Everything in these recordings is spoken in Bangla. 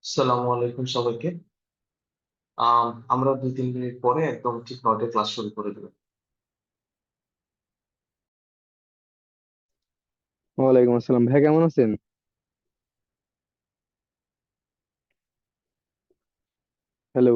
আসসালামু আলাইকুম সবাইকে। আমরা 2-3 মিনিট পরে একদম ঠিক 9টায় ক্লাস শুরু করে দেবো। ওয়ালাইকুম আসসালাম ভাই, কেমন আছেন? হ্যালো।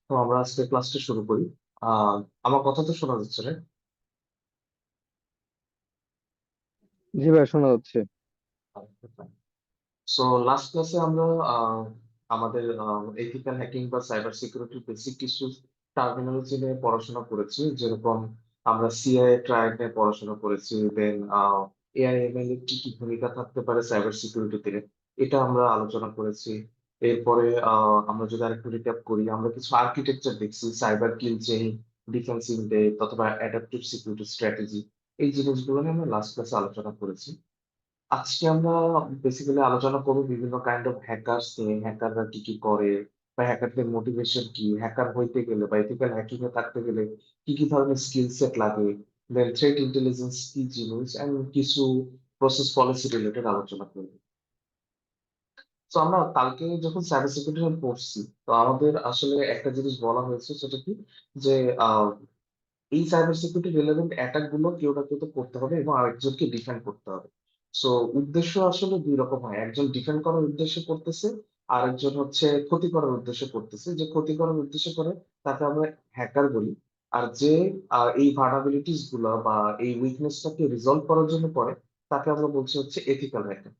তো আমরা আজকে ক্লাসটা শুরু করি। আমার কথা তো শোনা যাচ্ছে না? জি ভাই, শোনা যাচ্ছে। সো লাস্ট ক্লাসে আমরা আহ, আমাদের এথিক্যাল হ্যাকিং বা সাইবার সিকিউরিটির বেসিক কিছু টার্মিনোলজি নিয়ে পড়াশোনা করেছি, যেরকম আমরা সিআইএ ট্রায়াড নিয়ে পড়াশোনা করেছি। দেন এআইএমএল এর কি কি ভূমিকা থাকতে পারে সাইবার সিকিউরিটিতে, এটা আমরা আলোচনা করেছি। এরপরে আমরা যদি আরেকটু রিক্যাপ করি, আমরা কিছু আর্কিটেকচার দেখছি, সাইবার কিল চেইন, ডিফেন্সিভ ডেট অথবা অ্যাডাপটিভ সিকিউরিটি স্ট্র্যাটেজি। এই জিনিসগুলো নিয়ে আমরা লাস্ট ক্লাসে আলোচনা করেছি। আজকে আমরা বেসিক্যালি আলোচনা করবো বিভিন্ন কাইন্ড অফ হ্যাকার্স নিয়ে, হ্যাকাররা কি কি করে বা হ্যাকারদের মোটিভেশন কি, হ্যাকার হইতে গেলে বা এথিক্যাল হ্যাকিং এ থাকতে গেলে কি কি ধরনের স্কিল সেট লাগে, দেন থ্রেট ইন্টেলিজেন্স কি জিনিস, এন্ড কিছু প্রসেস পলিসি রিলেটেড আলোচনা করবো। তো আমরা কালকে যখন সাইবার সিকিউরিটি পড়ছি, তো আমাদের আসলে একটা জিনিস বলা হয়েছে, সেটা কি, যে এই সাইবার সিকিউরিটি রিলেভেন্ট অ্যাটাক গুলো কেউ না কেউ তো করতে হবে এবং আরেকজনকে ডিফেন্ড করতে হবে। সো উদ্দেশ্য আসলে দুই রকম হয়, একজন ডিফেন্ড করার উদ্দেশ্যে করতেছে, আরেকজন হচ্ছে ক্ষতি করার উদ্দেশ্যে করতেছে। যে ক্ষতি করার উদ্দেশ্যে করে তাকে আমরা হ্যাকার বলি। আর যে এই ভার্নাবিলিটিস গুলা বা এই উইকনেসটাকে রিজলভ করার জন্য করে, তাকে আমরা বলছি হচ্ছে এথিক্যাল হ্যাকার।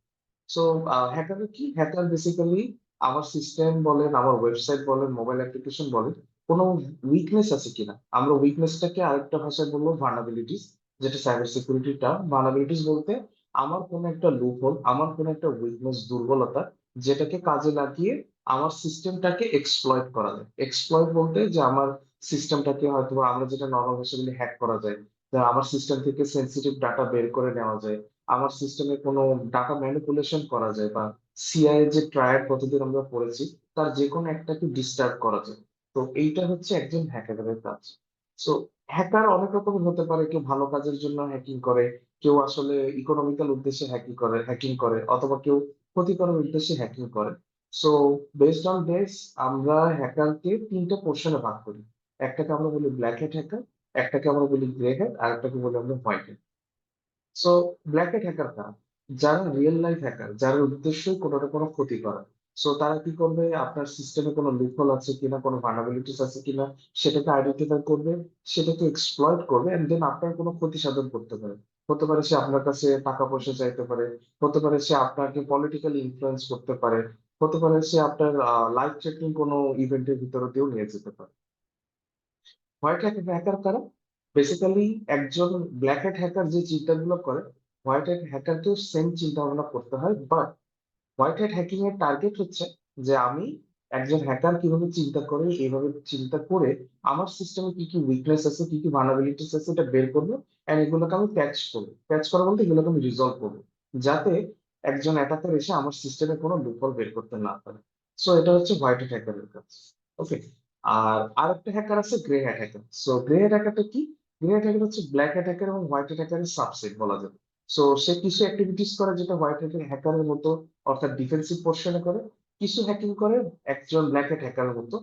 সো হ্যাকার কি, হ্যাকার বেসিক্যালি আমার সিস্টেম বলেন, আমার ওয়েবসাইট বলেন, মোবাইল অ্যাপ্লিকেশন বলেন, কোনো উইকনেস আছে কিনা, আমরা উইকনেসটাকে আরেকটা ভাষায় বলবো ভার্নাবিলিটিস, যেটা সাইবার সিকিউরিটিটা। ভার্নাবিলিটিস বলতে আমার কোনো একটা লুপ হোল, আমার কোনো একটা উইকনেস, দুর্বলতা, যেটাকে কাজে লাগিয়ে আমার সিস্টেমটাকে এক্সপ্লয়েট করা যায়। এক্সপ্লয়েট বলতে যে আমার সিস্টেমটাকে হয়তো বা আমরা যেটা নর্মাল ভাষায় বলি হ্যাক করা যায়, যে আমার সিস্টেম থেকে সেন্সিটিভ ডাটা বের করে নেওয়া যায়, আমার সিস্টেমে কোনো ডাটা ম্যানিপুলেশন করা যায়, বা সিআই যে ট্রায়াড কতদিন আমরা পড়েছি, তার যে কোনো একটাকে ডিস্টার্ব করা যায়। তো এইটা হচ্ছে একজন হ্যাকারের কাজ। সো হ্যাকার অনেক রকমের হতে পারে, কেউ ভালো কাজের জন্য হ্যাকিং করে, কেউ আসলে ইকোনমিক্যাল উদ্দেশ্যে হ্যাকিং করে, অথবা কেউ ক্ষতি করার উদ্দেশ্যে হ্যাকিং করে। সো বেসড অন দিস আমরা হ্যাকারকে তিনটা পোর্শনে ভাগ করি। একটাকে আমরা বলি ব্ল্যাক হ্যাট হ্যাকার, একটাকে আমরা বলি গ্রে হ্যাট, আর একটাকে বলি আমরা white hat. So black hat hacker কারা? যারা রিয়েল লাইফ হ্যাকার, যার উদ্দেশ্য কোনো না কোনো ক্ষতি করা। সো তারা কি করবে, আপনার সিস্টেমে কোনো লুপহোল আছে কিনা, কোনো ভালনারেবিলিটিস আছে কিনা সেটাকে আইডেন্টিফাই করবে, সেটাকে এক্সপ্লয়েট করবে, এন্ড দেন আপনার কোনো ক্ষতি সাধন করতে পারে। হতে পারে সে আপনার কাছে টাকা পয়সা চাইতে পারে, হতে পারে সে আপনাকে পলিটিক্যালি ইনফ্লুয়েন্স করতে পারে, হতে পারে সে আপনার লাইফ থ্রেটনিং কোনো ইভেন্টের ভিতরে দিয়েও নিয়ে যেতে পারে। হোয়াইট হ্যাট হ্যাকার কারা? বেসিক্যালি একজন ব্ল্যাক হ্যাট হ্যাকার যে চিন্তাগুলো করে, হোয়াইট হ্যাট হ্যাকারকেও সেম চিন্তা ভাবনা করতে হয়, বাট হোয়াইট হ্যাট হ্যাকিং এর টার্গেট হচ্ছে যে আমি একজন হ্যাকার কিভাবে চিন্তা করে, এইভাবে চিন্তা করে আমার সিস্টেমে কি কি উইকনেস আছে, কি কি ভালনারেবিলিটিস আছে এটা বের করবো, এন্ড এগুলোকে আমি প্যাচ করবো। প্যাচ করা বলতে এগুলোকে আমি রিজলভ করবো, যাতে একজন অ্যাটাকার এসে আমার সিস্টেমে কোনো লুপহোল বের করতে না পারে। সো এটা হচ্ছে হোয়াইট হ্যাট হ্যাকারের কাজ। ওকে। আর আরেকটা হ্যাকার আছে grey hat hacker. So grey hat হ্যাকারটা কি? গ্রে হ্যাট হ্যাকার হচ্ছে ব্ল্যাক হ্যাট হ্যাকার এবং হোয়াইট হ্যাট হ্যাকারের সাবসেট বলা যায়। সো সে কিছু অ্যাক্টিভিটিস করে যেটা হোয়াইট হ্যাট হ্যাকারের মতো, অর্থাৎ ডিফেন্সিভ পোর্শনে করে। কিছু হ্যাকিং করে একজন ব্ল্যাক হ্যাট হ্যাকারের মতো।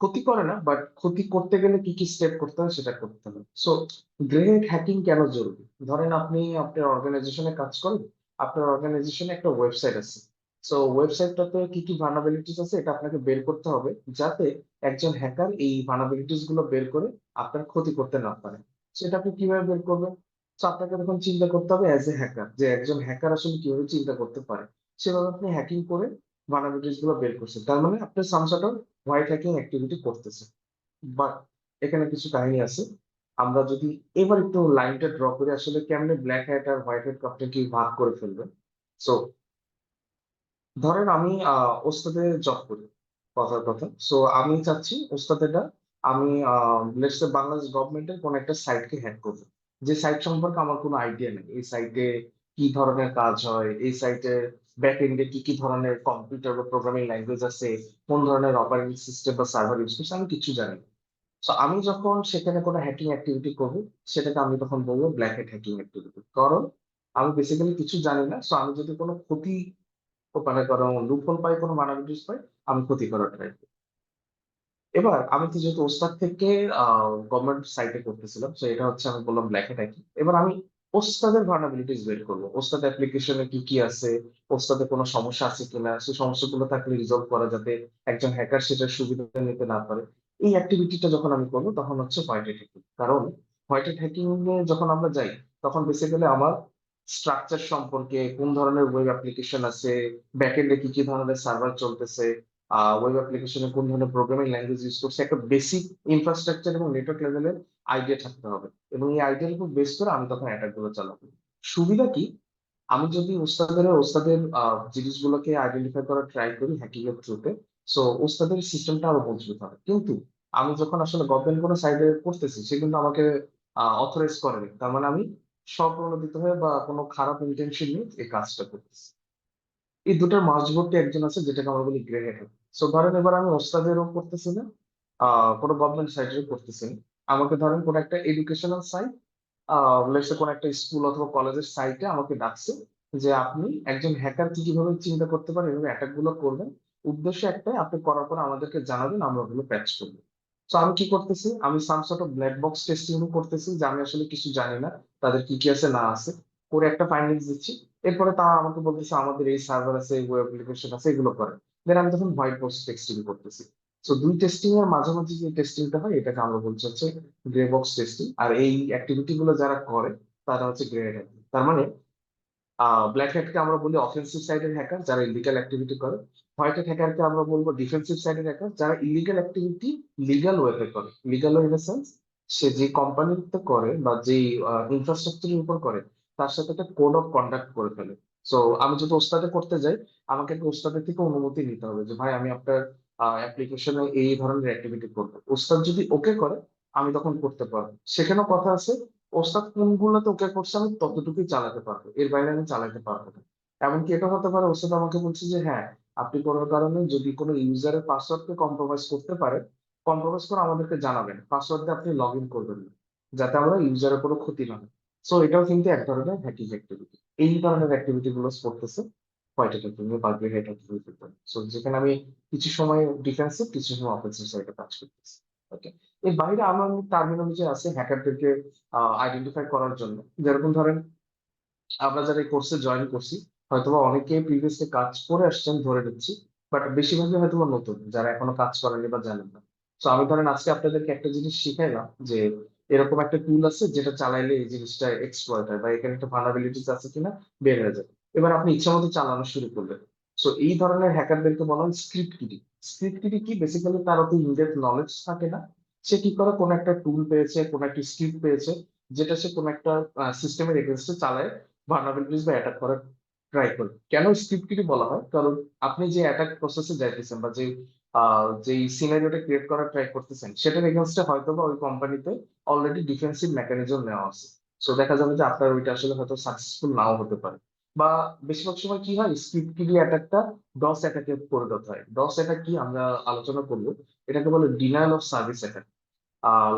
ক্ষতি করে না, বাট ক্ষতি করতে গেলে কি কি স্টেপ করতে হয় সেটা করতে হবে। সো গ্রে হ্যাট হ্যাকিং কেন জরুরি? ধরেন আপনি আপনার অর্গানাইজেশনে কাজ করেন, আপনার অর্গানাইজেশনে একটা ওয়েবসাইট আছে। সো ওয়েবসাইটটাতে কি কি ভালনারেবিলিটিস আছে এটা আপনাকে বের করতে হবে, যাতে একজন হ্যাকার এই ভালনারেবিলিটিস গুলো বের করে আপনার ক্ষতি করতে না পারে। সেটা আপনি কিভাবে বের করবেন? তো আপনাকে তখন চিন্তা করতে হবে অ্যাজ এ হ্যাকার, যে একজন হ্যাকার আসলে কিভাবে চিন্তা করতে পারে। সেভাবে আপনি হ্যাকিং করে ভালনারেবিলিটিস গুলো বের করছেন, তার মানে আপনি সাম sort off white hacking activity করতেছেন। বাট এখানে কিছু কাহিনী আছে। আমরা যদি এবার একটু লাইনটা ড্র করে আসলে কেমনে ব্ল্যাক হ্যাট আর হোয়াইট হ্যাট কাপটা কি ভাগ করে ফেলবেন। সো ধরেন আমি ওস্তাদে জব করি, কথার কথা। সো আমি চাচ্ছি ওস্তাদেরটা আমি লেটস সে বাংলাদেশ গভর্নমেন্টের কোন একটা সাইটকে হ্যাক করবো, যে সাইট সম্পর্কে আমার কোনো আইডিয়া নেই। এই সাইটে কি ধরনের কাজ হয়, এই সাইটের ব্যাক এন্ডে কি কি ধরনের কম্পিউটার বা প্রোগ্রামিং ল্যাঙ্গুয়েজ আছে, কোন ধরনের অপারেটিং সিস্টেম বা সার্ভার ইউজ করছে, আমি কিছু জানি না। তো আমি যখন সেখানে কোনো হ্যাকিং অ্যাক্টিভিটি করবো, সেটাকে আমি তখন বলবো ব্ল্যাক হ্যাট হ্যাকিং অ্যাক্টিভিটি। কারণ আমি বেসিক্যালি কিছু জানি না। সো আমি যদি কোনো ক্ষতি, মানে ধরো লুপহোল পাই, কোনো মানালিটিস পাই, আমি ক্ষতি করার ট্রাই করি। এবার আমি তো যেহেতু ওস্তাদ থেকে গভর্নমেন্ট সাইটে করতেছিলাম, তো এটা হচ্ছে আমি বললাম ব্ল্যাক হ্যাট কি। এবার আমি ওস্তাদের ভার্নাবিলিটিস বের করবো, ওস্তাদ অ্যাপ্লিকেশনে কি কি আছে, ওস্তাদের কোনো সমস্যা আছে কিনা, সেই সমস্যাগুলো থাকলে রিজলভ করা, যাতে একজন হ্যাকার সেটার সুবিধা নিতে না পারে। এই অ্যাক্টিভিটিটা যখন আমি করবো তখন হচ্ছে হোয়াইট হ্যাট হ্যাকিং। কারণ হোয়াইট হ্যাট হ্যাকিং এ যখন আমরা যাই, তখন বেসিক্যালি আমার স্ট্রাকচার সম্পর্কে, কোন ধরনের ওয়েব অ্যাপ্লিকেশন আছে, ব্যাকএন্ডে কি কি ধরনের সার্ভার চলতেছে, ওয়েব অ্যাপ্লিকেশনে কোন ধরনের প্রোগ্রামিং ল্যাঙ্গুয়েজ ইউজ করছে, একটা বেসিক ইনফ্রাস্ট্রাকচার এবং নেটওয়ার্ক লেভেলের আইডিয়া থাকতে হবে। এবং এই আইডিয়ার উপর বেস করে আমি তখন অ্যাটাক গুলো চালাবো। সুবিধা কি? আমি যদি ওস্তাদের জিনিসগুলোকে আইডেন্টিফাই করার ট্রাই করি হ্যাকিং এর থ্রুতে, সো ওস্তাদের সিস্টেমটা আরো মজবুত হবে। কিন্তু আমি যখন আসলে গভর্নমেন্ট কোনো সাইডে করতেছি, সে কিন্তু আমাকে অথরাইজ করেনি, তার মানে আমি স্বপ্রণোদিত হয়ে বা কোনো খারাপ ইন্টেনশন নিয়ে এই কাজটা করতেছি। এই দুটার মাঝবর্তী একজন আছে, যেটাকে আমরা বলি গ্রে হেড। সো ধরেন এবার আমি ওস্তাদেরও করতেছি না, কোনো গভর্নমেন্ট সাইটেরও করতেছি না। আমাকে ধরেন কোনো একটা এডুকেশনাল সাইট, লেটস কোন একটা স্কুল অথবা কলেজের সাইটে আমাকে ডাকছে, যে আপনি একজন হ্যাকার কি কিভাবে চিন্তা করতে পারেন, এভাবে অ্যাটাক গুলো করবেন। উদ্দেশ্য একটাই, আপনি করার পর আমাদেরকে জানাবেন, আমরা ওগুলো প্যাচ করবো। তো আমি কি করতেছি, আমি সাম sort of black box testing করতেছি, যে আমি আসলে কিছু জানি না তাদের কি কি আছে না আছে, করে একটা ফাইন্ডিংস দিচ্ছি। এরপরে তারা আমাকে বলতেছে আমাদের এই সার্ভার আছে, এই ওয়েব অ্যাপ্লিকেশন আছে, এগুলো করে। দেন আমি তখন হোয়াইট বক্স টেস্টিং করতেছি। তো দুই টেস্টিং এর মাঝামাঝি যে টেস্টিংটা হয়, এটাকে আমরা বলছি হচ্ছে গ্রে বক্স টেস্টিং। আর এই অ্যাক্টিভিটি গুলো যারা করে তারা হচ্ছে গ্রে হ্যাট। তার মানে ব্ল্যাক হ্যাটকে আমরা বলি অফেন্সিভ সাইডের হ্যাকার, যারা ইলিগাল অ্যাক্টিভিটি করে। হোয়াইট হ্যাট হ্যাকারকে আমরা বলবো ডিফেন্সিভ সাইডের হ্যাকার, যারা ইলিগাল অ্যাক্টিভিটি লিগাল ওয়েতে করে। Legal way in the sense, সে যে কোম্পানিতে করে বা যে ইনফ্রাস্ট্রাকচারের উপর করে, তার সাথে একটা কোড অফ কন্ডাক্ট করে ফেলে। সো আমি যদি ওস্তাদে করতে যাই, আমাকে একটা ওস্তাদের থেকে অনুমতি নিতে হবে, যে ভাই আমি আপনার অ্যাপ্লিকেশনে এই ধরনের অ্যাক্টিভিটি করবো। ওস্তাদ যদি ওকে করে, আমি তখন করতে পারবো। সেখানেও কথা আছে, ওস্তাদ কোনগুলোতে ওকে করছে আমি ততটুকুই চালাতে পারবো, এর বাইরে আমি চালাতে পারবো না। এমনকি এটা হতে পারে ওস্তাদ আমাকে বলছে যে হ্যাঁ, আপনি কোনো কারণে যদি কোনো ইউজারের পাসওয়ার্ডকে কম্প্রোমাইজ করতে পারে, কম্প্রোমাইজ করে আমাদেরকে জানাবেন, পাসওয়ার্ড দিয়ে আপনি লগ ইন করবেন না, যাতে আমরা ইউজারের কোনো ক্ষতি না হয়। সো এটাও কিন্তু এক ধরনের হ্যাকিং অ্যাক্টিভিটি। এই ধরনের অ্যাক্টিভিটি গুলো করতেছে হোয়াইট হ্যাকিং বা গ্রে হ্যাট অ্যাক্টিভিটি। সো যেখানে আমি কিছু সময় ডিফেন্সিভ, কিছু সময় অফেন্সিভ সাইডে কাজ করতেছি। ওকে। এর বাইরে আমার টার্মিনোলজি আছে হ্যাকারদেরকে আইডেন্টিফাই করার জন্য। যেরকম ধরেন আমরা যারা এই কোর্সে জয়েন করছি, হয়তোবা অনেকে প্রিভিয়াসলি কাজ করে আসছেন ধরে নিচ্ছি। বাট বেশিরভাগই হয়তো বা নতুন, যারা এখনো কাজ করেনি বা জানেন না। তো আমি ধরেন আজকে আপনাদেরকে একটা জিনিস শিখাইলাম যে এরকম একটা টুল আছে যেটা চালাইলে এই জিনিসটা এক্সপ্লয়েট হয় বা এখানে একটা ভালনারেবিলিটিস আছে কিনা বের হয়ে যায়। এবার আপনি ইচ্ছা মতো চালানো শুরু করলেন। সো এই ধরনের হ্যাকারদেরকে বলা হয় স্ক্রিপ্ট কিডিং। স্ক্রিপ্ট কিডিং কি, বেসিক্যালি তার অত ইনডেপথ নলেজ থাকে না। সে কি করে, কোন একটা টুল পেয়েছে, কোন একটা স্ক্রিপ্ট পেয়েছে, যেটা সে কোন একটা সিস্টেমের এগেনস্টে চালায় ভালনারেবিলিটিস বা অ্যাটাক করার ট্রাই করে। কেন স্ক্রিপ্ট কিডিং বলা হয়? কারণ আপনি যে অ্যাটাক প্রসেসে যাইতেছেন বা যেই সিনারিওটা ক্রিয়েট করার ট্রাই করতেছেন, সেটার এগেনস্টে হয়তো বা ওই কোম্পানিতে অলরেডি ডিফেন্সিভ মেকানিজম নেওয়া আছে। সো দেখা যাবে যে আপনার ওইটা আসলে হয়তো সাকসেসফুল নাও হতে পারে। বা বেশিরভাগ সময় কি হয়, স্ক্রিপ্ট কিডিং অ্যাটাকটা ডস অ্যাটাকে পরিণত হয়। ডস অ্যাটাক কি আমরা আলোচনা করবো, এটাকে বলে denial of service attack.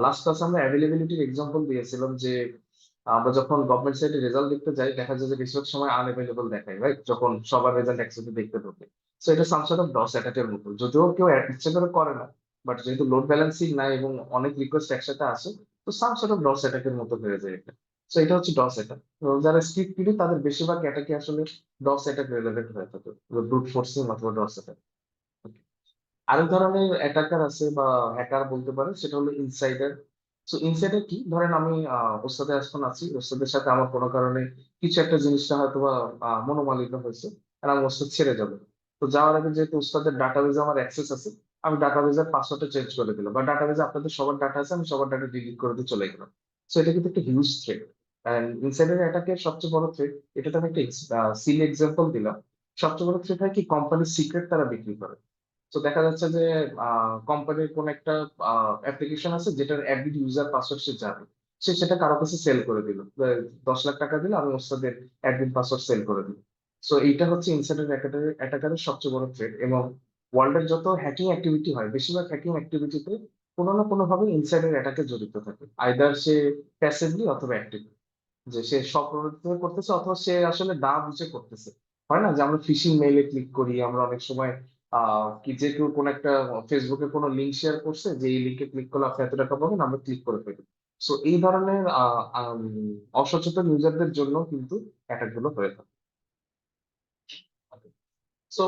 Last ক্লাসে আমরা অ্যাভেলেবিলিটির এক্সাম্পল দিয়েছিলাম যে আমরা যখন গভর্নমেন্ট সাইটে রেজাল্ট দেখতে যাই, দেখা যায় যে বেশিরভাগ সময় আনএভেলেবল দেখায়, রাইট? যখন সবার রেজাল্ট একসাথে দেখতে ঢোকে। সো এটা সাম সর্ট অফ ডস অ্যাটাকের মতো, যদিও কেউ ইচ্ছে করে করে না, বাট যেহেতু লোড ব্যালেন্সিং নাই এবং অনেক রিকোয়েস্ট একসাথে আসে, তো সাম সর্ট অফ ডস অ্যাটাকের মতো হয়ে যায় এটা। সো এটা হচ্ছে ডস অ্যাটাক। যারা স্ক্রিপ্ট কিনে তাদের বেশিরভাগ অ্যাটাকে আসলে ডস অ্যাটাক রিলেটেড হয়ে থাকে, ব্রুট ফোর্সিং অথবা ডস অ্যাটাক। আরেক ধরনের অ্যাটাকার আছে বা হ্যাকার বলতে পারে, সেটা হলো ইনসাইডার। সো ইনসাইডার কি, ধরেন আমি ওস্তাদের এখন আছি, ওস্তাদের সাথে আমার কোনো কারণে কিছু একটা জিনিসটা হয়তো বা মনোমালিন্য হয়েছে, আর আমি ওস্তাদ ছেড়ে যাবো। তো যাওয়ার আগে যেহেতু ওস্তাদের ডাটাবেজে আমার অ্যাক্সেস আছে, আমি ডাটাবেজের পাসওয়ার্ডটা চেঞ্জ করে দিলাম, বা ডাটাবেজে আপনাদের সবার ডাটা আছে, আমি সবার ডাটা ডিলিট করে দিয়ে চলে গেলাম। সো এটা কিন্তু একটা হিউজ থ্রেট। এন্ড ইনসাইডার অ্যাটাকের সবচেয়ে বড় থ্রেট, এটাতে আমি একটা সিলি এক্সাম্পল দিলাম। সবচেয়ে বড় থ্রেট হয় কি, কোম্পানির সিক্রেট তারা বিক্রি করে। তো দেখা যাচ্ছে যে কোম্পানির কোন একটা অ্যাপ্লিকেশন আছে যেটার এভরি ইউজার পাসওয়ার্ড সে জানে, সে সেটা কারো কাছে সেল করে দিল। 10 লাখ টাকা দিলে আমি ওস্তাদের অ্যাডমিন পাসওয়ার্ড সেল করে দিই। সো এইটা হচ্ছে ইনসাইডার অ্যাটাকারের সবচেয়ে বড় থ্রেট। এবং ওয়ার্ল্ডের যত হ্যাকিং অ্যাক্টিভিটি হয়, বেশিরভাগ হ্যাকিং অ্যাক্টিভিটিতে কোনো না কোনো ভাবে ইনসাইডার অ্যাটাকে জড়িত থাকে, আইদার সে প্যাসিভলি অথবা অ্যাক্টিভলি। যে সে স্বপ্রণোদিত করতেছে অথবা সে আসলে না বুঝে করতেছে। হয় না যে আমরা ফিশিং মেইলে ক্লিক করি, আমরা অনেক সময় কি যে কেউ কোন একটা ফেসবুকে কোনো লিঙ্ক শেয়ার করছে যে এই লিঙ্কে ক্লিক করলে আপনি এত টাকা পাবেন, আমরা ক্লিক করে ফেলি। সো এই ধরনের অসচেতন ইউজারদের জন্য কিন্তু অ্যাটাক গুলো হয়ে থাকে। সো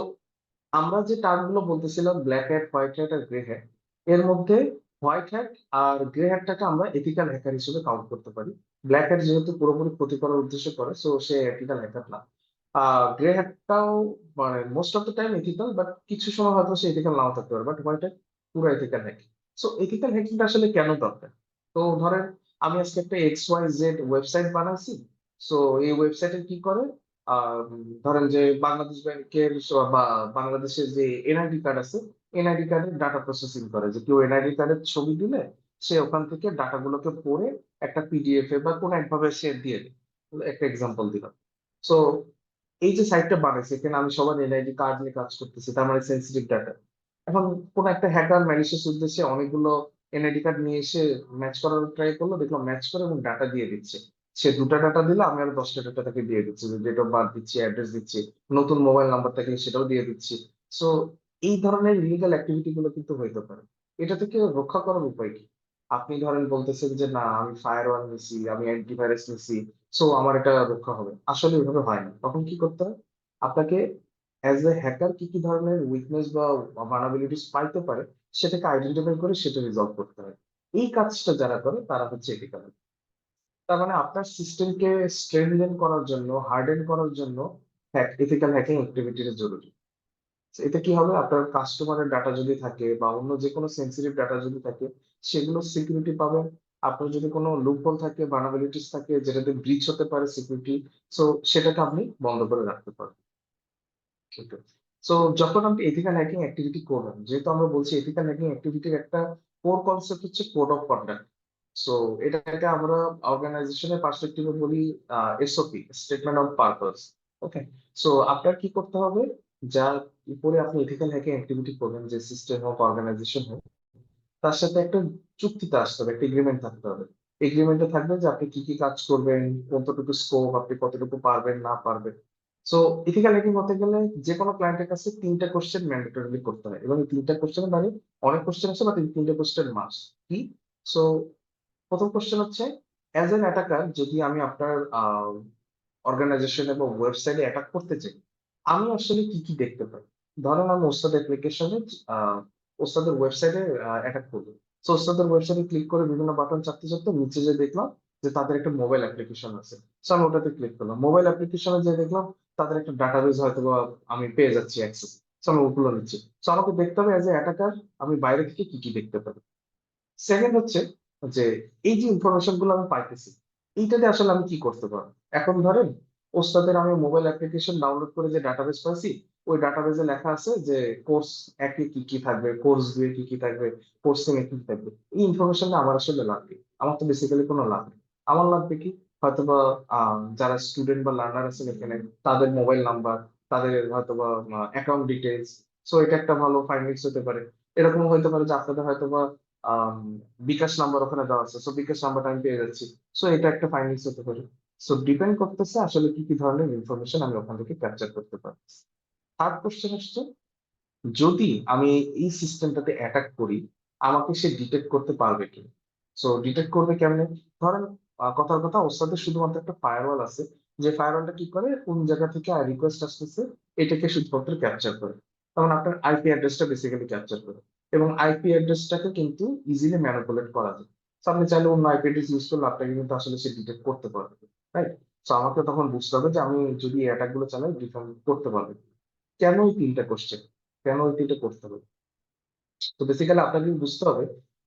আমরা যে টার্ম গুলো বলতেছিলাম, ব্ল্যাক হ্যাট, হোয়াইট হ্যাট আর গ্রে হ্যাট, এর মধ্যে হোয়াইট হ্যাট আর গ্রে হ্যাটটাকে আমরা এথিক্যাল হ্যাকার হিসেবে কাউন্ট করতে পারি। ব্ল্যাক হ্যাট যেহেতু পুরোপুরি ক্ষতি করার উদ্দেশ্য করে, সো সে এথিক্যাল হ্যাকার না। গ্রে হ্যাটটাও মানে most of the time ethical, but কিছু সময় হয়তো সে এথিক্যাল নাও থাকতে পারে, বাট হোয়াইট হ্যাট পুরো এথিক্যাল হ্যাকিং। সো এথিক্যাল হ্যাকিংটা আসলে কেন দরকার? তো ধরেন আমি আজকে একটা XYZ ওয়েবসাইট বানাইছি। সো এই ওয়েবসাইটে কি করে, ধরেন যে বাংলাদেশ ব্যাংকের বা বাংলাদেশের যে এনআইডি কার্ড আছে, এনআইডি কার্ডের ডাটা প্রসেসিং করে, যে কেউ এনআইডি কার্ডের ছবি দিলে সে ওখান থেকে ডাটাগুলোকে পড়ে একটা পিডিএফ এ বা কোনো একভাবে সে দিয়ে দেয়। একটা এক্সাম্পল দিলাম। সো এই যে সাইটটা বানাইছে, এখানে আমি সবার এনআইডি কার্ড নিয়ে কাজ করতেছি, তার মানে সেন্সিটিভ ডাটা। এখন কোন একটা হ্যাকার ম্যালিশিয়াস উদ্দেশ্যে অনেকগুলো এনআইডি কার্ড নিয়ে এসে ম্যাচ করার ট্রাই করলো, দেখলাম ম্যাচ করে এবং ডাটা দিয়ে দিচ্ছে। সে দুটা ডাটা দিলে আমি আরো 10টা ডাটা তাকে দিয়ে দিচ্ছি, ডেট অফ বার্থ দিচ্ছি, অ্যাড্রেস দিচ্ছি, নতুন মোবাইল নাম্বার থাকলে সেটাও দিয়ে দিচ্ছি। সো এই ধরনের ইলিগাল অ্যাক্টিভিটি গুলো কিন্তু হইতে পারে। এটা থেকে রক্ষা করার উপায় কি? আপনি ধরেন বলতেছেন যে না, আমি ফায়ার ওয়াল নিছি, আমি অ্যান্টিভাইরাস নিছি, সো আমার এটা রক্ষা হবে। আসলে ওইভাবে হয় না। তখন কি করতে হয়, আপনাকে অ্যাজ এ হ্যাকার কি কি ধরনের উইকনেস বা ভালনারেবিলিটিস পাইতে পারে, সেটাকে আইডেন্টিফাই করে সেটা রিজলভ করতে হয়। এই কাজটা যারা করে তারা হচ্ছে এথিক্যাল। তার মানে আপনার সিস্টেমকে স্ট্রেনথেন করার জন্য, হার্ডেন করার জন্য এথিক্যাল হ্যাকিং অ্যাক্টিভিটিটা জরুরি। So এতে কি হবে, আপনার কাস্টমারের ডাটা যদি থাকে বা অন্য যে কোনো সেন্সিটিভ ডাটা যদি থাকে, সেগুলো সিকিউরিটি পাবেন। আপনার যদি কোনো লুপহোল থাকে, ভালনারেবিলিটিস থাকে যেটাতে ব্রিচ হতে পারে সিকিউরিটি, সো সেটাকে আপনি বন্ধ করে রাখতে পারবেন। সো যখন আপনি এথিক্যাল হ্যাকিং অ্যাক্টিভিটি করবেন, যেহেতু আমরা বলছি এথিক্যাল হ্যাকিং অ্যাক্টিভিটির একটা কোর কনসেপ্ট হচ্ছে কোড অফ কন্ডাক্ট। সো এটাকে আমরা অর্গানাইজেশনের পার্সপেক্টিভে বলি SOP, statement of purpose. Okay. So আপনার কি করতে হবে, যার উপরে আপনি এথিক্যাল হ্যাকিং অ্যাক্টিভিটি করবেন, যে সিস্টেম হোক, অর্গানাইজেশন হোক, তার সাথে একটা চুক্তিতে আসতে হবে, একটা এগ্রিমেন্ট থাকতে হবে। এগ্রিমেন্টে থাকবে যে আপনি কি কি কাজ করবেন, কতটুকু স্কোপ, আপনি কতটুকু পারবেন না পারবেন। সো ইথিক্যাল হ্যাকিং হতে গেলে যে কোনো ক্লায়েন্টের কাছে 3টা কোশ্চেন ম্যান্ডেটরি করতে হয়, এবং এই 3টা কোশ্চেনের বাইরে অনেক কোশ্চেন আছে, বাট এই 3টে কোশ্চেন মাস্ট। কি? সো প্রথম কোশ্চেন হচ্ছে, অ্যাজ এন অ্যাটাকার যদি আমি আপনার অর্গানাইজেশন এবং ওয়েবসাইটে অ্যাটাক করতে চাই, আমি আসলে কি কি দেখতে পাই? ধরেন আমি ওস্তাদ অ্যাপ্লিকেশনে ওস্তাদের ওয়েবসাইটে অ্যাটাক করবো। তো ওস্তাদের ওয়েবসাইটে ক্লিক করে বিভিন্ন বাটন চাপতে চাপতে নিচে যে দেখলাম যে তাদের একটা মোবাইল অ্যাপ্লিকেশন আছে। তো আমি ওটাতে ক্লিক করলাম, মোবাইল অ্যাপ্লিকেশনে যে দেখলাম তাদের একটা ডাটাবেজ হয়তো বা আমি পেয়ে যাচ্ছি অ্যাক্সেস। তো আমি ওগুলো নিচ্ছি। তো আমাকে দেখতে হবে অ্যাজ এ অ্যাটাকার আমি বাইরে থেকে কি কি দেখতে পারি। সেকেন্ড হচ্ছে যে এই যে ইনফরমেশন গুলো আমি পাইতেছি, এইটাতে আসলে আমি কি করতে পারবো। এখন ধরেন ওস্তাদের আমি মোবাইল অ্যাপ্লিকেশন ডাউনলোড করে যে ডাটাবেস পাইছি, ওই ডাটাবেসে লেখা আছে যে কোর্স একে কি কি থাকবে, কোর্স দুয়ে কি কি থাকবে, কোর্সিং এ কি কি থাকবে। এই ইনফরমেশনটা আমার আসলে লাগবে, আমার তো বেসিক্যালি কোনো লাভ নেই। আমার লাগবে কি, হয়তোবা যারা স্টুডেন্ট বা লার্নার আছেন এখানে, তাদের মোবাইল নাম্বার, তাদের হয়তোবা অ্যাকাউন্ট ডিটেলস। সো এটা একটা ভালো ফাইন্ডিংস হতে পারে। এরকম হতে পারে যে আপনাদের হয়তোবা আম, বিকাশ নাম্বার ওখানে দেওয়া আছে, সো বিকাশ নাম্বারটা আমি পেয়ে যাচ্ছি। সো এটা একটা ফাইন্ডিংস হতে পারে। সো ডিপেন্ড করতেছে আসলে কি কি ধরনের ইনফরমেশন আমি ওখান থেকে ক্যাপচার করতে পারি। থার্ড কোশ্চেন হচ্ছে, যদি আমি এই সিস্টেমটাতে অ্যাটাক করি, আমাকে সে ডিটেক্ট করতে পারবে কি। সো ডিটেক্ট করবে কেমনে। ধরেন কথার কথা, ওস্তাদের শুধুমাত্র একটা ফায়ারওয়াল আছে, যে ফায়ারওয়ালটা কি করে, কোন জায়গা থেকে রিকোয়েস্ট আসতেছে এটাকে শুধুমাত্র ক্যাপচার করে। তখন আপনার আইপি অ্যাড্রেসটা বেসিক্যালি ক্যাপচার করে, এবং আইপি অ্যাড্রেসটাকে কিন্তু ইজিলি ম্যানিপুলেট করা যায়। So আপনি চাইলে অন্য আইপি অ্যাড্রেস ইউজ করলে আপনাকে কিন্তু আসলে সে ডিটেক্ট করতে পারবে, রাইট। তো আমাকে তখন বুঝতে হবে যে আমি যদি এই অ্যাটাক গুলো চালাই ডিফেন্ড করতে পারবে। কেন এই তিনটা কোশ্চেন, কেন এই তিনটা করতে হবে। তো বেসিক্যালি আপনাকে বুঝতে হবে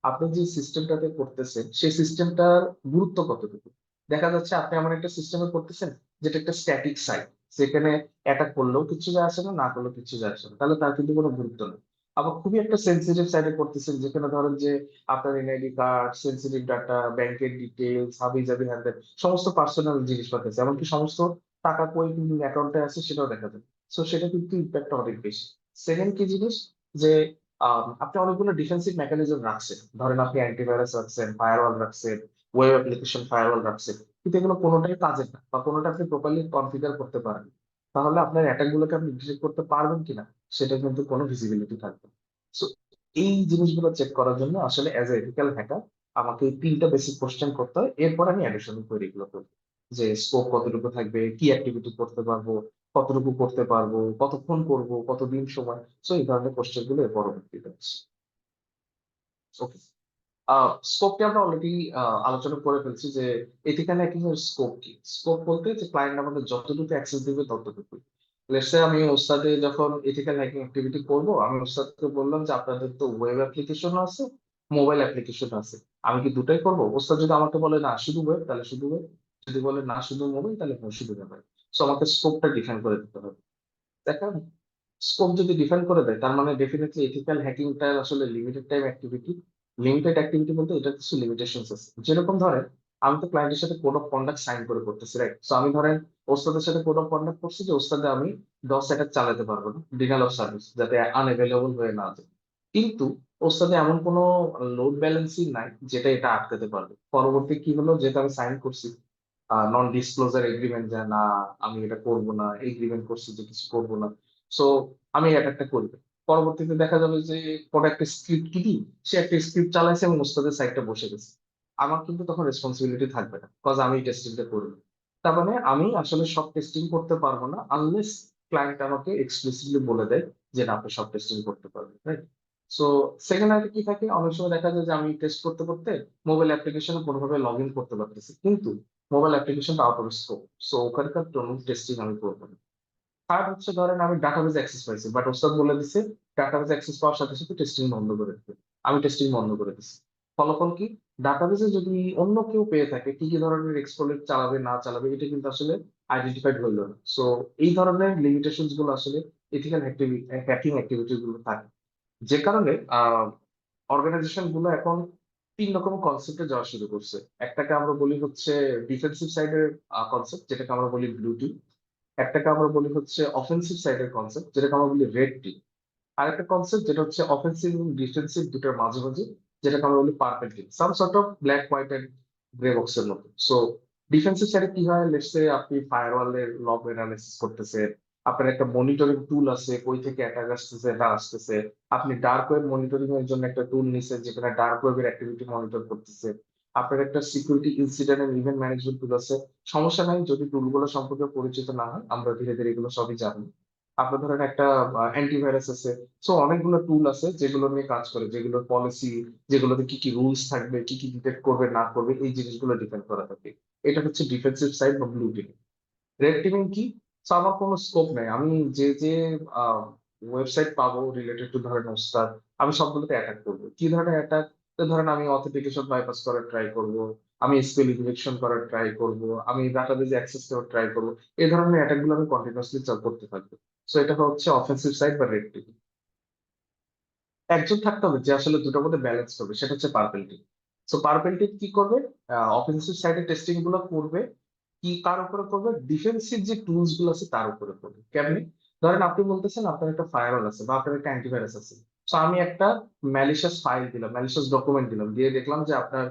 আপনি যে সিস্টেমটাতে করতেছেন সেই সিস্টেমটার গুরুত্ব কতটুকু। দেখা যাচ্ছে আপনি এমন একটা সিস্টেমে করতেছেন যেটা একটা স্ট্যাটিক সাইট, সেখানে অ্যাটাক করলেও কিছু যায় আসে না, না করলেও কিছু যায় আসে না, তাহলে তার কিন্তু কোনো গুরুত্ব নেই। আবার খুবই একটা সেন্সিটিভ সাইটে করতেছেন, যেখানে ধরেন যে আপনার এনআইডি কার্ড, সেন্সিটিভ ডাটা, ব্যাংকের ডিটেলস, হাবি জাবি হ্যান্ড সমস্ত পার্সোনাল জিনিসপত্র আছে, এমনকি সমস্ত টাকা কই কিন্তু অ্যাকাউন্টে আছে সেটাও দেখা যায়। সো সেটা কিন্তু ইম্প্যাক্ট অনেক বেশি। সেকেন্ড কি জিনিস, যে আপনি অনেকগুলো ডিফেন্সিভ মেকানিজম রাখছেন, ধরেন আপনি অ্যান্টিভাইরাস রাখছেন, ফায়ারওয়াল রাখছেন, ওয়েব অ্যাপ্লিকেশন ফায়ারওয়াল রাখছেন, কিন্তু এগুলো কোনোটাই কাজের না, বা কোনোটা আপনি প্রপারলি কনফিগার করতে পারেন না। তাহলে আপনার অ্যাটাক গুলোকে আপনি ডিটেক্ট করতে পারবেন কিনা সেটা কিন্তু কোনো ভিজিবিলিটি থাকবে না। সো এই জিনিসগুলো চেক করার জন্য আসলে অ্যাজ এ এথিক্যাল হ্যাকার আমাকে এই তিনটা বেসিক কোশ্চেন করতে হয়, এরপর আমি অ্যাডিশনাল কোয়েরি গুলো করবো। যে স্কোপ কতটুকু থাকবে, কি অ্যাক্টিভিটি করতে পারবো, কতটুকু করতে পারবো, কতক্ষণ করব, কতদিন সময়। সো এই ধরনের কোশ্চেন গুলো এর পরবর্তীতে আছে। ওকে, স্কোপটি আমরা অলরেডি আলোচনা করে ফেলছি যে এথিক্যাল হ্যাকিং এর স্কোপ কি। স্কোপ বলতে যে ক্লায়েন্ট আমাদের যতটুকু অ্যাক্সেস দিবে ততটুকু। লেটস সে আমি ওস্তাদে যখন এথিক্যাল হ্যাকিং অ্যাক্টিভিটি করব, আমি ওস্তাদকে বললাম যে আপনাদের তো ওয়েব অ্যাপ্লিকেশন আছে, মোবাইল অ্যাপ্লিকেশন আছে, আমি কি দুটাই করব। ওস্তাদ যদি আমাকে বলে না শুধু ওয়েব, তাহলে শুধু ওয়েব। যদি বলে না শুধু মোবাইল, তাহলে শুধু মোবাইল। সো আমাকে স্কোপটা ডিফাইন করে দিতে হবে। দেখেন, স্কোপ যদি ডিফাইন করে দেয় তার মানে ডেফিনেটলি এথিক্যাল হ্যাকিংটা আসলে limited time activity. Limited activity বলতে এটা কিছু লিমিটেশনস আছে, যেরকম ধরেন আমি তো ক্লায়েন্টের সাথে কোড অফ কন্ডাক্ট সাইন করে করতেছি, রাইট। সো আমি ধরেন ওস্তাদের সাথে কোড অফ কন্ডাক্ট করছি যে ওস্তাদে আমি 10 সেকেন্ড চালাতে পারবো না, ডিনাল অফ সার্ভিস, যাতে আনএভেলেবল হয়ে না যায়। কিন্তু ওস্তাদে এমন কোনো লোড ব্যালেন্সিং নাই যেটা এটা আটকাতে পারবে। পরবর্তী কি হলো, যেটা আমি সাইন করছি নন ডিসক্লোজার এগ্রিমেন্ট, যে না আমি এটা করব না, এগ্রিমেন্ট করছি যে কিছু করব না। সো আমি এটা একটা করি, পরবর্তীতে দেখা যাবে যে কোনো একটা স্ক্রিপ্ট কি সে একটা স্ক্রিপ্ট চালাইছে এবং ওস্তাদের সাইডটা বসে গেছে, আমার কিন্তু তখন রেসপন্সিবিলিটি থাকবে না, কজ আমি টেস্টিংটা করবো। তার মানে আমি আসলে সব টেস্টিং করতে পারবো না আনলেস ক্লায়েন্ট আমাকে এক্সপ্লিসিটলি বলে দেয় যে না আপনি সব টেস্টিং করতে পারবেন, রাইট। সো সেকেন্ড আরেকটা কি থাকে, অনেক সময় দেখা যায় যে আমি টেস্ট করতে করতে মোবাইল অ্যাপ্লিকেশনে কোনোভাবে লগ ইন করতে পারতেছি, কিন্তু মোবাইল অ্যাপ্লিকেশনটা আউট অফ স্কোপ। সো ওখানকার টেস্টিং আমি করবো না। থার্ড হচ্ছে, ধরেন আমি ডাটাবেজ অ্যাক্সেস পাইছি, বাট ওস্তাদ বলে দিছে ডাটাবেজ অ্যাক্সেস পাওয়ার সাথে সাথে টেস্টিং বন্ধ করে দিতে। আমি টেস্টিং বন্ধ করে দিচ্ছি। ফলাফল কি, ডাটাবেজে যদি অন্য কেউ পেয়ে থাকে কি কি ধরনের এক্সপ্লয়েট চালাবে না চালাবে এটা কিন্তু আসলে আইডেন্টিফাইড হইলো না। সো এই ধরনের লিমিটেশনস গুলো আসলে এথিক্যাল হ্যাকিং অ্যাক্টিভিটি গুলো থাকে, যে কারণে অর্গানাইজেশন গুলো এখন 3 রকম কনসেপ্টে যাওয়া শুরু করছে। একটাকে আমরা বলি হচ্ছে ডিফেন্সিভ সাইডের কনসেপ্ট, যেটাকে আমরা বলি ব্লু টিম। একটাকে আমরা বলি হচ্ছে অফেন্সিভ সাইডের কনসেপ্ট, যেটাকে আমরা বলি রেড টিম। আরেকটা কনসেপ্ট যেটা হচ্ছে অফেন্সিভ এবং ডিফেন্সিভ দুটোর মাঝামাঝি, যেটাকে আমরা বলি purple team, some sort of black white and grey বক্সের মতো। সো ডিফেন্সিভ সাইডে কি হয়, লেটস সে আপনি ফায়ারওয়ালের লগ অ্যানালিসিস করতেছেন, আপনার একটা মনিটরিং টুল আছে, কই থেকে অ্যাটাক আসতেছে না আসতেছে। আপনি ডার্ক ওয়েব মনিটরিং এর জন্য একটা টুল নিছেন, যেখানে ডার্ক ওয়েবের অ্যাক্টিভিটি মনিটর করতেছে। আপনার একটা security incident and event management tool আছে। সমস্যা নাই যদি টুলগুলো সম্পর্কে পরিচিত না হয়, আমরা ধীরে ধীরে এগুলো সবই জানি। আপনার ধরেন একটা অ্যান্টিভাইরাস আছে। সো অনেকগুলো টুল আছে যেগুলো নিয়ে কাজ করে, যেগুলোর পলিসি, যেগুলোতে কি কি রুলস থাকবে, কি কি ডিটেক্ট করবে না করবে, এই জিনিসগুলো ডিপেন্ড করা থাকে। এটা হচ্ছে ডিফেন্সিভ সাইড বা ব্লু টিম। রেড টিমিং কি? So, আমার কোনো স্কোপ নাই, আমি যে যে ওয়েবসাইট পাবো রিলেটেড টু ধরেন ওস্তাদ, আমি সবগুলোতে অ্যাটাক করবো। কি ধরনের অ্যাটাক? ধরেন আমি অথেন্টিকেশন বাইপাস করার ট্রাই করব, আমি এসকিউএল ইনজেকশন করার ট্রাই করব, আমি ডাটাবেজে অ্যাক্সেস করার ট্রাই করব। এই ধরনের অ্যাটাক গুলো আমি কন্টিনিউয়াসলি করতে থাকবো। সো এটা হচ্ছে অফেন্সিভ সাইড বা রেড টিম। একজন থাকতে হবে যে আসলে দুটোর মধ্যে ব্যালেন্স করবে, সেটা হচ্ছে purple team. So purple team কি করবে? অফেন্সিভ সাইডে টেস্টিং গুলো করবে। কি কার উপরে করবে? ডিফেন্সিভ যে টুলস গুলো আছে তার উপরে করবে। কেমনি? ধরেন আপনি বলতেছেন আপনার একটা ফায়ারওয়াল আছে বা আপনার একটা অ্যান্টিভাইরাস আছে। তো আমি একটা ম্যালিশিয়াস ফাইল দিলাম, ম্যালিশিয়াস ডকুমেন্ট দিলাম, দিয়ে দেখলাম যে আপনার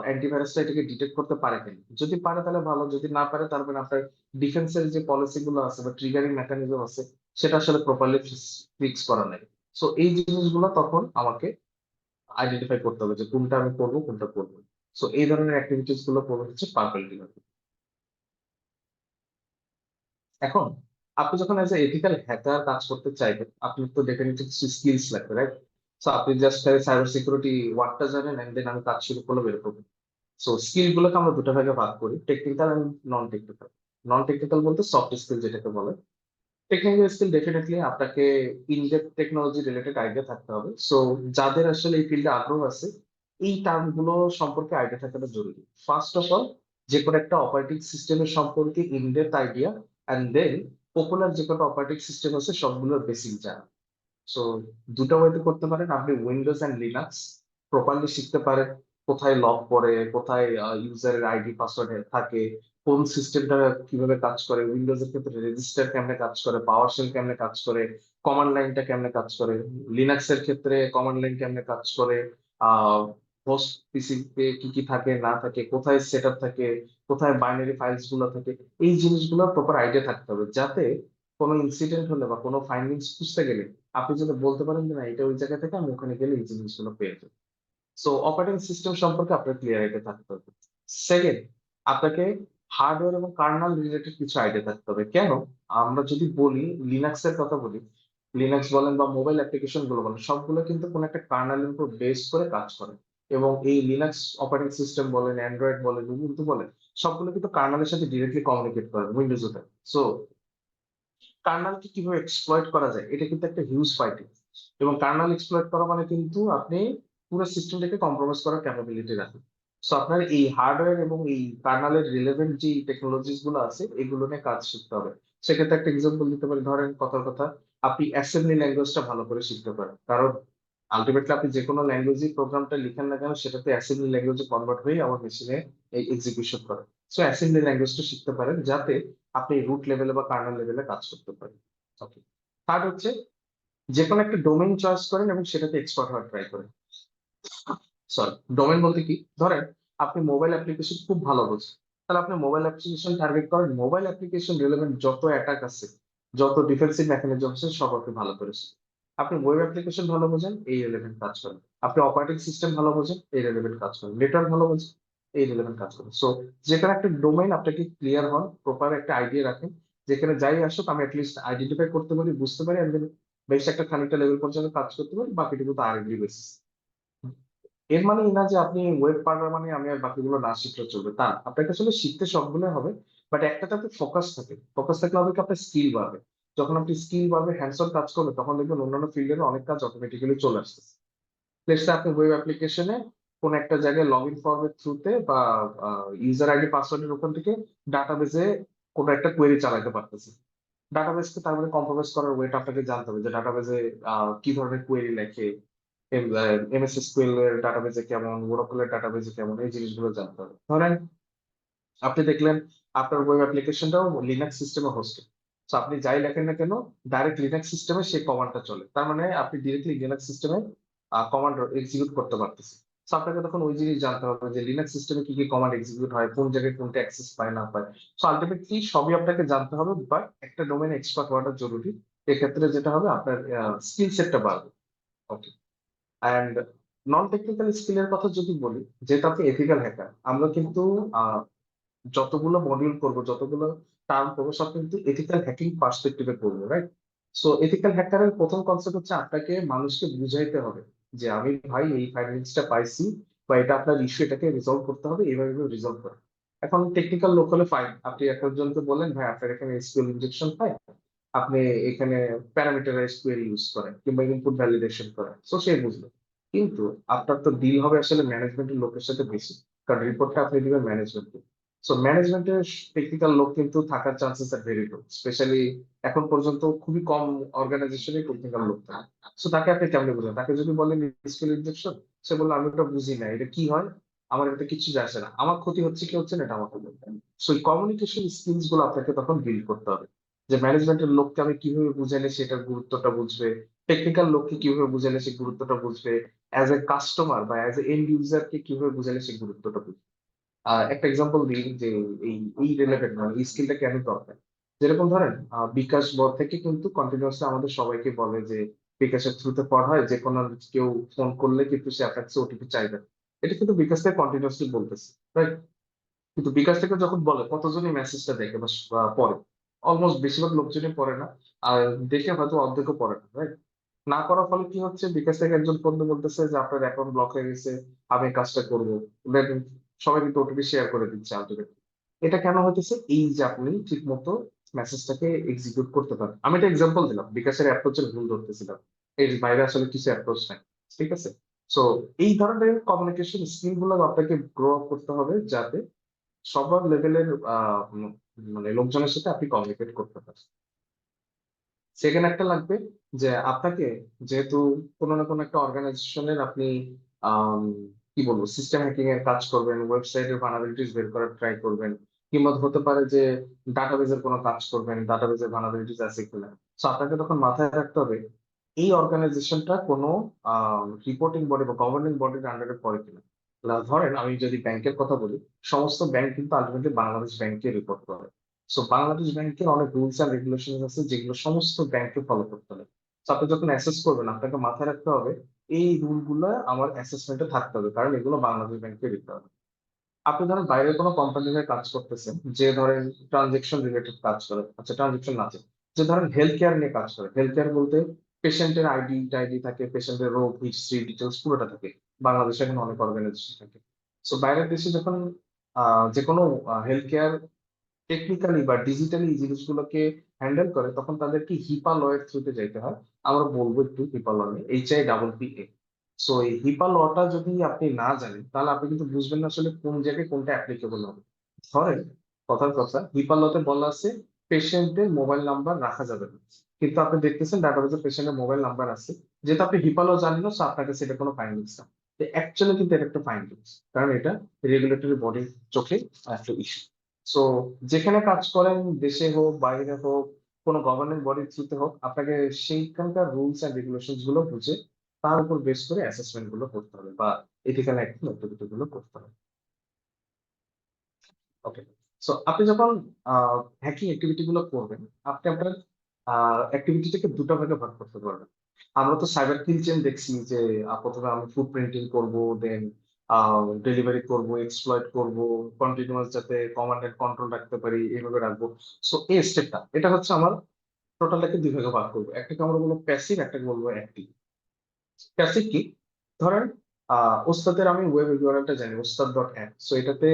অ্যান্টিভাইরাসটা এটাকে ডিটেক্ট করতে পারে কিনা। যদি পারে তাহলে ভালো, যদি না পারে তার মানে আপনার ডিফেন্সের যে পলিসি গুলো আছে বা ট্রিগারিং মেকানিজম আছে সেটা আসলে প্রপারলি ফিক্স করা নাই। সো এই জিনিসগুলো তখন আমাকে আইডেন্টিফাই করতে হবে যে কোনটা আমি করবো কোনটা করবো। সো এই ধরনের অ্যাক্টিভিটিস গুলো করবে হচ্ছে পার্পল টিম। এখন আপনি যখন এজ এ এথিক্যাল হ্যাকার কাজ করতে চাইবেন, আপনি তো ডেফিনেটলি কিছু স্কিলস লাগবে, রাইট? সো আপনি জাস্ট সাইবার সিকিউরিটি ওয়ার্ডটা জানেন এন্ড দেন আমি কাজ শুরু করলে বের করবো। সো স্কিল গুলোকে আমরা দুটো ভাগে ভাগ করি, technical and non technical. Non technical বলতে সফট স্কিল যেটাকে বলে। টেকনিক্যাল স্কিল ডেফিনেটলি আপনাকে ইনডেপথ টেকনোলজি রিলেটেড আইডিয়া থাকতে হবে। সো যাদের আসলে এই ফিল্ডে আগ্রহ আছে, এই টার্ম গুলো সম্পর্কে আইডিয়া থাকাটা জরুরি। ফার্স্ট অফ অল, যে কোনো একটা অপারেটিং সিস্টেমের সম্পর্কে in depth idea, and then popular যে কোনো অপারেটিং সিস্টেম আছে সবগুলোর বেসিক জানা। সো দুটো ওয়েতে করতে পারেন। আপনি উইন্ডোজ এন্ড লিনাক্স প্রপারলি শিখতে পারেন, কোথায় লক পড়ে, কোথায় ইউজারের আইডি পাসওয়ার্ড থাকে, কোন সিস্টেমটা কিভাবে কাজ করে, উইন্ডোজ এর ক্ষেত্রে রেজিস্টার কেমনে কাজ করে, পাওয়ার শেল কেমনে কাজ করে, কমান্ড লাইনটা কেমনে কাজ করে, লিনাক্স এর ক্ষেত্রে কমান্ড লাইন কেমনে কাজ করে, হোস্ট পিসিতে কি কি থাকে না থাকে, কোথায় সেটআপ থাকে, কোথায় বাইনারি ফাইলস গুলো থাকে, এই জিনিসগুলো প্রপার আইডিয়া থাকতে হবে, যাতে কোনো ইনসিডেন্ট হলে বা কোনো ফাইন্ডিংস খুঁজতে গেলে আপনি যদি বলতে পারেন যে না এটা ওই জায়গা থেকে, আমি ওখানে গেলে এই জিনিসগুলো পেয়ে যাবো। সো অপারেটিং সিস্টেম সম্পর্কে আপনার ক্লিয়ার আইডিয়া থাকতে হবে। সেকেন্ড, আপনাকে হার্ডওয়্যার এবং কার্নাল রিলেটেড কিছু আইডিয়া থাকতে হবে। কেন? আমরা যদি বলি, লিনাক্স এর কথা বলি, লিনাক্স বলেন বা মোবাইল অ্যাপ্লিকেশন গুলো বলেন, সবগুলো কিন্তু কোনো একটা কার্নালের উপর বেস করে কাজ করে। এবং এই লিনাক্স অপারেটিং সিস্টেম বলেন, অ্যান্ড্রয়েড বলেন, উবুন্টু বলেন, সবগুলো কিন্তু কার্নালের সাথে ডিরেক্টলি কমিউনিকেট করে, উইন্ডোজও থাকে। সো কার্নালকে কিভাবে এক্সপ্লয়েট করা যায়, এটা কিন্তু একটা হিউজ ফাইটিং। এবং কার্নাল এক্সপ্লয়েট করা মানে কিন্তু আপনি পুরো সিস্টেমটাকে কম্প্রোমাইজ করার ক্যাপাবিলিটি রাখেন। সো আপনার এই হার্ডওয়্যার এবং এই কার্নালের রিলেভেন্ট যে টেকনোলজিস গুলো আছে এগুলো নিয়ে কাজ শিখতে হবে। সেক্ষেত্রে একটা এক্সাম্পল দিতে পারি, ধরেন কথার কথা, আপনি অ্যাসেম্বলি ল্যাঙ্গুয়েজটা ভালো করে শিখতে পারেন, কারণ আলটিমেটলি আপনি যে কোনো ল্যাঙ্গুয়েজই প্রোগ্রামটা লিখেন না কেন সেটাতে অ্যাসেম্বলি ল্যাঙ্গুয়েজে কনভার্ট হয়ে আমার মেশিনে এক্সিকিউশন করে। সো অ্যাসেম্বলি ল্যাঙ্গুয়েজটা শিখতে পারেন যাতে আপনি রুট লেভেলে বা কার্নাল লেভেলে কাজ করতে পারেন। ওকে। থার্ড হচ্ছে, যে কোনো একটা ডোমেইন চয়েস করেন এবং সেটাতে এক্সপার্ট হওয়ার ট্রাই করেন। সরি, ডোমেইন বলতে কি? ধরেন আপনি মোবাইল অ্যাপ্লিকেশন খুব ভালো বোঝেন, তাহলে আপনি মোবাইল অ্যাপ্লিকেশন টার্গেট করেন, মোবাইল অ্যাপ্লিকেশন রিলেভেন্ট যত অ্যাটাক আছে, যত ডিফেন্সিভ মেকানিজম আছে সব আপনি ভালো করেছেন। আপনি ওয়েব অ্যাপ্লিকেশন ভালো বোঝেন, এই রিলেভেন্ট কাজ করেন। আপনি অপারেটিং সিস্টেম ভালো বোঝেন, এই রিলেভেন্ট কাজ করেন। নেটওয়ার্ক ভালো বোঝেন, এই রিলেভেন্ট কাজ করেন। সো যে কোনো একটা ডোমেইন আপনাকে ক্লিয়ার হন, প্রপার একটা আইডিয়া রাখেন, যেখানে যাই আসুক আমি অ্যাটলিস্ট আইডেন্টিফাই করতে পারি, বুঝতে পারি, এন্ড দেন বেশ একটা খানিকটা লেভেল পর্যন্ত কাজ করতে পারি, বাকিটুকু তো আর বেসিস। এর মানে এই না যে আপনি ওয়েব পারবেন মানে আমি আর বাকিগুলো না শিখলে চলবে, তা না। আপনাকে আসলে শিখতে সবগুলো হবে, বাট একটাতে আপনি ফোকাস থাকে, ফোকাস থাকলে হবে কি আপনার স্কিল বাড়বে। যখন আপনি স্কিল বাড়বে, হ্যান্ডস অন কাজ করবে, তখন দেখবেন অন্যান্য ফিল্ডের অনেক কাজ অটোমেটিক্যালি চলে আসতেছে। লেটস সে আপনি ওয়েব অ্যাপ্লিকেশনে কোন একটা জায়গায় লগ ইন ফর্মের থ্রুতে বা ইউজার আইডি পাসওয়ার্ডের ওখান থেকে ডাটাবেজে কোন একটা কোয়েরি চালাতে পারতেছে। ডাটাবেসকে তার মানে কম্প্রোমাইজ করার ওয়েটা আপনাকে জানতে হবে, যে ডাটাবেজে কি ধরনের কোয়েরি লেখে, এমএস এসকিউএল এর ডাটাবেজে কেমন, ওরাকল এর ডাটাবেজে কেমন, এই জিনিসগুলো জানতে হবে। ধরেন আপনি দেখলেন আপনার ওয়েব অ্যাপ্লিকেশনটাও লিনাক্স সিস্টেমে হোস্টেড। সো আপনি যাই লেখেন না কেন, ডাইরেক্ট লিনাক্স সিস্টেমে সেই কমান্ডটা চলে, তার মানে আপনি ডিরেক্টলি লিনাক্স সিস্টেমে কমান্ড এক্সিকিউট করতে পারতেছেন। সো আপনাকে তখন ওই জিনিস জানতে হবে যে লিনাক্স সিস্টেমে কি কি কমান্ড এক্সিকিউট হয়, কোন জায়গায় কোনটা অ্যাক্সেস পায় না পায়। সো আলটিমেটলি সবই আপনাকে জানতে হবে, বাট একটা ডোমেন এক্সপার্ট হওয়াটা জরুরি। এক্ষেত্রে যেটা হবে আপনার স্কিল সেটটা বাড়বে। ওকে। অ্যান্ড নন টেকনিক্যাল স্কিলের কথা যদি বলি, যেটা আপনি এথিক্যাল হ্যাকার, আমরা কিন্তু যতগুলো মডিউল করব, যতগুলো টার্ম করবো, সব কিন্তু এথিক্যাল হ্যাকিং পার্সপেক্টিভে করবো, রাইট? সো এথিক্যাল হ্যাকারের প্রথম কনসেপ্ট হচ্ছে আপনাকে মানুষকে বুঝাইতে হবে যে আমি ভাই এই ফাইন্যান্সটা পাইছি বা এটা আপনার ইস্যু, এটাকে রিজলভ করতে হবে, এইভাবে রিজলভ করে। এখন টেকনিক্যাল লোক হলে ফাইন, আপনি একজনকে বললেন ভাই আপনার এখানে এসকিউএল ইনজেকশন পাই, আপনি এখানে প্যারামিটারাইজড কোয়েরি ইউজ করেন কিংবা ইনপুট ভ্যালিডেশন করেন, সো সে বুঝলো। কিন্তু আপনার তো ডিল হবে আসলে ম্যানেজমেন্টের লোকের সাথে বেশি, কারণ রিপোর্টটা আপনি দিবেন ম্যানেজমেন্টকে। সো ম্যানেজমেন্টের টেকনিক্যাল লোক কিন্তু থাকার chances are very good, specially এখন পর্যন্ত খুবই কম অর্গানাইজেশনে টেকনিক্যাল লোক থাকে। সো তাকে আপনি কেমনে বুঝেন? তাকে যদি বলেন স্কিল ইনজেকশন, সে বললো আমি ওটা বুঝি না, এটা কি হয়, আমার এটা কিছু যায় আসে না, আমার ক্ষতি হচ্ছে কি হচ্ছে না এটা আমাকে বলবেন। সো এই কমিউনিকেশন স্কিলস গুলো আপনাকে তখন বিল্ড করতে হবে, যে ম্যানেজমেন্টের লোককে আমি কিভাবে বুঝাইলে সেটার গুরুত্বটা বুঝবে, টেকনিক্যাল লোককে কিভাবে বুঝাইলে সে গুরুত্বটা বুঝবে, অ্যাজ এ কাস্টমার বা অ্যাজ এ এন্ড ইউজার কে কিভাবে বুঝাইলে সে গুরুত্বটা বুঝবে। একটা এক্সাম্পল দিই যে এই এই রিলেটেড মানে এই স্কিলটা কেন দরকার। যেরকম ধরেন বিকাশ বল থেকে কিন্তু কন্টিনিউয়াসলি আমাদের সবাইকে বলে যে বিকাশের থ্রুতে পড়া হয়, যে কোনো কেউ ফোন করলে কিন্তু সে আপনার কাছে ওটিপি চাইবে। এটা কিন্তু বিকাশ থেকে কন্টিনিউয়াসলি বলতেছে, রাইট? কিন্তু বিকাশ থেকে যখন বলে কতজনই মেসেজটা দেখে বা পড়ে? অলমোস্ট বেশিরভাগ লোকজনই পড়ে না। আর দেখে হয়তো অর্ধেকও পড়ে না, রাইট? না করার ফলে কি হচ্ছে, বিকাশ থেকে একজন বন্ধু বলতেছে যে আপনার অ্যাকাউন্ট ব্লক হয়ে গেছে, আমি এই কাজটা করবো, দেন সবাই কিন্তু ওটিপি শেয়ার করে দিচ্ছে আলটিমেটলি। এটা কেন হতেছে? এই যে আপনি ঠিক মতো মেসেজটাকে এক্সিকিউট করতে পারেন। আমি একটা এক্সাম্পল দিলাম, বিকাশের অ্যাপ্রোচের ভুল ধরতেছিলাম, এর বাইরে আসলে কিছু অ্যাপ্রোচ নাই, ঠিক আছে? সো এই ধরনের কমিউনিকেশন স্কিল গুলো আপনাকে গ্রো আপ করতে হবে, যাতে সবার লেভেলের মানে লোকজনের সাথে আপনি কমিউনিকেট করতে পারেন। সেকেন্ড একটা লাগবে যে আপনাকে, যেহেতু কোনো না কোনো একটা অর্গানাইজেশনের আপনি আম, কি বলবো সিস্টেম হ্যাকিং এর কাজ করবেন, ওয়েবসাইটের ভালনারেবিলিটিস বের করার ট্রাই করবেন, কিংবা হতে পারে যে ডাটাবেজের কোনো কাজ করবেন, ডাটাবেজের ভালনারেবিলিটিস আছে কিনা। তো আপনাকে তখন মাথায় রাখতে হবে এই অর্গানাইজেশনটা কোনো রিপোর্টিং বডি বা গভর্নিং বডির আন্ডারে পড়ে কিনা। ধরেন আমি যদি ব্যাংকের কথা বলি, সমস্ত ব্যাংক কিন্তু আলটিমেটলি বাংলাদেশ ব্যাংকে রিপোর্ট করে। সো বাংলাদেশ ব্যাংকের অনেক রুলস এন্ড রেগুলেশন আছে যেগুলো সমস্ত ব্যাংকে ফলো করতে হবে। তো আপনি যখন অ্যাসেস করবেন আপনাকে মাথায় রাখতে হবে এই রুল গুলো আমার অ্যাসেসমেন্টে থাকতে হবে, কারণ এগুলো বাংলাদেশ ব্যাংকে দিতে হবে। আপনি ধরেন বাইরের কোনো কোম্পানি হয়ে কাজ করতেছেন, যে ধরেন ট্রানজেকশন রিলেটেড কাজ করে, আচ্ছা ট্রানজেকশন আছে, যে ধরেন হেলথ কেয়ার নিয়ে কাজ করে। হেলথ কেয়ার বলতে পেশেন্টের আইডি টাইডি থাকে, পেশেন্টের রোগ হিস্ট্রি ডিটেলস পুরোটা থাকে। বাংলাদেশে এখন অনেক অর্গানাইজেশন থাকে। সো বাইরের দেশে যখন যে কোনো হেলথ কেয়ার টেকনিক্যালি বা ডিজিটালি এই জিনিসগুলোকে হ্যান্ডেল করে, তখন তাদেরকে হিপা ল এর থ্রুতে যাইতে হয়। আমরা বলবো একটু হিপা ল নিয়ে, HIPPA। সো এই হিপা লটা যদি আপনি না জানেন তাহলে আপনি কিন্তু বুঝবেন না আসলে কোন জায়গায় কোনটা অ্যাপ্লিকেবল হবে। ধরেন কথার কথা, হিপা লতে বলা আছে পেশেন্টের মোবাইল নাম্বার রাখা যাবে না, কিন্তু আপনি দেখতেছেন ডাটাবেজে পেশেন্টের মোবাইল নাম্বার আছে। যেহেতু আপনি হিপা ল জানেন না, সো আপনার কাছে এটা কোনো ফাইন্ডিংস না। অ্যাকচুয়ালি কিন্তু এটা একটা ফাইন্ডিংস, কারণ এটা রেগুলেটরি বডির চোখে একটা ইস্যু। সো যেখানে কাজ করেন, দেশে হোক বাইরে হোক, কোনো গভর্নিং বডির থ্রুতে হোক, আপনাকে সেইখানকার রুলস এন্ড রেগুলেশন গুলো বুঝে তার উপর বেস করে অ্যাসেসমেন্ট গুলো করতে হবে বা এথিক্যাল অ্যাক্টিভিটি গুলো করতে হবে। ওকে। সো আপনি যখন হ্যাকিং অ্যাক্টিভিটি গুলো করবেন, আপনি আপনার অ্যাক্টিভিটিটাকে দুটো ভাগে ভাগ করতে পারবেন। আমরা তো সাইবার কিল চেইন দেখছি যে প্রথমে আমি ফুড প্রিন্টিং করব, দেন ডেলিভারি করব, এক্সপ্লয়েট করব, কন্টিনিউয়াস যাতে কমান্ড এন্ড কন্ট্রোল রাখতে পারি এইভাবে রাখবো। সো এই স্টেপটা এটা হচ্ছে আমার টোটালটাকে দুই ভাগে ভাগ করবো, একটাকে আমরা বলবো প্যাসিভ, একটাকে বলবো অ্যাক্টিভ। প্যাসিভ কি? ধরেন ওস্তাদের আমি ওয়েব ইউআরএলটা জানি, ওস্তাদ.অ্যাপ। সো এটাতে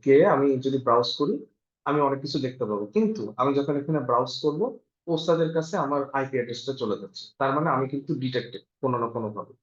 গিয়ে আমি যদি ব্রাউজ করি, আমি অনেক কিছু দেখতে পাবো, কিন্তু আমি যখন এখানে ব্রাউজ করব, ওস্তাদের কাছে আমার আইপি অ্যাড্রেসটা চলে যাচ্ছে, তার মানে আমি কিন্তু ডিটেক্টেড কোনো না কোনো ভাবে।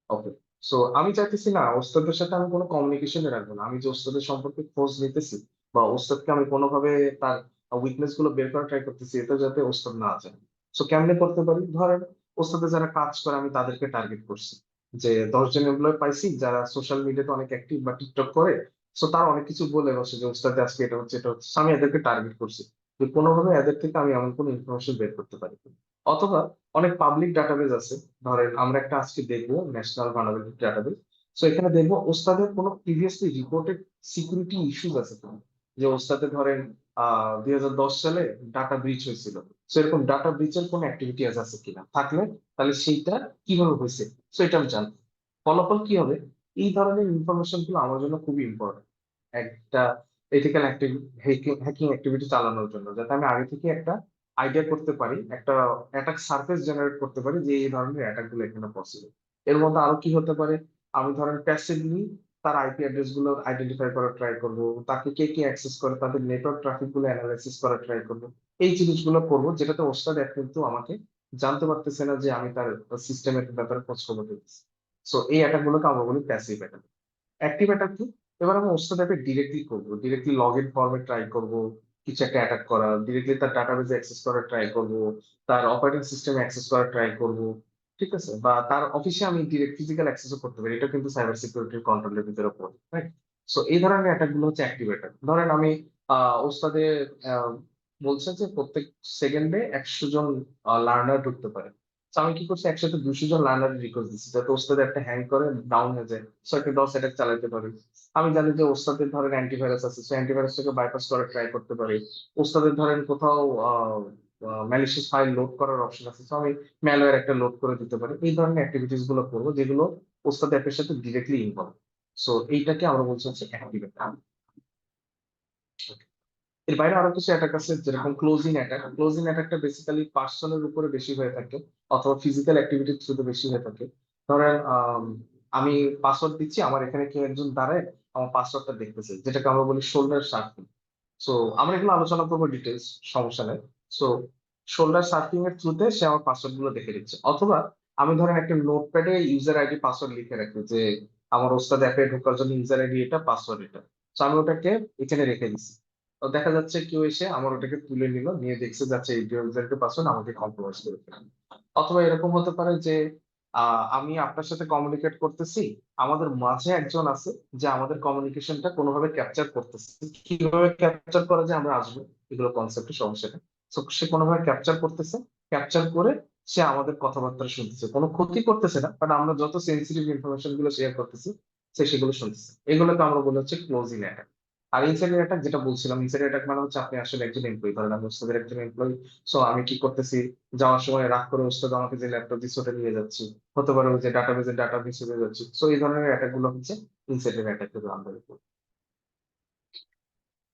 ওকে। সো আমি চাইতেছি না ওস্তাদের সাথে আমি কোনো কমিউনিকেশনে রাখবো না, আমি যে ওস্তাদের সম্পর্কে খোঁজ নিতেছি বা ওস্তাদকে আমি কোনোভাবে তার উইকনেস গুলো বের করার ট্রাই করতেছি, এটা যাতে ওস্তাদ না জানে। সো কেমনে করতে পারি? ধরেন ওস্তাদে যারা কাজ করে আমি তাদেরকে টার্গেট করছি, যে 10 জন এমপ্লয় পাইছি যারা সোশ্যাল মিডিয়াতে অনেক অ্যাক্টিভ বা টিকটক করে। সো তারা অনেক কিছু বলে বসে যে ওস্তাদে আজকে এটা হচ্ছে এটা হচ্ছে। So আমি এদেরকে টার্গেট করছি যে কোনোভাবে এদের থেকে আমি এমন কোনো ইনফরমেশন বের করতে পারি কিনা। অথবা অনেক পাবলিক ডাটাবেজ আছে, ধরেন আমরা একটা আজকে দেখবো ন্যাশনাল ভালনারেবিলিটি ডাটাবেস। সো এখানে দেখবো ওস্তাদের কোনো প্রিভিয়াসলি রিপোর্টেড সিকিউরিটি ইস্যুস আছে কিনা, যে ওস্তাদে ধরেন 2010 সালে ডাটা ব্রিচ হয়েছিল। সো এরকম ডাটা ব্রিচের কোনো অ্যাক্টিভিটি আছে কিনা, থাকলে তাহলে সেইটা কিভাবে হয়েছে, সো এটা আমি জানবো। ফলাফল কি হবে? এই ধরনের ইনফরমেশন গুলো আমার জন্য খুবই ইম্পর্টেন্ট একটা এথিক্যাল হ্যাকিং অ্যাক্টিভিটি চালানোর জন্য, যাতে আমি আগে থেকে একটা আইডিয়া করতে পারি, একটা অ্যাটাক সারফেস জেনারেট করতে পারি যে এই ধরনের অ্যাটাক গুলো এখানে পসিবল। এর মধ্যে আরো কি হতে পারে, আমি ধরেন প্যাসিভলি তার আইপি অ্যাড্রেস গুলো আইডেন্টিফাই করার ট্রাই করব, তাকে কে কে অ্যাক্সেস করে তাদের নেটওয়ার্ক ট্রাফিক গুলো অ্যানালাইসিস করার ট্রাই করব। এই জিনিসগুলো করবো যেটাতে ওস্তাদ কিন্তু আমাকে জানতে পারতেছে না যে আমি তার সিস্টেমের ব্যাপারে খোঁজ খবর দিচ্ছি। সো এই অ্যাটাক গুলোকে আমরা বলি প্যাসিভ অ্যাটাক। অ্যাক্টিভ অ্যাটাক কি, এবার আমি ওর সাথে ডিরেক্টলি করবো, ডিরেক্টলি লগ ইন ফর্মে ট্রাই করবো কিছু একটা অ্যাটাক করা, ডিরেক্টলি তার ডাটাবেজে অ্যাক্সেস করার ট্রাই করবো, তার অপারেটিং সিস্টেমে অ্যাক্সেস করার ট্রাই করবো, ঠিক আছে, বা তার অফিসে আমি ডিরেক্ট ফিজিক্যাল অ্যাক্সেসও করতে পারি, এটা কিন্তু সাইবার সিকিউরিটির কন্ট্রোলের ভিতরে পড়ে, রাইট? সো এই ধরনের অ্যাটাক গুলো হচ্ছে অ্যাক্টিভ অ্যাটাক। ধরেন আমি ওস্তাদে আহ, বলছে যে প্রত্যেক সেকেন্ডে 100 জন লার্নার ঢুকতে পারে। তো আমি কি করছি, একসাথে 200 জন লার্নার রিকোয়েস্ট দিচ্ছি যাতে ওস্তাদ একটা হ্যাং করে ডাউন হয়ে যায়, সো একটা ডস অ্যাটাক চালাতে পারি। আমি জানি যে ওস্তাদের ধরেন অ্যান্টিভাইরাস আছে, সেই অ্যান্টিভাইরাসটাকে বাইপাস করার ট্রাই করতে পারি। ওস্তাদের ধরেন কোথাও ম্যালিশিয়াস ফাইল লোড করার অপশন আছে, তো আমি ম্যালওয়্যার একটা লোড করে দিতে পারি। এই ধরনের অ্যাক্টিভিটিস গুলো করবো যেগুলো ওস্তাদ অ্যাপের সাথে ডিরেক্টলি ইনভলভ। সো এইটাকে আমরা বলছি হচ্ছে অ্যাক্টিভ। এর বাইরে আরো কিছু অ্যাটাক আছে যেরকম ক্লোজিং অ্যাটাক। ক্লোজিং অ্যাটাকটা বেসিক্যালি পার্সনের উপরে বেশি হয়ে থাকে অথবা ফিজিক্যাল অ্যাক্টিভিটির থ্রুতে বেশি হয়ে থাকে। ধরেন আমি পাসওয়ার্ড দিচ্ছি, আমার এখানে কেউ একজন দাঁড়ায় আমার পাসওয়ার্ডটা দেখতেছে, যেটাকে আমরা বলি শোল্ডার শার্পিং। সো আমরা এগুলো আলোচনা করবো ডিটেলস, সমস্যা নেই। সো শোল্ডার সার্ফিং এর থ্রুতে সে আমার পাসওয়ার্ড গুলো দেখে দিচ্ছে, অথবা আমি ধরেন একটা নোটপ্যাডে ইউজার আইডি পাসওয়ার্ড লিখে রাখি যে আমার ওস্তাদ অ্যাপে ঢোকার জন্য ইউজার আইডি এটা, পাসওয়ার্ড এটা। তো আমি ওটাকে এখানে রেখে দিচ্ছি। তো দেখা যাচ্ছে কেউ এসে আমার ওটাকে তুলে নিল, নিয়ে দেখছে যাচ্ছে এই ইউজারকে পাসওয়ার্ড আমাকে কম্প্রোমাইজ করে ফেলল। অথবা এরকম হতে পারে যে আমি আপনার সাথে কমিউনিকেট করতেছি, আমাদের মাঝে একজন আছে যে আমাদের কমিউনিকেশনটা কোনোভাবে ক্যাপচার করতেছে। কিভাবে ক্যাপচার করা যায় আমরা আসবো, এগুলো কনসেপ্টের সমস্যা নেই। তো সে কোনোভাবে ক্যাপচার করতেছে, ক্যাপচার করে সে আমাদের কথাবার্তা শুনতেছে, কোনো ক্ষতি করতেছে না, বাট আমরা যত সেন্সিটিভ ইনফরমেশন গুলো শেয়ার করতেছি সে সেগুলো শুনতেছে। এগুলোকে আমরা বলি হচ্ছে ক্লোজিং অ্যাটাক। আর ইনসাইডার অ্যাটাক যেটা বলছিলাম, ইনসাইডার অ্যাটাক মানে হচ্ছে আপনি আসলে একজন এমপ্লয়ি, ধরেন আমি ওস্তাদের একজন এমপ্লয়ি। সো আমি কি করতেছি, যাওয়ার সময় রাগ করে ওস্তাদ আমাকে যে ল্যাপটপ দিচ্ছে ওটা নিয়ে যাচ্ছি, হতে পারে ওই যে ডাটাবেজের ডাটা মিস হয়ে যাচ্ছে। সো এই ধরনের অ্যাটাক গুলো হচ্ছে ইনসাইডার অ্যাটাক এর আন্ডারে।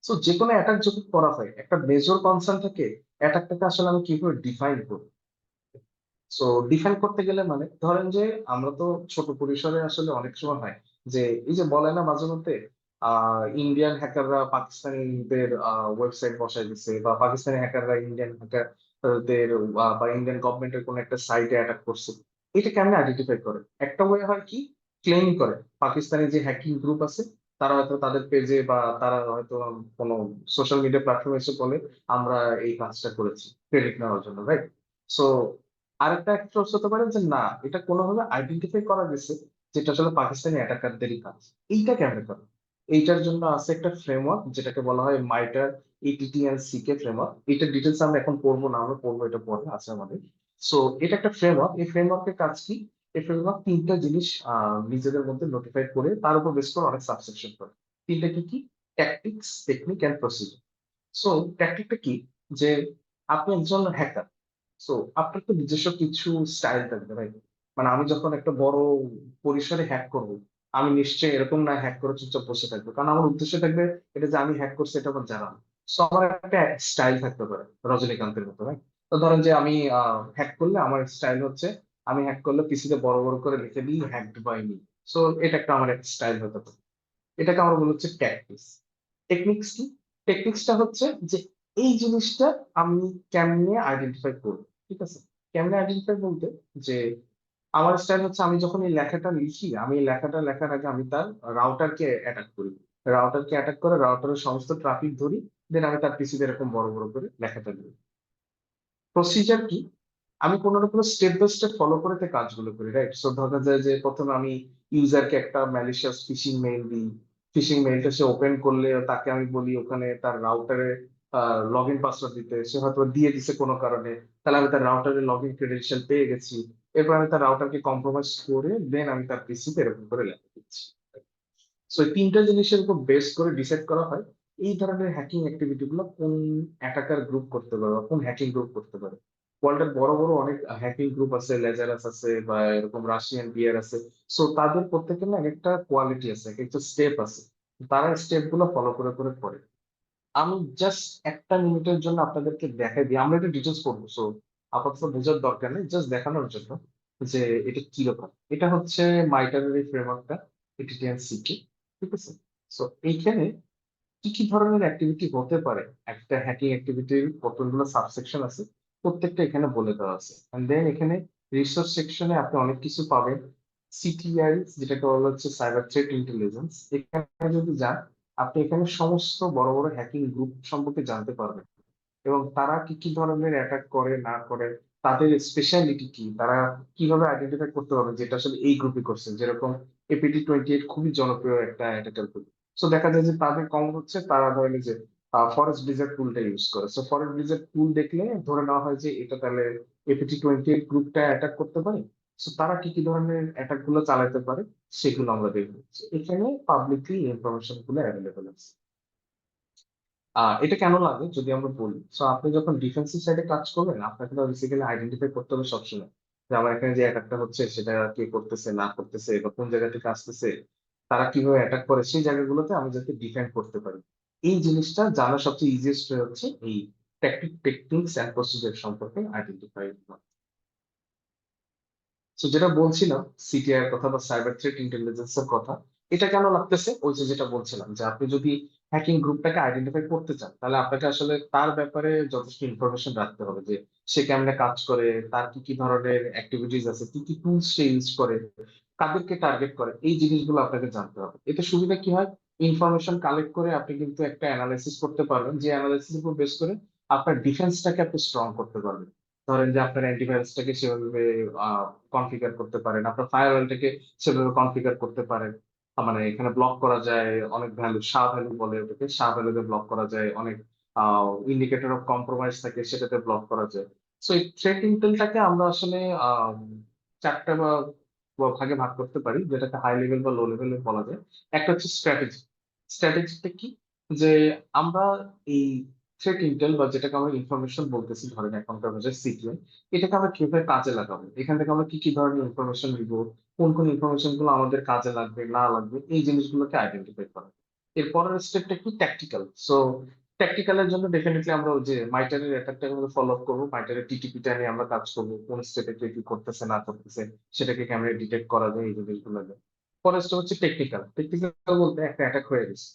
সো যে কোনো অ্যাটাক যখন করা হয় একটা মেজর কনসার্ন থাকে, অ্যাটাকটাকে আসলে আমি কিভাবে ডিফাইন করব। সো ডিফাইন করতে গেলে মানে ধরেন যে আমরা তো ছোট পরিসরে আসলে অনেক সময় হয় যে এই যে বলে না মাঝে মধ্যে ইন্ডিয়ান হ্যাকাররা পাকিস্তানিদের ওয়েবসাইট বসায় দিচ্ছে, বা পাকিস্তানি হ্যাকাররা ইন্ডিয়ান হ্যাকারদের বা ইন্ডিয়ান গভর্নমেন্টের কোন একটা সাইটে অ্যাটাক করছে। এটা কেমনে আইডেন্টিফাই করে, একটা ওয়ে হয় কি, ক্লেম করে পাকিস্তানি যে হ্যাকিং গ্রুপ আছে তারা হয়তো তাদের পেজে বা তারা হয়তো কোনো সোশ্যাল মিডিয়া প্ল্যাটফর্মে এসে বলে আমরা এই কাজটা করেছি ক্রেডিট নেওয়ার জন্য, রাইট? সো আরেকটা অ্যাপ্রোচ হতে পারে যে না, এটা কোনোভাবে আইডেন্টিফাই করা গেছে যেটা আসলে পাকিস্তানি অ্যাটাকারদেরই কাজ। এইটা কেমনে করে, এইটার জন্য আছে একটা ফ্রেমওয়ার্ক যেটাকে বলা হয় মাইটার ATT&CK ফ্রেমওয়ার্ক। এটার ডিটেলস আমরা এখন পড়বো না, আমরা পড়বো এটা পরে আছে আমাদের। সো এটা একটা ফ্রেমওয়ার্ক, এই ফ্রেমওয়ার্কের কাজ কি, এই ফ্রেমওয়ার্ক তিনটা জিনিস নিজেদের মধ্যে নোটিফাই করে তার উপর বেস করে অনেক সাবসেকশন করে। তিনটা কি কি, tactics, technique and procedure. So ট্যাকটিকটা কি, যে আপনি একজন হ্যাকার, সো আপনার তো নিজস্ব কিছু স্টাইল থাকবে, রাইট? মানে আমি যখন একটা বড় পরিসরে হ্যাক করব, আমি নিশ্চয়ই এরকম না হ্যাক করে চুপচাপ বসে থাকবো, কারণ আমার উদ্দেশ্য থাকবে এটা যে আমি হ্যাক করছি এটা আমার জানা। সো আমার একটা স্টাইল থাকতে পারে রজনীকান্তের মতো, রাইট? তো ধরেন যে আমি হ্যাক করলে আমার স্টাইল হচ্ছে, আমি হ্যাক করলে পিসিতে বড় বড় করে লিখে দিই হ্যাকড বাই মি। সো এটা একটা আমার একটা স্টাইল হতে পারে। এটাকে আমরা বলি হচ্ছে ট্যাকটিক্স। টেকনিক্স কি, টেকনিক্সটা হচ্ছে যে এই জিনিসটা আমি কেমনে আইডেন্টিফাই করবো, ঠিক আছে? কেমনে আইডেন্টিফাই বলতে, যে আমার স্টাইল হচ্ছে আমি যখন এই লেখাটা লিখি, আমি এই লেখাটা লেখার আগে আমি তার রাউটারকে অ্যাটাক করি, রাউটারকে অ্যাটাক করে রাউটারের সমস্ত ট্রাফিক ধরি, দেন আমি তার পিসিতে এরকম বড় বড় করে লেখাটা দিই। প্রসিজার কি, আমি কোনো না কোনো স্টেপ বাই স্টেপ ফলো করে তে কাজগুলো করি, রাইট? সো ধরা যায় যে প্রথমে আমি ইউজারকে একটা ম্যালিশিয়াস ফিশিং মেইল দিই, ফিশিং মেইলটা সে ওপেন করলে তাকে আমি বলি ওখানে তার রাউটারে লগ ইন পাসওয়ার্ড দিতে, সে হয়তো দিয়ে দিছে কোনো কারণে, তাহলে আমি তার রাউটারে লগ ইন ক্রেডেনশিয়াল পেয়ে গেছি। এরপর আমি তার রাউটারকে কম্প্রোমাইজ করে দেন আমি তার পিসিতে এরকম করে লেখা দিচ্ছি। সো এই তিনটা জিনিসের উপর বেস করে ডিসাইড করা হয় এই ধরনের হ্যাকিং অ্যাক্টিভিটি গুলো কোন অ্যাটাকার গ্রুপ করতে পারে বা কোন হ্যাকিং গ্রুপ করতে পারে। ওয়ার্ল্ডের বড় বড় অনেক হ্যাকিং গ্রুপ আছে, লেজারাস আছে বা এরকম রাশিয়ান বিয়ার আছে। সো তাদের প্রত্যেকের না একটা কোয়ালিটি আছে, একটা স্টেপ আছে, তারা স্টেপ গুলো ফলো করে করে করে। আমি জাস্ট একটা মিনিটের জন্য আপনাদেরকে দেখাই দিই, আমরা এটা ডিটেলস করবো, সো আপাতত বোঝার দরকার নেই, জাস্ট দেখানোর জন্য যে এটা কি ব্যাপার। এটা হচ্ছে মাইটারের এই ফ্রেমওয়ার্কটা, এটিটিএন সিটি, ঠিক আছে। সো এইখানে কি কি ধরনের অ্যাক্টিভিটি হতে পারে, একটা হ্যাকিং অ্যাক্টিভিটির কতগুলো সাবসেকশন আছে, প্রত্যেকটা এখানে বলে দেওয়া আছে। এন্ড দেন এখানে রিসোর্স সেকশনে আপনি অনেক কিছু পাবেন। সিটিআই, যেটাকে বলা হচ্ছে সাইবার থ্রেট ইন্টেলিজেন্স, এখানে যদি যান আপনি এখানে সমস্ত বড় বড় হ্যাকিং গ্রুপ সম্পর্কে জানতে পারবেন, এবং তারা কি কি ধরনের অ্যাটাক করে না করে, তাদের স্পেশালিটি কি, তারা কিভাবে আইডেন্টিফাই করতে পারবে যেটা আসলে এই গ্রুপে করছে। যেরকম APT28 খুবই জনপ্রিয় একটা অ্যাটাকার গ্রুপ। সো দেখা যায় যে তাদের কম হচ্ছে, তারা ধরেন যে ফরেস্ট ব্লিজার্ড টুলটা ইউজ করে। সো ফরেস্ট ব্লিজার্ড টুল দেখলে ধরে নেওয়া হয় যে এটা তাহলে APT28 গ্রুপটা অ্যাটাক করতে পারে। সো তারা কি কি ধরনের অ্যাটাক গুলো চালাতে পারে সেগুলো আমরা দেখবো। So, এখানে পাবলিকলি ইনফরমেশন গুলো অ্যাভেলেবল আছে। এটা কেন লাগে যদি আমরা বলি, সো আপনি যখন ডিফেন্সিভ সাইডে কাজ করবেন আপনাকে তো বেসিক্যালি আইডেন্টিফাই করতে হবে সবসময় যে আমার এখানে যে অ্যাটাকটা হচ্ছে সেটা কে করতেছে না করতেছে, বা কোন জায়গা থেকে আসতেছে, তারা কিভাবে অ্যাটাক করে, সেই জায়গাগুলোতে আমি যাতে ডিফেন্ড করতে পারি। এই জিনিসটা জানা সবচেয়ে ইজিয়েস্ট হচ্ছে এই টেকনিক্স এন্ড প্রসিজার সম্পর্কে আইডেন্টিফাই। তো যেটা বলছিলাম সিটিআই এর কথা বা সাইবার থ্রেট ইন্টেলিজেন্স এর কথা, এটা কেন লাগতেছে, ওই যে যেটা বলছিলাম যে আপনি যদি হ্যাকিং গ্রুপটাকে আইডেন্টিফাই করতে চান তাহলে আপনাকে আসলে তার ব্যাপারে যথেষ্ট ইনফরমেশন রাখতে হবে, যে সে কেমনে কাজ করে, তার কি কি ধরনের অ্যাক্টিভিটিস আছে, কি কি টুলস সে ইউজ করে, কাদেরকে টার্গেট করে, এই জিনিসগুলো আপনাকে জানতে হবে। এতে সুবিধা কি হয়, ইনফরমেশন কালেক্ট করে আপনি কিন্তু একটা অ্যানালাইসিস করতে পারবেন, যে অ্যানালাইসিস উপর বেস করে আপনার ডিফেন্সটাকে আপনি স্ট্রং করতে পারবেন। ধরেন যে আপনার অ্যান্টিভাইরাসটাকে সেভাবে কনফিগার করতে পারেন, আপনার ফায়ারওয়ালটাকে সেভাবে কনফিগার করতে পারেন। মানে এখানে ব্লক করা যায় অনেক ভ্যালু, SHA ভ্যালু বলে ওটাকে, SHA ভ্যালুতে ব্লক করা যায় অনেক, ইন্ডিকেটর অফ কম্প্রোমাইজ থাকে সেটাতে ব্লক করা যায়। সো এই থ্রেট ইন্টেলটাকে আমরা আসলে চারটা বা ভাগে ভাগ করতে পারি, যেটাকে হাই লেভেল বা লো লেভেলে বলা যায়। একটা হচ্ছে স্ট্র্যাটেজি। স্ট্র্যাটেজিটা কি, যে আমরা এই থ্রেট ইন্টেল বা যেটাকে আমরা ইনফরমেশন বলতেছি, ধরেন এখনকার ভাষায় সিকিউর, এটাকে আমরা কিভাবে কাজে লাগাবো, এখান থেকে আমরা কি কি ধরনের ইনফরমেশন নিব, কোন কোন ইনফরমেশন গুলো আমাদের কাজে লাগবে না লাগবে, এই জিনিসগুলোকে আইডেন্টিফাই করা। এর পরের স্টেপটা কি, ট্যাকটিক্যাল। সো ট্যাকটিক্যালের জন্য ডেফিনেটলি আমরা ওই যে মাইটারের অ্যাটাকটা ফলো আপ করবো, মাইটারের টিটিপিটা নিয়ে আমরা কাজ করবো, কোন স্টেপে কে কি করতেছে না করতেছে সেটাকে ক্যামেরা ডিটেক্ট করা যায়, এই জিনিসগুলো। পরের স্টেপ হচ্ছে টেকনিক্যাল। টেকনিক্যাল বলতে একটা অ্যাটাক হয়ে গেছে,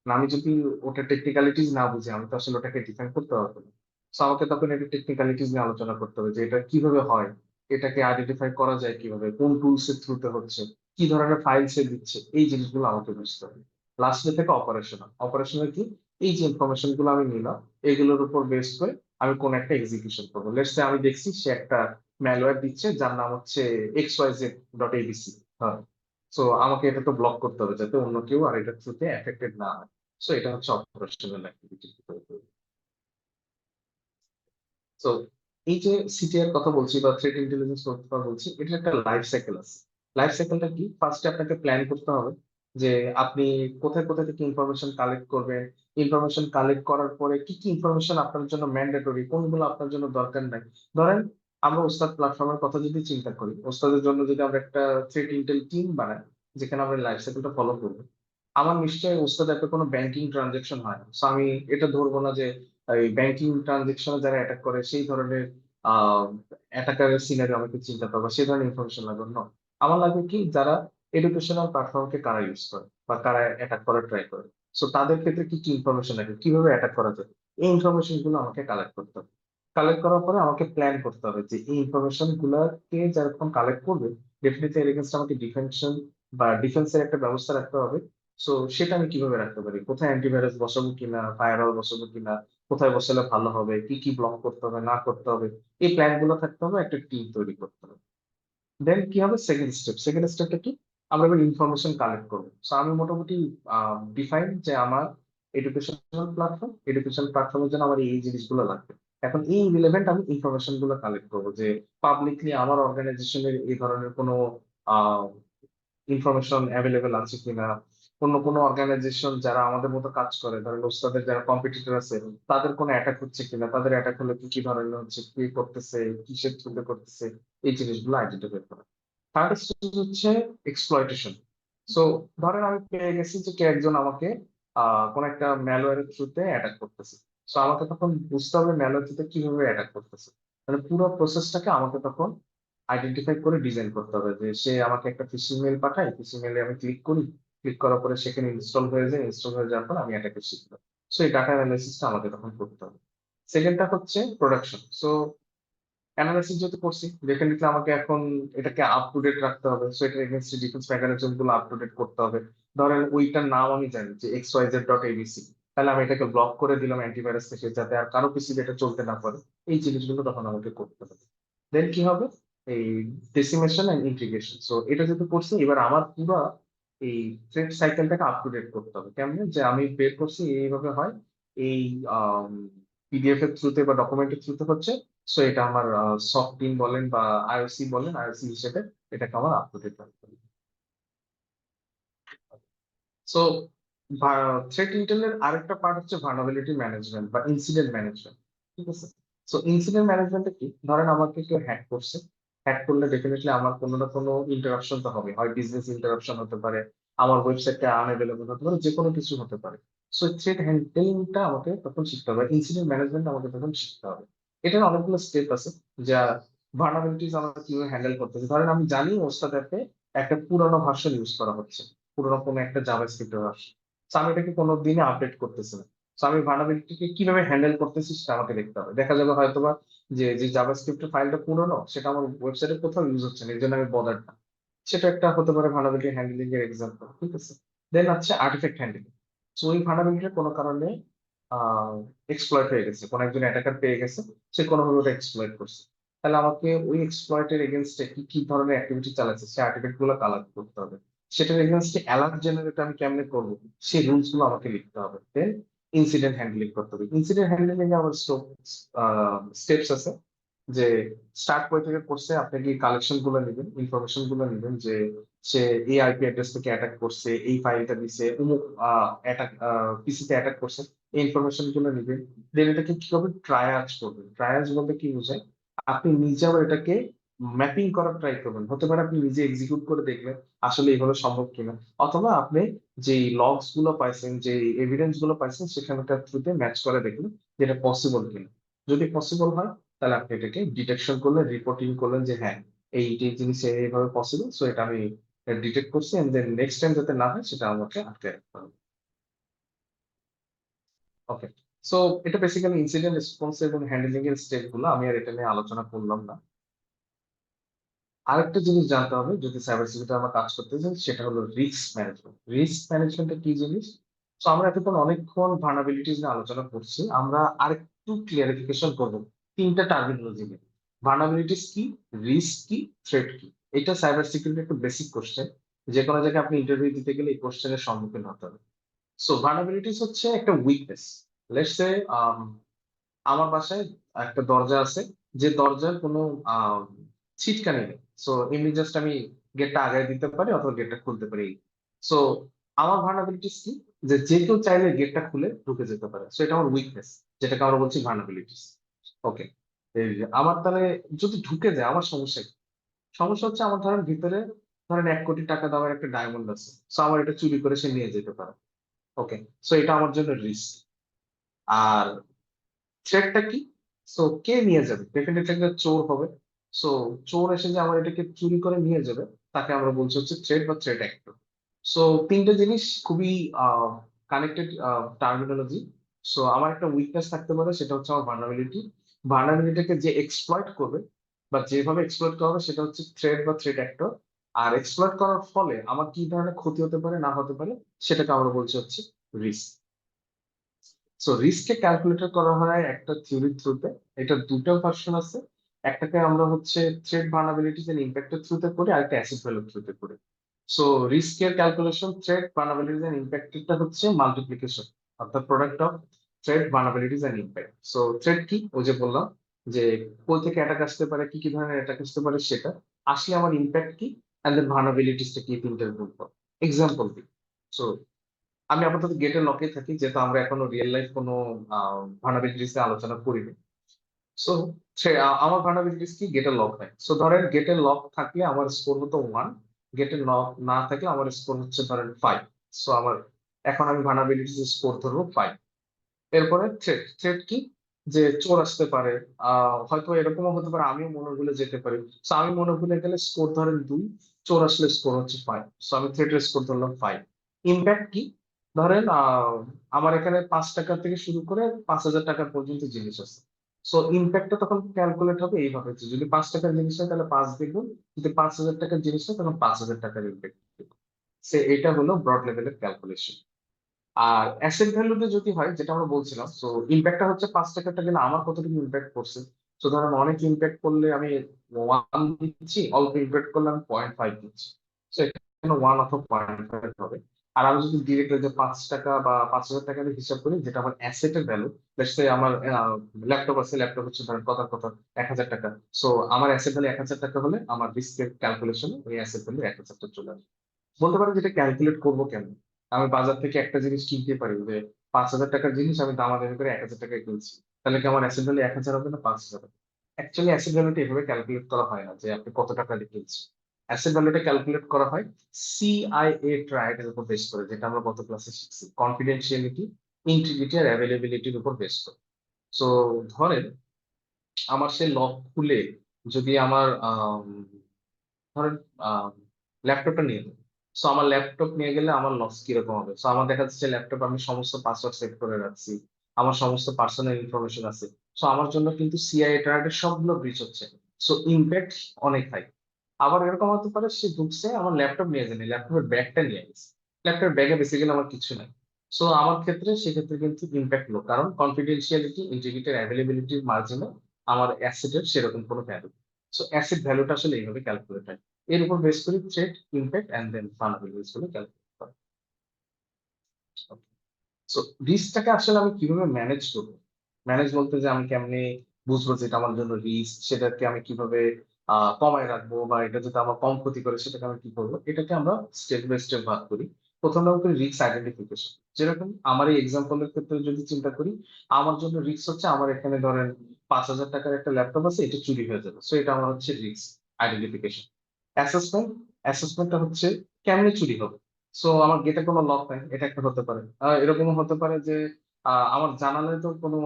না আমি যদি ওটা টেকনিক্যালিটিস না বুঝি আমি তো আসলে ওটাকে ডিফেন্ড করতে পারবো না। সো আমাকে তখন এটা টেকনিক্যালিটিস নিয়ে আলোচনা করতে হবে, যে এটা কিভাবে হয়, এটাকে আইডেন্টিফাই করা যায় কিভাবে, কোন টুলস এর থ্রুতে হচ্ছে, কি ধরনের ফাইলস এ দিচ্ছে, এই জিনিসগুলো আমাকে বুঝতে হবে। লাস্টে থেকে অপারেশনাল। অপারেশনাল কি, এই যে ইনফরমেশন গুলো আমি নিলাম এগুলোর উপর বেস করে আমি কোন একটা এক্সিকিউশন করবো। লেটস সে আমি দেখছি সে একটা ম্যালওয়্যার দিচ্ছে যার নাম হচ্ছে XYZ.abc, হ্যাঁ। সো আমাকে এটা তো ব্লক করতে হবে যাতে অন্য কেউ আর এটার থ্রুতে এফেক্টেড না হয়। সো এটা হচ্ছে অপারেশনাল অ্যাক্টিভিটি। তো এই যে সিটিআর কথা বলছি বা থ্রেট ইন্টেলিজেন্স কথা বলছি, এটা একটা লাইফ সাইকেল আছে। লাইফ সাইকেলটা কি, ফার্স্টে আপনাকে প্ল্যান করতে হবে যে আপনি কোথায় কোথায় থেকে ইনফরমেশন কালেক্ট করবেন, ইনফরমেশন কালেক্ট করার পরে কি কি ইনফরমেশন আপনার জন্য ম্যান্ডেটরি, কোনগুলো আপনার জন্য দরকার নাই। ধরেন আমরা ওস্তাদ প্ল্যাটফর্মের কথা যদি চিন্তা করি, ওস্তাদের জন্য যদি আমরা একটা থ্রেট ইন্টেল টিম বানাই যেখানে আমরা লাইফ সাইকেলটা ফলো করবো, আমার নিশ্চয়ই ওস্তাদ একটা কোনো ব্যাংকিং ট্রানজেকশন হয় না, সো আমি এটা ধরবো না যে এই ব্যাংকিং ট্রানজেকশনে যারা অ্যাটাক করে সেই ধরনের অ্যাটাকারের সিনারি আমাকে চিন্তা করবো, সেই ধরনের ইনফরমেশন লাগবে না। আমার লাগবে কি, যারা এডুকেশনাল প্ল্যাটফর্মকে কারা ইউজ করে বা কারা অ্যাটাক করার ট্রাই করে, সো তাদের ক্ষেত্রে কি কি ইনফরমেশন লাগবে, কিভাবে অ্যাটাক করা যায়, এই ইনফরমেশন গুলো আমাকে কালেক্ট করতে হবে। কালেক্ট করার পরে আমাকে প্ল্যান করতে হবে যে এই ইনফরমেশন গুলাকে যখন কালেক্ট করবে, ডেফিনেটলি এর এগেইনস্ট আমাকে ডিফেনশন বা ডিফেন্সের একটা ব্যবস্থা রাখতে হবে। সো সেটা আমি কিভাবে রাখতে পারি, কোথায় অ্যান্টিভাইরাস বসাবো কিনা, ফায়ারওয়াল বসাবো কিনা, কোথায় বসালে ভালো হবে, কি কি ব্লক করতে হবে না করতে হবে, এই প্ল্যান গুলো থাকতে হবে, একটা টিম তৈরি করতে হবে। দেন কি হবে, সেকেন্ড স্টেপ। সেকেন্ড স্টেপটা কি, আমরা এবার ইনফরমেশন কালেক্ট করবো। সো আমি মোটামুটি ডিফাইন যে আমার এডুকেশন প্ল্যাটফর্মের জন্য আমার এই জিনিসগুলো লাগবে। এখন এই রিলেভেন্ট আমি ইনফরমেশন গুলো কালেক্ট করবো, যে পাবলিকলি আমার অর্গানাইজেশনের এই ধরনের কোনো ইনফরমেশন অ্যাভেলেবেল আছে কিনা, অন্য কোনো অর্গানাইজেশন যারা আমাদের মতো কাজ করে, ধরেন ওস্তাদের যারা কম্পিটিটর আছে তাদের কোনো অ্যাটাক হচ্ছে কিনা, তাদের অ্যাটাক হলে কি কি ধরনের হচ্ছে, কি করতেছে, কিসের থ্রুতে করতেছে, এই জিনিসগুলো আইডেন্টিফাই করা। থার্ড স্টেজ হচ্ছে এক্সপ্লয়টেশন। সো ধরেন আমি পেয়ে গেছি যে কে একজন আমাকে কোন একটা ম্যালওয়্যারের থ্রুতে অ্যাটাক করতেছে। সো আমাকে তখন বুঝতে হবে ম্যালওয়্যার থ্রুতে কিভাবে অ্যাটাক করতেছে। মানে পুরো প্রসেসটাকে আমাকে তখন আইডেন্টিফাই করে ডিজাইন করতে হবে যে সে আমাকে একটা ফিশিং মেল পাঠায়, ফিশিং মেলে আমি ক্লিক করি, ক্লিক করার পরে সেখানে ইনস্টল হয়ে যায়, ইনস্টল হয়ে যাওয়ার পর আমি এটাকে শিখবো। সো এই ডাটা অ্যানালাইসিসটা আমাকে তখন করতে হবে। সেকেন্ডটা হচ্ছে প্রোডাকশন। সো অ্যানালাইসিস যেহেতু করছি, ডেফিনেটলি আমাকে এখন এটাকে আপ টু ডেট রাখতে হবে। সো এটার এগেইনস্ট ডিফেন্স মেকানিজম গুলো আপ টু ডেট করতে হবে। ধরেন ওইটার নাম আমি জানি যে xyz.abc, তাহলে আমি এটাকে ব্লক করে দিলাম অ্যান্টিভাইরাস থেকে, যাতে আর কারো পিসি এটা চলতে না পারে। এই জিনিসগুলো তখন আমাকে করতে হবে। দেন কি হবে, এই ডেসিমেশন এন্ড ইন্টিগ্রেশন। সো এটা যেহেতু করছি, এবার আমার পুরো এই থ্রেড সাইকেলটাকে আপ টু ডেট করতে হবে। কেমনে, যে আমি বের করছি এইভাবে হয়, এই পিডিএফ এর থ্রুতে বা ডকুমেন্টের থ্রুতে হচ্ছে। সো এটা আমার সফট পিন বলেন বা আইওসি বলেন, আইওসি হিসেবে এটাকে আমার আপ টু ডেট রাখতে হবে। সো থ্রেট ইন্টেলের আরেকটা পার্ট হচ্ছে ভালনারেবিলিটি ম্যানেজমেন্ট বা ইনসিডেন্ট ম্যানেজমেন্ট। ঠিক আছে। সো ইনসিডেন্ট ম্যানেজমেন্টটা কি, ধরেন আমাকে কেউ হ্যাক করছে। হ্যাক করলে ডেফিনেটলি আমার কোনো না কোনো ইন্টারাপশন তো হবে, হয় বিজনেস ইন্টারাপশন হতে পারে, আমার ওয়েবসাইটটা আনএভেলেবল হতে পারে, যে কোনো কিছু হতে পারে। সো থ্রেট হ্যান্ডলিংটা আমাকে তখন শিখতে হবে, ইনসিডেন্ট ম্যানেজমেন্ট আমাকে তখন শিখতে হবে। এটার অনেকগুলো স্টেপ আছে, যা ভালনারেবিলিটিস আমরা কিভাবে হ্যান্ডেল করতেছি। ধরেন আমি জানি ওস্তাদ অ্যাপে একটা পুরোনো ভার্সন ইউজ করা হচ্ছে, পুরোনো কোনো একটা জাভাস্ক্রিপ্টের ভার্সন। সো আমি এটাকে কোনো দিনে আপডেট করতেছি না। সো আমি ভালনারেবিলিটিকে কিভাবে হ্যান্ডেল করতেছি সেটা আমাকে দেখতে হবে। দেখা যাবে হয়তোবা যে যে জাভাস্ক্রিপ্টের ফাইলটা পুরোনো, সেটা আমার ওয়েবসাইটে কোথাও ইউজ হচ্ছে না, এই জন্য আমি বদার না। সেটা একটা হতে পারে ভালনারেবিলিটি হ্যান্ডলিং এর এক্সাম্পল। ঠিক আছে। দেন আছে আর্টিফ্যাক্ট হ্যান্ডলিং। সো ওই ভালনারেবিলিটির কোনো কারণে এক্সপ্লয়েট হয়ে গেছে, কোন একজন অ্যাটাকার পেয়ে গেছে, সে কোনোভাবে ওটা এক্সপ্লয়েট করছে। তাহলে আমাকে ওই এক্সপ্লয়েটের এগেনস্টে কি কি ধরনের অ্যাক্টিভিটি চালাচ্ছে সে আর্টিফ্যাক্ট গুলো কালেক্ট করতে হবে। সেটার এগেনস্টে অ্যালার্ট জেনারেট আমি কেমনে করবো, সেই রুলস গুলো আমাকে লিখতে হবে। দেন ইনসিডেন্ট হ্যান্ডলিং করতে হবে। ইনসিডেন্ট হ্যান্ডলিং এ আমার স্টেপস আছে, যে স্টার্ট পয়েন্ট থেকে করছে, আপনি কি কালেকশন গুলো নেবেন, ইনফরমেশন গুলো নেবেন, যে সে এই আইপি অ্যাড্রেস থেকে অ্যাটাক করছে, এই ফাইলটা দিছে, অমুক অ্যাটাক পিসিতে অ্যাটাক করছে, এই ইনফরমেশন গুলো নেবেন। দেন এটাকে কিভাবে ট্রায়াজ করবেন। ট্রায়াজ বলতে কি বোঝায়, আপনি নিজে আবার এটাকে ম্যাপিং করার ট্রাই করবেন। হতে পারে আপনি নিজে এক্সিকিউট করে দেখলেন আসলে এইভাবে সম্ভব কিনা, অথবা আপনি যে লগস গুলো পাইছেন, যে এভিডেন্স গুলো পাইছেন, সেখানকার থ্রুতে ম্যাচ করে দেখলেন যেটা পসিবল কিনা। যদি পসিবল হয়, তাহলে আপনি এটাকে ডিটেকশন করলেন, রিপোর্টিং করলেন যে হ্যাঁ, এই জিনিস এইভাবে পসিবল, সো এটা আমি ডিটেক্ট করছি, এন্ড দেন নেক্সট টাইম যাতে না হয় সেটা আমাকে আটকে রাখতে হবে। ওকে। সো এটা বেসিক্যালি ইনসিডেন্ট রেসপন্স এবং হ্যান্ডলিং এর স্টেপ গুলো, আমি আর এটা নিয়ে আলোচনা করলাম না। আরেকটা জিনিস জানতে হবে যদি সাইবার সিকিউরিটি আমরা কাজ করতে চাই, সেটা হলো রিস্ক ম্যানেজমেন্ট। রিস্ক ম্যানেজমেন্টটা কি জিনিস? তো আমরা এতক্ষণ অনেকক্ষণ ভার্নাবিলিটিস নিয়ে আলোচনা করছি, আমরা আরেকটু ক্লিয়ারিফিকেশন করবো তিনটা টার্মিনোলজি নিয়ে। ভার্নাবিলিটিস কি, রিস্ক কি, থ্রেট কি। এটা সাইবার সিকিউরিটি একটা বেসিক কোশ্চেন, যে কোনো জায়গায় আপনি ইন্টারভিউ দিতে গেলে এই কোশ্চেনের সম্মুখীন হতে হবে। সো ভার্নাবিলিটিস হচ্ছে একটা উইকনেস। লেটস সে আমার বাসায় একটা দরজা আছে, যে দরজার কোনো আহ ছিটকানি নেই। সো এমনি জাস্ট আমি গেটটা আগায় দিতে পারি অথবা গেটটা খুলতে পারি। সো আমার ভার্নাবিলিটিস কি, যে যে কেউ চাইলে গেটটা খুলে ঢুকে যেতে পারে। সো এটা আমার উইকনেস, যেটাকে আমরা বলছি ভার্নাবিলিটিস। ওকে। এই যে আমার তাহলে যদি ঢুকে যায়, আমার সমস্যা কি? সমস্যা হচ্ছে আমার ধরেন ভিতরে, ধরেন 1 কোটি টাকা দামের একটা ডায়মন্ড আছে, সো আমার এটা চুরি করে সে নিয়ে যেতে পারে। ওকে। সো এটা আমার জন্য রিস্ক। আর থ্রেটটা কি? সো কে নিয়ে যাবে, ডেফিনেটলি একটা চোর হবে। সো চোর এসে যে আমার এটাকে চুরি করে নিয়ে যাবে, তাকে আমরা বলছি হচ্ছে থ্রেট বা থ্রেট অ্যাক্টর। সো তিনটে জিনিস খুবই কানেক্টেড টার্মিনোলজি। সো আমার একটা উইকনেস থাকতে পারে, সেটা হচ্ছে আমার ভার্নাবিলিটি। ভার্নাবিলিটিকে যে এক্সপ্লয়েট করবে বা যেভাবে এক্সপ্লয়েট করা হবে, সেটা হচ্ছে থ্রেট বা থ্রেট অ্যাক্টর। আর এক্সপ্লয়েট করার ফলে আমার কি ধরনের ক্ষতি হতে পারে না হতে পারে, সেটাকে আমরা বলছি হচ্ছে রিস্ক। সো রিস্ককে ক্যালকুলেটর করা হয় একটা থিওরির থ্রুতে। এটা দুটো ভার্সন আছে। একটাকে আমরা হচ্ছে থ্রেট ভার্নাবিলিটিস এন্ড ইম্প্যাক্টের থ্রুতে করি, আর একটা অ্যাসিড ভ্যালুর থ্রুতে করি। সো রিস্কের ক্যালকুলেশন থ্রেট ভার্নাবিলিটিস এন্ড ইম্প্যাক্টেরটা হচ্ছে মাল্টিপ্লিকেশন, অর্থাৎ product of threat vulnerabilities and impact. So threat কি, ওই যে বললাম যে কোথা থেকে অ্যাটাক আসতে পারে, কি কি ধরনের অ্যাটাক আসতে পারে সেটা। আসলে আমার ইম্প্যাক্ট কি, এন্ড দেন ভার্নাবিলিটিসটা কি, তিনটার গুণ। এক্সাম্পল দিই। সো আমি আপাতত গেটের লকে থাকি, যেহেতু আমরা এখনো রিয়েল লাইফ কোনো ভার্নাবিলিটিস নিয়ে আলোচনা করিনি। সো আমার ভার্নাবিলিটিস কি, গেটের লক নাই। সো ধরেন গেটের লক থাকলে আমার স্কোর হতো 1, গেটের লক না থাকলে আমার স্কোর হচ্ছে ধরেন 5। সো আমার এখন আমি ভালনারেবিলিটি স্কোর ধরবো 5। এরপরে থ্রেট কি, যে চোর আসতে পারে, হয়তো এরকমও হতে পারে আমিও মনে ভুলে যেতে পারি। সো আমি মনে ভুলে গেলে স্কোর ধরেন 2, চোর আসলে স্কোর হচ্ছে 5। সো আমি থ্রেটের স্কোর ধরলাম 5। ইম্প্যাক্ট কি, ধরেন আমার এখানে 5 টাকা থেকে শুরু করে 5,000 টাকা পর্যন্ত জিনিস আছে। সো ইম্প্যাক্টটা তখন ক্যালকুলেট হবে এইভাবে, যে যদি 5 টাকার জিনিস হয় তাহলে 5 দেখুন, যদি 5,000 টাকার জিনিস হয় তখন 5,000 টাকার ইম্প্যাক্ট। সে এটা হলো ব্রড লেভেলের ক্যালকুলেশন। আর অ্যাসেট ভ্যালুতে যদি হয়, যেটা আমরা বলছিলাম, তো ইম্প্যাক্টটা হচ্ছে 5 টাকাটা গেলে আমার কতটুকু ইম্প্যাক্ট করছে। তো ধরেন অনেক ইম্প্যাক্ট করলে আমি 1 দিচ্ছি, অল্প ইম্প্যাক্ট করলে আমি 0.5 দিচ্ছি। তো এখানে 1 অথবা 0.5 হবে। আর আমি যদি ডিরেক্ট যে 5 টাকা বা 5,000 টাকা দিয়ে হিসাব করি, যেটা আমার অ্যাসেটের ভ্যালু, আমার ল্যাপটপ আছে, ল্যাপটপ হচ্ছে ধরেন কথা 1,000 টাকা। সো আমার অ্যাসেট ভ্যালু 1,000 টাকা হলে আমার রিস্কের ক্যালকুলেশনে ওই অ্যাসেট ভ্যালু 1,000 চলে আসবে। বলতে পারেন যেটা ক্যালকুলেট করবো কেন, আমি বাজার থেকে একটা জিনিস কিনতে পারি, যে 5,000 টাকার জিনিস আমি দামাদামি করে 1,000 টাকায় কিনছি, তাহলে কি আমার অ্যাসেট ভ্যালু 1,000 হবে না 5,000 হবে? অ্যাকচুয়ালি অ্যাসেট ভ্যালুটা এভাবে ক্যালকুলেট করা হয় না, যে আপনি কত টাকা দিয়ে কিনছেন। অ্যাসেট ভ্যালুটা ক্যালকুলেট করা হয় সিআইএ ট্রায়াড এর উপর বেস করে, যেটা আমরা গত ক্লাসে শিখছি, কনফিডেন্সিয়ালিটি, ইন্টিগ্রিটি আর অ্যাভেলেবিলিটির উপর বেস করে। সো ধরেন আমার সে লক খুলে যদি আমার ধরেন ল্যাপটপটা নিয়ে নেবো। সো আমার ল্যাপটপ নিয়ে গেলে আমার লস কিরকম হবে? সো আমার দেখা যাচ্ছে ল্যাপটপ আমি সমস্ত পাসওয়ার্ড সেট করে রাখছি, আমার সমস্ত পার্সোনাল ইনফরমেশন আছে। সো আমার জন্য কিন্তু সিআইএ ট্রায়াডের সবগুলো ব্রিচ হচ্ছে। সো ইম্প্যাক্ট অনেক হাই। আবার এরকম হতে পারে সে ঢুকছে, আমার ল্যাপটপ নিয়ে যায়নি, ল্যাপটপের ব্যাগটা নিয়ে গেছে। ল্যাপটপের ব্যাগে বেসিক্যালি আমার কিছু নাই। সো আমার ক্ষেত্রে সেক্ষেত্রে কিন্তু ইম্প্যাক্ট লো, কারণ কনফিডেন্সিয়ালিটি, ইন্টিগ্রিটি, অ্যাভেলেবিলিটির মার্জিনে আমার অ্যাসেটের সেরকম কোনো ভ্যালু। সো অ্যাসেট ভ্যালুটা আসলে এইভাবে ক্যালকুলেট হয়। এর উপর বেস করে threat, impact and then fundamentals গুলো ক্যালকুলেট করা। সো রিস্কটাকে আসলে আমি কিভাবে ম্যানেজ করবো? ম্যানেজ বলতে যে আমি কেমনে বুঝবো যে এটা আমার জন্য রিস্ক, সেটাকে আমি কিভাবে কমায় রাখবো, বা এটা যদি আমার কম ক্ষতি করে সেটাকে আমি কি করবো, এটাকে আমরা স্টেপ বাই স্টেপ ভাগ করি। প্রথম নাম করি রিস্ক আইডেন্টিফিকেশন। যেরকম আমার এই এক্সাম্পলের ক্ষেত্রে যদি চিন্তা করি, আমার জন্য রিস্ক হচ্ছে আমার এখানে ধরেন 5,000 টাকার একটা ল্যাপটপ আছে, এটা চুরি হয়ে যাবে। সো এটা আমার হচ্ছে রিস্ক আইডেন্টিফিকেশন। অ্যাসেসমেন্ট, অ্যাসেসমেন্টটা হচ্ছে কেমনে চুরি হবে। সো আমার গেটে কোনো লক নাই, এটা একটা হতে পারে। এরকমও হতে পারে যে আমার জানালায় তো কোনো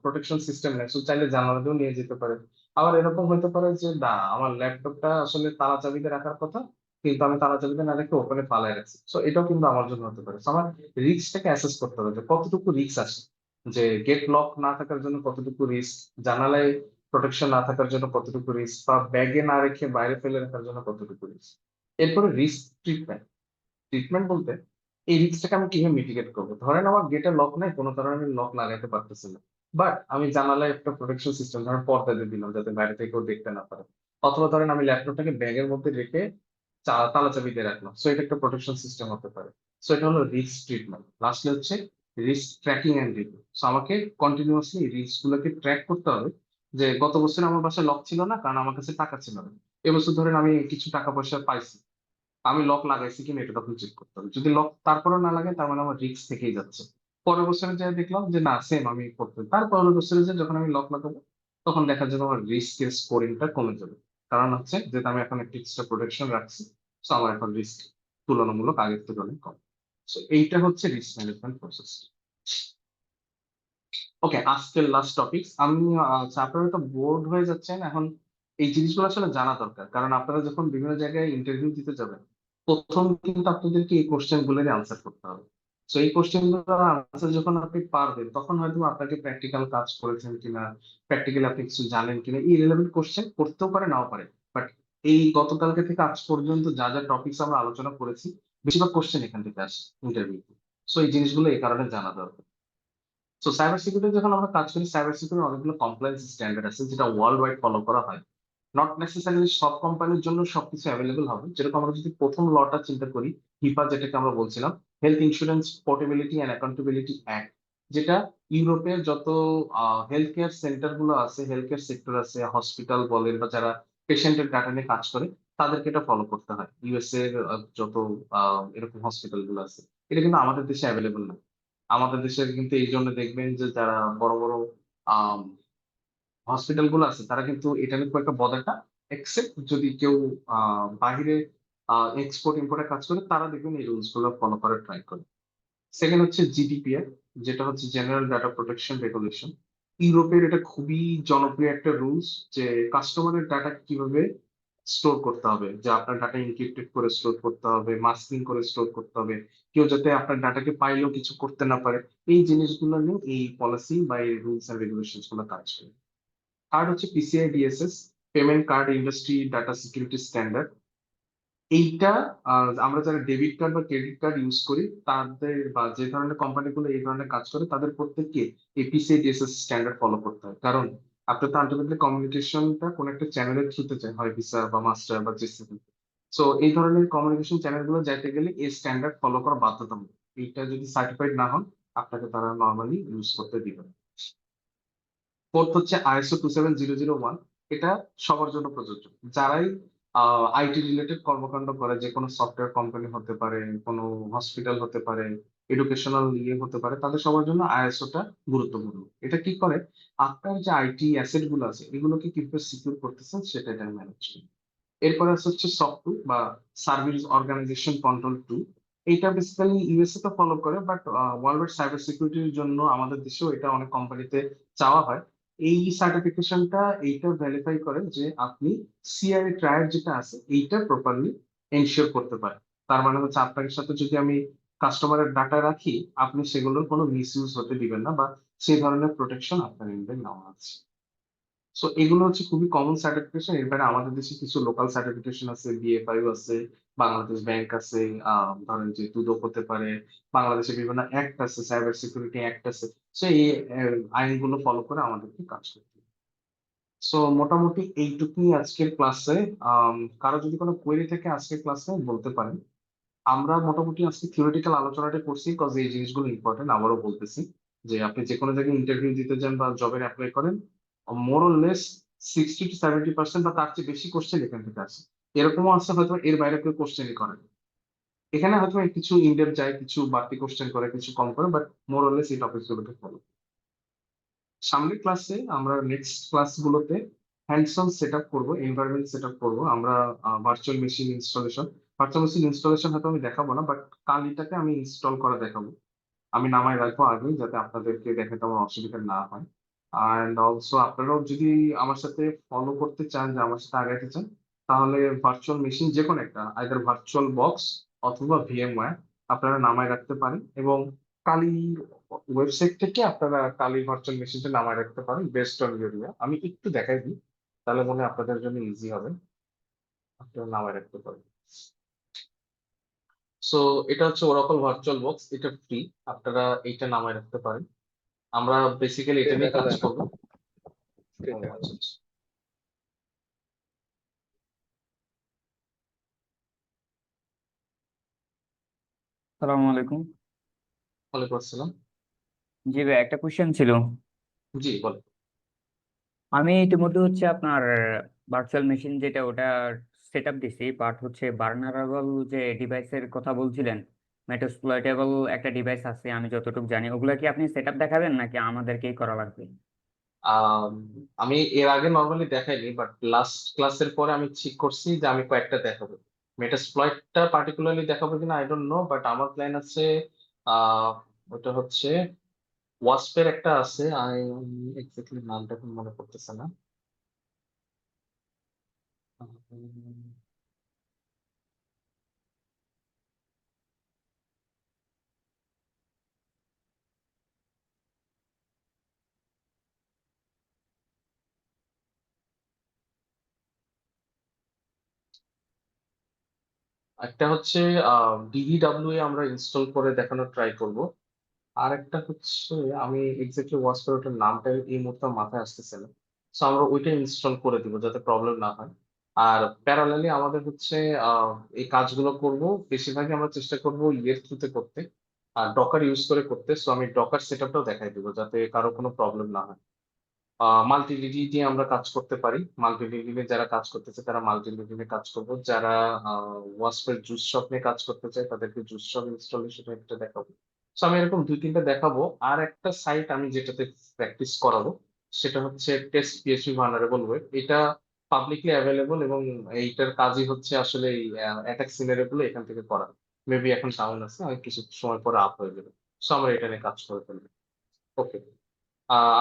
প্রোটেকশন সিস্টেম নেই, সো চাইলে জানালাতেও নিয়ে যেতে পারে। আবার এরকম হতে পারে যে না, আমার ল্যাপটপটা আসলে তালা চাবিতে রাখার কথা, কিন্তু আমি তালা চাবিতে না রেখে ওপেনে ফালায় রাখছি। সো এটাও কিন্তু আমার জন্য হতে পারে। সো আমার রিস্কটাকে অ্যাসেস করতে হবে যে কতটুকু রিস্ক আসে, যে গেট লক না থাকার জন্য কতটুকু রিস্ক, জানালায় প্রোটেকশন না থাকার জন্য কতটুকু রিস্ক, বা ব্যাগে না রেখে বাইরে ফেলে রাখার জন্য কতটুকু রিস্ক। এরপরে রিস্ক ট্রিটমেন্ট। ট্রিটমেন্ট বলতে এই রিস্কটাকে আমি কিভাবে মিটিগেট করবো। ধরেন আমার গেটে লক নাই, কোনো কারণে আমি লক লাগাতে পারতেছি না, বাট আমি জানালায় একটা প্রোটেকশন সিস্টেম ধরেন পর্দা দিয়ে দিলাম যাতে বাইরে থেকে কেউ দেখতে না পারে। অথবা ধরেন আমি ল্যাপটপটাকে ব্যাগের মধ্যে রেখে তালা চাবি দিয়ে রাখলাম, সো এটা একটা প্রোটেকশন সিস্টেম হতে পারে। সো এটা হলো রিস্ক ট্রিটমেন্ট। লাস্টলি হচ্ছে risk tracking and review. So আমাকে কন্টিনিউয়াসলি রিস্ক গুলোকে ট্র্যাক করতে হবে, যে গত বছর আমার বাসায় লক ছিল না কারণ আমার কাছে টাকা ছিল না, এবছর ধরেন আমি কিছু টাকা পয়সা পাইছি, আমি লক লাগাইছি কিনা এটা তখন চেক করতে হবে। যদি লক তারপরে না লাগে, তার মানে আমার রিস্ক থেকেই যাচ্ছে। পরের বছরে যে দেখলাম যে না, সেম আমি করতে, তারপরের বছরে যে যখন আমি লক লাগাবো, তখন দেখা যাবে আমার রিস্কের স্কোরিংটা কমে যাবে। কারণ হচ্ছে যেটা আমি এখন একটা এক্সট্রা প্রোটেকশন রাখছি, তো আমার এখন রিস্ক তুলনামূলক আগের তুলনায় কম। তো এইটা হচ্ছে রিস্ক ম্যানেজমেন্ট প্রসেস। ওকে, আজকের লাস্ট টপিক। আমি আপনারা তো বোর্ড হয়ে যাচ্ছেন এখন, এই জিনিসগুলো আসলে জানা দরকার, কারণ আপনারা যখন বিভিন্ন জায়গায় ইন্টারভিউ দিতে যাবেন, প্রথম কিন্তু আপনাদেরকে এই কোশ্চেন গুলোর আনসার করতে হবে। তো এই কোশ্চেন গুলোর আনসার যখন আপনি পারবেন, তখন হয়তো আপনাকে প্র্যাকটিক্যাল কাজ করেছেন কিনা, প্র্যাকটিক্যালি আপনি কিছু জানেন কিনা, এই রিলেভেন্ট কোশ্চেন করতেও পারে নাও পারে। বাট এই গতকালকে থেকে আজ পর্যন্ত যা যা টপিকস আমরা আলোচনা করেছি, বেশিরভাগ কোশ্চেন এখান থেকে আসে ইন্টারভিউ। সো এই জিনিসগুলো এই কারণে জানা দরকার। সো সাইবার সিকিউরিটি যখন আমরা কাজ করি, সাইবার সিকিউরিটি অনেকগুলো কমপ্লায়েন্স স্ট্যান্ডার্ড আছে যেটা ওয়ার্ল্ড ওয়াইড ফলো করা হয়। নট নেসেসারিলি সব কোম্পানির জন্য সবকিছু অ্যাভেলেবল হবে। যেরকম আমরা যদি প্রথম লটা চিন্তা করি, হিপা যেটাকে আমরা বলছিলাম, health insurance portability and accountability act, যেটা ইউরোপের যত হেলথ কেয়ার সেন্টার গুলো আছে, হেলথ কেয়ার সেক্টর আছে, হসপিটাল বলেন বা যারা পেশেন্টের ডাটা নিয়ে কাজ করে, তাদেরকে এটা ফলো করতে হয়। ইউএস এর যত এরকম হসপিটাল গুলো আছে, এটা কিন্তু আমাদের দেশে অ্যাভেলেবল না। আমাদের দেশের কিন্তু এই জন্য দেখবেন যে যারা বড় বড় হসপিটাল গুলো আছে, তারা কিন্তু এটা নিয়ে খুব একটা বদার না, এক্সেপ্ট যদি কেউ বাহিরে এক্সপোর্ট ইম্পোর্টের কাজ করে, তারা দেখবেন এই রুলস গুলো ফলো করার ট্রাই করে। সেকেন্ড হচ্ছে জিডিপিআর, যেটা হচ্ছে জেনারেল ডাটা প্রোটেকশন রেগুলেশন। ইউরোপের এটা খুবই জনপ্রিয় একটা রুলস, যে কাস্টমারের ডাটা কিভাবে স্টোর করতে হবে, যে আপনার ডাটা এনক্রিপ্টেড করে স্টোর করতে হবে, মাস্কিং করে স্টোর করতে হবে, কেউ যাতে আপনার ডাটাকে পাইলেও কিছু করতে না পারে। এই জিনিসগুলো নিয়ে এই পলিসি বা এই রুলস এন্ড রেগুলেশন গুলো কাজ করে। থার্ড হচ্ছে PCI DSS, payment card industry data security standard. এইটা আমরা যারা ডেবিট কার্ড বা ক্রেডিট কার্ড ইউজ করি, তাদের বা যে ধরনের কোম্পানিগুলো এই ধরনের কাজ করে, তাদের প্রত্যেককে এই পিসিআই ডিএসএস স্ট্যান্ডার্ড ফলো করতে হয়। কারণ আপনার তো আলটিমেটলি কমিউনিকেশনটা কোন একটা চ্যানেলের থ্রুতে যায়, হয় ভিসা বা মাস্টার বা জিসিপি। সো এই ধরনের কমিউনিকেশন চ্যানেল গুলো যাইতে গেলে এই স্ট্যান্ডার্ড ফলো করা বাধ্যতামূলক। এইটা যদি সার্টিফাইড না হন, আপনাকে তারা নর্মালি ইউজ করতে দিবে না। ফোর্থ হচ্ছে ISO 27001। এটা সবার জন্য প্রযোজ্য, যারাই আইটি রিলেটেড কর্মকাণ্ড করে, যে কোনো সফটওয়্যার কোম্পানি হতে পারে, কোনো হসপিটাল হতে পারে, এডুকেশনাল ইয়ে হতে পারে, তাদের সবার জন্য আইএসওটা গুরুত্বপূর্ণ। এটা কি করে, আপনার যে আইটি অ্যাসেট গুলো আছে এগুলোকে কিভাবে সিকিউর করতেছেন সেটা এটা ম্যানেজ করে। এরপরে আছে হচ্ছে সফট টু বা সার্ভিস অর্গানাইজেশন কন্ট্রোল টু। এইটা বেসিক্যালি ইউএসএ তো ফলো করে, বাট ওয়ার্ল্ড ওয়াইড সাইবার সিকিউরিটির জন্য আমাদের দেশেও এটা অনেক কোম্পানিতে চাওয়া হয়। এই সার্টিফিকেশনটা এইটা ভেরিফাই করে যে আপনি সিআই ট্রায়াল যেটা আছে এইটা প্রপারলি এনশিওর করতে পারেন। তার মানে হচ্ছে আপনার সাথে যদি আমি কাস্টমারের ডাটা রাখি, আপনি সেগুলোর কোনো মিস ইউজ হতে দিবেন না, বা সেই ধরনের প্রোটেকশন আপনার ইনভেন্ট নেওয়া আছে। সো এগুলো হচ্ছে খুবই কমন সার্টিফিকেশন। এরপরে আমাদের দেশে কিছু লোকাল সার্টিফিকেশন আছে, বিএফআইও আছে, বাংলাদেশ ব্যাংক আছে, ধরেন যে দুদক হতে পারে, বাংলাদেশে বিভিন্ন অ্যাক্ট আছে, সাইবার সিকিউরিটি অ্যাক্ট আছে। সো এই আইনগুলো ফলো করে আমাদেরকে কাজ করতে হবে। সো মোটামুটি এইটুকুই আজকের ক্লাসে। কারো যদি কোনো কোয়েরি থাকে আজকের ক্লাসে বলতে পারেন। আমরা মোটামুটি আজকে থিওরিটিক্যাল আলোচনাটা করছি, কজ এই জিনিসগুলো ইম্পর্টেন্ট। আবারও বলতেছি যে আপনি যে কোনো জায়গায় ইন্টারভিউ দিতে যান বা জবের অ্যাপ্লাই করেন, মোর অর লেস 60 to 70% বা তার চেয়ে বেশি কোশ্চেন এখান থেকে আসে। এরকমও আছে হয়তো এর বাইরে কেউ কোশ্চেনই করে না। এখানে হয়তো কিছু ইনডেপ যায়, কিছু বাড়তি কোশ্চেন করে, কিছু কম করে, বাট মোর অর লেস এই টপিক গুলোকে ফলো। সামনের ক্লাসে আমরা নেক্সট ক্লাসগুলোতে হ্যান্ডস অন সেট আপ করবো, এনভায়রনমেন্ট সেট আপ করবো আমরা। ভার্চুয়াল মেশিন ইনস্টলেশন হয়তো আমি দেখাবো না, বাট কালিটাকে আমি ইনস্টল করা দেখাবো। আমি নামায় রাখবো আগে, যাতে আপনাদেরকে দেখাতে আমার অসুবিধা না হয়। অ্যান্ড অলসো আপনারাও যদি আমার সাথে ফলো করতে চান, যে আমার সাথে আগাইতে চান, তাহলে ভার্চুয়াল মেশিন যে কোনো একটা, আইদার ভার্চুয়াল বক্স অথবা ভিএমওয়্যার আপনারা নামায় রাখতে পারেন, এবং কালি ওয়েবসাইট থেকে আপনারা কালি ভার্চুয়াল মেশিনটা নামায় রাখতে পারেন বেস্ট অন ইউরিয়া। আমি একটু দেখাই দিই, তাহলে মনে হয় আপনাদের জন্য ইজি হবে। আপনারা নামায় রাখতে পারেন। সো এটা হচ্ছে ওরাকল ভার্চুয়াল বক্স, এটা ফ্রি। আপনারা এইটা নামায় রাখতে পারেন। আমরা বেসিক্যালি এটা নিয়ে দেখা কাজ যায় না। করবো। ও স্ক্রিন দেখা আচ্ছা যায় আচ্ছা। সালামু আলাইকুম। ওয়ালাইকুম আসসালাম। জি ভাই, একটা কোশ্চেন ছিল। জি বলেন। আমি ইতিমধ্যে হচ্ছে আপনার ভার্চুয়াল মেশিন যেটা ওটা সেট আপ দিছি, বাট হচ্ছে বার্নারেবল যে ডিভাইসের কথা বলছিলেন, মেটাস্প্লয়েটেবল একটা ডিভাইস আছে আমি যতটুকু জানি, ওগুলা কি আপনি সেট আপ দেখাবেন নাকি আমাদেরকেই করা লাগবে? আম, আমি এর আগে নর্মালি দেখাইনি, বাট লাস্ট ক্লাসের পরে আমি ঠিক করছি যে আমি কয়েকটা দেখাবো। মেটাস্প্লয়েটটা পার্টিকুলারলি দেখাবো কিনা আই ডোন্ট নো, বাট আমার প্ল্যান আছে। আহ ওটা হচ্ছে ওয়াসপের একটা আছে, আমি এক্স্যাক্টলি নামটা এখন মনে পড়তেছে না। উম, একটা হচ্ছে ডিভিডব্লিউ আমরা ইনস্টল করে দেখানোর ট্রাই করব। আর একটা হচ্ছে, আমি এক্স্যাক্টলি ওয়াসপের ওটার নামটা এই মুহূর্তে মাথায় আসতেছে না। সো আমরা ওইটা ইনস্টল করে দিব যাতে প্রবলেম না হয়। আর প্যারালালি আমাদের হচ্ছে এই কাজগুলো করব, বেশিরভাগই আমরা চেষ্টা করব ইয়ের থ্রুতে করতে, আর ডকার ইউজ করে করতে। সো আমি ডকার সেটআপটাও দেখাই দিব যাতে কারো কোনো প্রবলেম না হয়। মাল্টিলিডি দিয়ে আমরা কাজ করতে পারি। মাল্টিলিডি যারা কাজ করতেছে তারা মাল্টিলিডি নিয়ে কাজ করবো, যারা ওয়াসপের জুস শপ নিয়ে কাজ করতে চায় তাদেরকে জুস শপ ইনস্টলেশন একটা দেখাবো। তো আমি এরকম দুই তিনটা দেখাবো। আর একটা সাইট আমি যেটাতে প্র্যাকটিস করাবো, সেটা হচ্ছে টেস্ট পিএইচপি ভালনারেবল ওয়েব। এটা পাবলিকলি অ্যাভেলেবল, এবং এইটার কাজই হচ্ছে আসলে এই অ্যাটাক সিনারিও গুলো এখান থেকে করা। মেবি এখন ডাউন আছে, আর কিছু সময় পরে আপ হয়ে যাবে। সো আমরা এটা নিয়ে কাজ করে ফেলবো। ওকে,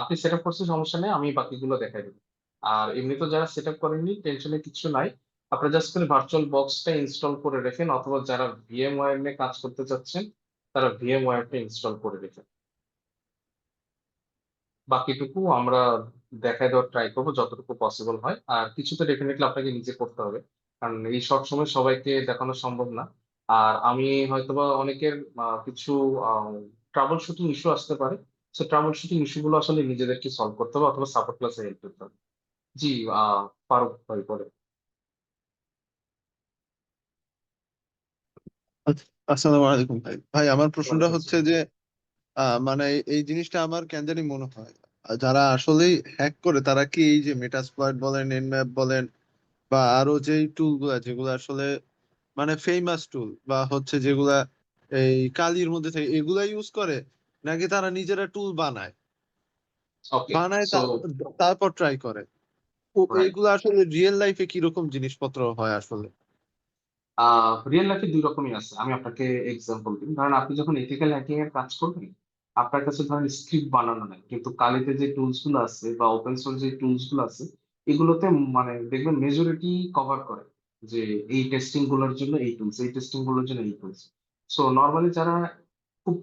আপনি সেট আপ করছেন, সমস্যা নেই, আমি বাকিগুলো দেখাই দেবো। আর এমনি তো যারা সেট আপ করেননি টেনশনের কিছু নাই, আপনারা জাস্ট করে ভার্চুয়াল বক্সটা ইনস্টল করে রেখেন, অথবা যারা ভিএমওয়্যার নিয়ে কাজ করতে চাচ্ছেন তারা ভিএমওয়্যারটা ইনস্টল করে রেখেন। বাকিটুকু আমরা দেখায় দেওয়ার ট্রাই করবো যতটুকু পসিবল হয়, আর কিছু তো ডেফিনেটলি আপনাকে নিজে করতে হবে, কারণ এই শর্ট সময় সবাইকে দেখানো সম্ভব না। আর আমি হয়তোবা অনেকের কিছু ট্রাবল শুটিং ইস্যু আসতে পারে, সো ট্রাবল শুটিং ইস্যু গুলো আসলে নিজেদেরকে সলভ করতে হবে অথবা সাপোর্ট ক্লাসে হেল্প করতে হবে। জি, ফারুক ভাই বলে। আসসালামু আলাইকুম ভাই। ভাই আমার প্রশ্নটা ওয়ালাইকুম হচ্ছে আসসালাম। যে মানে এই জিনিসটা আমার কেন জানি মনে হয় যারা আসলেই হ্যাক করে তারা কি এই যে মেটাস্প্লয়েট বলেন, এনম্যাপ বলেন, বা আরো যে টুল গুলা যেগুলো আসলে মানে ফেমাস টুল বা হচ্ছে যেগুলা এই কালির মধ্যে থাকে এগুলা ইউজ করে, নাকি তারা নিজেরা টুল বানায় ওকে, বানায় সো তারপর ট্রাই করে? রাইট, এইগুলো আসলে রিয়েল লাইফে কিরকম জিনিসপত্র হয় আসলে? রিয়েল লাইফে দুই রকমই আছে, আমি আপনাকে এক্সাম্পল দিই। ধরেন আপনি যখন এথিক্যাল হ্যাকিং এর কাজ করবেন, আপনার কাছে ধরেন স্ক্রিপ্ট বানানো নাই, কিন্তু কালিতে যে টুলস গুলো আছে বা ওপেন সোর্স যে টুলস গুলো আছে, এগুলোতে মানে দেখবেন মেজরিটি কভার করে যে এই টেস্টিং গুলোর জন্য এই টুলস, এই টেস্টিং গুলোর জন্য এই টুলস। সো নর্মালি যারা খুব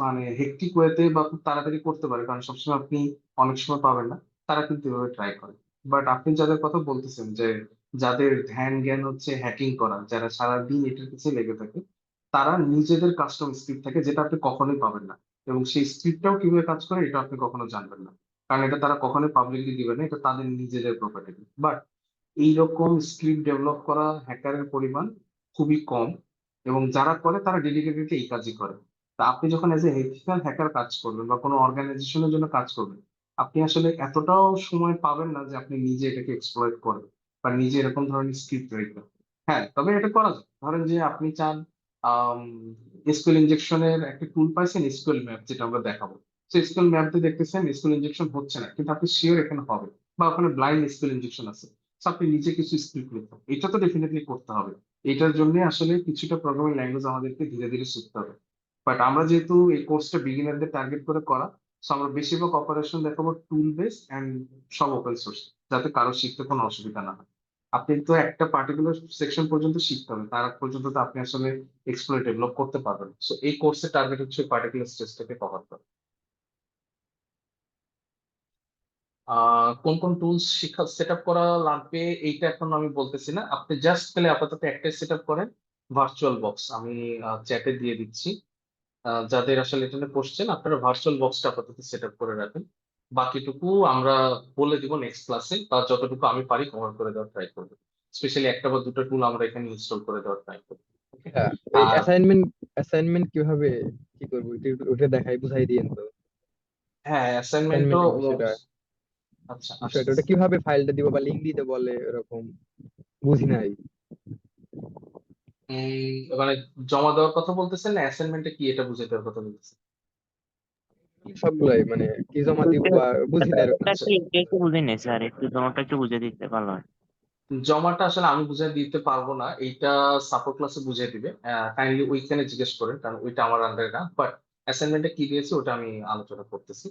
মানে হেক্টিক ওয়েতে বা খুব তাড়াতাড়ি করতে পারে, কারণ সবসময় আপনি অনেক সময় পাবেন না, তারা কিন্তু এভাবে ট্রাই করে। বাট আপনি যাদের কথা বলতেছেন যে যাদের ধ্যান জ্ঞান হচ্ছে হ্যাকিং করা, যারা সারাদিন এটার পিছনে লেগে থাকে, তারা নিজেদের কাস্টম স্ক্রিপ্ট থাকে যেটা আপনি কখনোই পাবেন না, এবং সেই স্ক্রিপ্টটাও কিভাবে কাজ করে এটা আপনি কখনো জানবেন না, কারণ এটা তারা কখনোই পাবলিকলি দিবে না, এটা তাদের নিজেদের প্রপার্টি। বাট এইরকম স্ক্রিপ্ট ডেভেলপ করা হ্যাকারের পরিমাণ খুবই কম, এবং যারা করে তারা ডেডিকেটেডলি এই কাজই করে। তা আপনি যখন এজ এ এথিক্যাল হ্যাকার কাজ করবেন বা কোনো অর্গানাইজেশনের জন্য কাজ করবেন, আপনি আসলে এতটাও সময় পাবেন না যে আপনি নিজে এটাকে এক্সপ্লয়েট করবেন বা নিজে এরকম ধরনের স্ক্রিপ্ট তৈরি করবেন। হ্যাঁ, তবে এটা করা যায়। ধরেন যে আপনি চান এসকিউএল ইনজেকশনের একটা টুল পাইছেন, এসকিউএল ম্যাপ, যেটা আমরা দেখাবো। তো এসকিউএল ম্যাপ দিয়ে দেখতেছেন এসকিউএল ইনজেকশন হচ্ছে না, কিন্তু আপনি শিওর এখানে হবে, বা ওখানে ব্লাইন্ড এসকিউএল ইনজেকশন আছে। So আপনি নিজে কিছু স্ক্রিপ্ট লিখুন, এটা তো ডেফিনেটলি করতে হবে। এটার জন্য আসলে কিছুটা প্রোগ্রামিং ল্যাঙ্গুয়েজ আমাদেরকে ধীরে ধীরে শিখতে হবে। বাট আমরা যেহেতু এই কোর্সটা বিগিনারদের টার্গেট করে করা, সো আমরা বেশিরভাগ অপারেশন দেখাবো টুল বেস এন্ড সব ওপেন সোর্স, যাতে কারো শিখতে কোনো অসুবিধা না হয়। আপনি তো একটা পার্টিকুলার সেকশন পর্যন্ত শিখতে হবে, তার আগ পর্যন্ত তো আপনি আসলে এক্সপ্লয়েট ডেভেলপ করতে পারবেন। সো এই কোর্সের টার্গেট হচ্ছে পার্টিকুলার স্টেজটাকে কভার করা। কোন কোন টুলস শিখা সেট আপ করা লাগবে এইটা এখন আমি বলতেছি না, আপনি জাস্ট খালি আপাতত একটাই সেট আপ করেন, ভার্চুয়াল বক্স। আমি চ্যাটে দিয়ে দিচ্ছি, যাদের আসলে এটা নিয়ে কোশ্চেন, আপনারা ভার্চুয়াল বক্সটা আপাতত সেট আপ করে রাখেন। বাকিটুকু আমরা বলে দিব নেক্সট ক্লাসে, বা যতটুকু আমি পারি কভার করে দেওয়ার ট্রাই করবো। স্পেশালি একটা বা দুটো টুল আমরা এখানে ইনস্টল করে দেওয়ার ট্রাই করবো। Okay? হ্যাঁ, এই আর অ্যাসাইনমেন্ট কিভাবে কি করবো ওটা দেখাই বুঝাই দিয়েন তো। হ্যাঁ, অ্যাসাইনমেন্টও অ্যাসাইনমেন্টের বিষয়টা আচ্ছা বিষয়টা ওটা আসতেছে। কিভাবে ফাইলটা দিব বা লিঙ্ক দিতে বলে এরকম বুঝি নাই। মানে জমা দেওয়ার কথা বলতেছেন না অ্যাসাইনমেন্টে কি, এটা বুঝে দেওয়ার কথা বলতেছেন? সবগুলাই মানে কি জমা দিব বা বুঝি না এরকম। আচ্ছা, একটু বুঝে নে স্যার, একটু জমাটা একটু বুঝে দিতে পারলো হয়। জমাটা আসলে আমি বুঝিয়ে দিতে পারবো না, এইটা সাপোর্ট ক্লাসে বুঝিয়ে দিবে। কাইন্ডলি ওইখানে জিজ্ঞেস করেন, কারণ ওইটা আমার আন্ডারে না। বাট অ্যাসাইনমেন্টে কি দিয়েছে ওটা আমি আলোচনা করতেছি।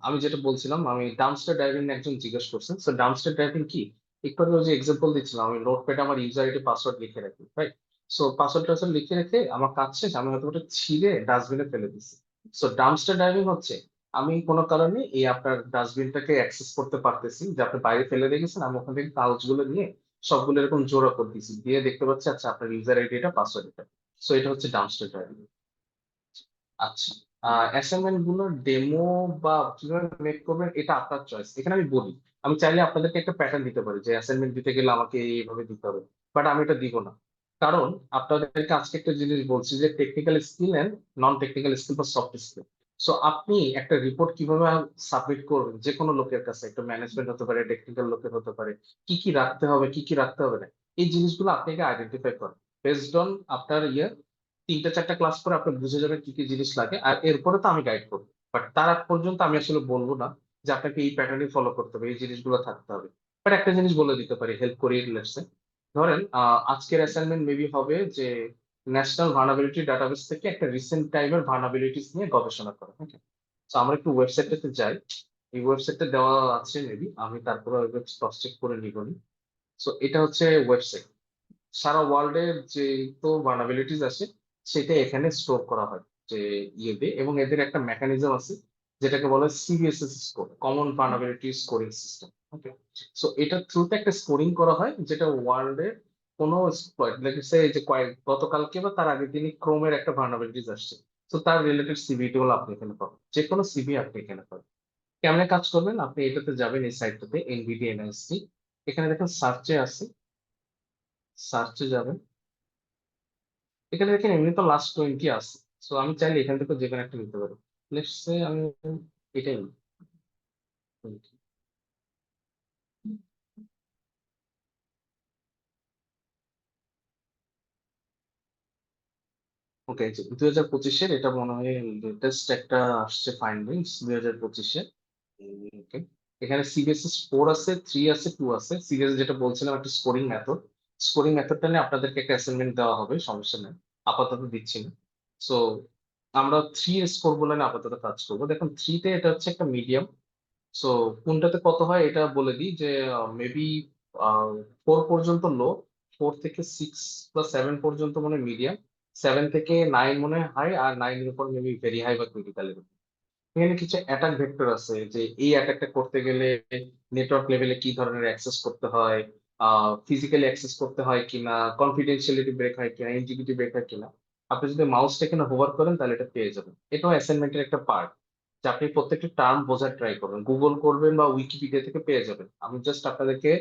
আমি যেটা বলছিলাম, আমি ডাম্পস্টার ড্রাইভিং একজন জিজ্ঞেস করছেন। সো ডাম্পস্টার ড্রাইভিং কি, একটু আগে ওই যে এক্সাম্পল দিচ্ছিলাম, আমি নোটপ্যাডে আমার ইউজার আইডি পাসওয়ার্ড লিখে রাখি, রাইট? সো পাসওয়ার্ড টাসওয়ার্ড লিখে রেখে আমার কাজ শেষ, আমি হয়তো ওটা ছিঁড়ে ডাস্টবিনে ফেলে দিচ্ছি। সো ডাম্পস্টার ড্রাইভিং হচ্ছে আমি কোনো কারণে এই আপনার ডাস্টবিনটাকে অ্যাক্সেস করতে পারতেছি, যে আপনি বাইরে ফেলে রেখেছেন, আমি ওখান থেকে কাগজগুলো নিয়ে সবগুলো এরকম জোড়া করে দিয়েছি, দিয়ে দেখতে পাচ্ছি আচ্ছা আপনার ইউজার আইডি এটা, পাসওয়ার্ড এটা। সো এটা হচ্ছে ডাম্পস্টার ড্রাইভিং। আচ্ছা, অ্যাসাইনমেন্ট গুলোর ডেমো বা কিভাবে মেক করবেন এটা আপনার চয়েস, এখানে আমি বলি আমি চাইলে আপনাদেরকে একটা প্যাটার্ন দিতে পারি যে অ্যাসাইনমেন্ট দিতে গেলে আমাকে এইভাবে দিতে হবে, বাট আমি এটা দিব না। কারণ আপনাদেরকে আজকে একটা জিনিস বলছি যে technical skill and non technical skill বা সফট স্কিল। সো আপনি একটা রিপোর্ট কিভাবে সাবমিট করবেন যে কোনো লোকের কাছে, একটা ম্যানেজমেন্ট হতে পারে, টেকনিক্যাল লোকের হতে পারে, কি কি রাখতে হবে কি কি রাখতে হবে না, এই জিনিসগুলো আপনাকে আইডেন্টিফাই করেন। বেসড অন আপনার তিনটা চারটা ক্লাস করে আপনি বুঝে যাবেন কি কি জিনিস লাগে, আর এরপরে তো আমি গাইড করবো। বাট তার আগ পর্যন্ত আমি আসলে বলবো না যে আপনাকে এই প্যাটার্নই ফলো করতে হবে, এই জিনিসগুলো থাকতে হবে। বাট একটা জিনিস বলে দিতে পারি হেল্প করি লেটস সে, ধরেন আজকের অ্যাসাইনমেন্ট মেবি হবে যে ন্যাশনাল ভার্নাবিলিটি ডাটাবেস থেকে একটা রিসেন্ট টাইমের ভার্নাবিলিটিস নিয়ে গবেষণা করে। ওকে, তো আমরা একটু ওয়েবসাইটটাতে যাই। এই ওয়েবসাইটটা দেওয়া আছে মেবি, আমি তারপরে ক্রস চেক করে নিবনি। সো এটা হচ্ছে ওয়েবসাইট। সারা ওয়ার্ল্ডে যে তো ভার্নাবিলিটিস আছে সেটা এখানে স্টোর করা হয় যে ইয়েতে, এবং এদের একটা মেকানিজম আছে যেটাকে বলে CBSS score, common vulnerability scoring system. Okay, so এটা থ্রুতে একটা স্কোরিং করা হয় যেটা ওয়ার্ল্ডের কোনো যে গতকালকে বা তার আগের দিনই ক্রোমের একটা ভার্নাবিলিটিস আসছে, তো তার রিলেটেড সিভিটি হলো আপনি এখানে পাবেন, যে কোনো সিভি আপনি এখানে পাবেন। কেমনে কাজ করবেন, আপনি এটাতে যাবেন, এই সাইটটাতে এনভিডি এনআইএসটি, এখানে দেখেন সার্চে আছে, সার্চে যাবেন, এখানে দেখেন এমনি তো লাস্ট 20 আছে। সো আমি চাইলে এখান থেকে যে কোনো একটা নিতে পারি। লেটস সে আমি এটাই নিই। ওকে, 2025-এর এটা মনে হয় লেটেস্ট একটা আসছে ফাইন্ডিংস 2025-এ। ওকে, এখানে সিবিএসএস 4 আছে, 3 আছে, 2 আছে। সিবিএস যেটা বলছিলাম একটা স্কোরিং মেথড, স্কোরিং মেথডটা নিয়ে আপনাদেরকে একটা অ্যাসাইনমেন্ট দেওয়া হবে, সমস্যা নেই, আপাতত দিচ্ছি না। সো আমরা 3 স্কোর বলে না আপাতত কাজ করবো। দেখুন 3-তে এটা হচ্ছে একটা মিডিয়াম। সো কোনটাতে কত হয় এটা বলে দিই যে মেবি 4 পর্যন্ত লো, 4 থেকে 6 বা 7 পর্যন্ত মনে মিডিয়াম, 7 থেকে 9 মনে হাই, আর 9 এর উপর মেবি ভেরি হাই বা ক্রিটিক্যাল। এখানে কিছু অ্যাটাক ভেক্টর আছে যে এই অ্যাটাকটা করতে গেলে নেটওয়ার্ক লেভেলে কি ধরনের অ্যাক্সেস করতে হয়, ফিজিক্যালি অ্যাক্সেস করতে হয় কিনা, কনফিডেন্সিয়ালিটি ব্রেক হয় কিনা, ইন্টিগ্রিটি ব্রেক হয় কিনা। আপনি যদি মাউসটা এখানে হোভার করেন তাহলে এটা পেয়ে যাবেন। এটাও অ্যাসাইনমেন্টের একটা পার্ট, যে আপনি প্রত্যেকটা টার্ম বোঝার ট্রাই করবেন, গুগল করবেন বা উইকিপিডিয়া থেকে পেয়ে যাবেন। আমি জাস্ট আপনাদেরকে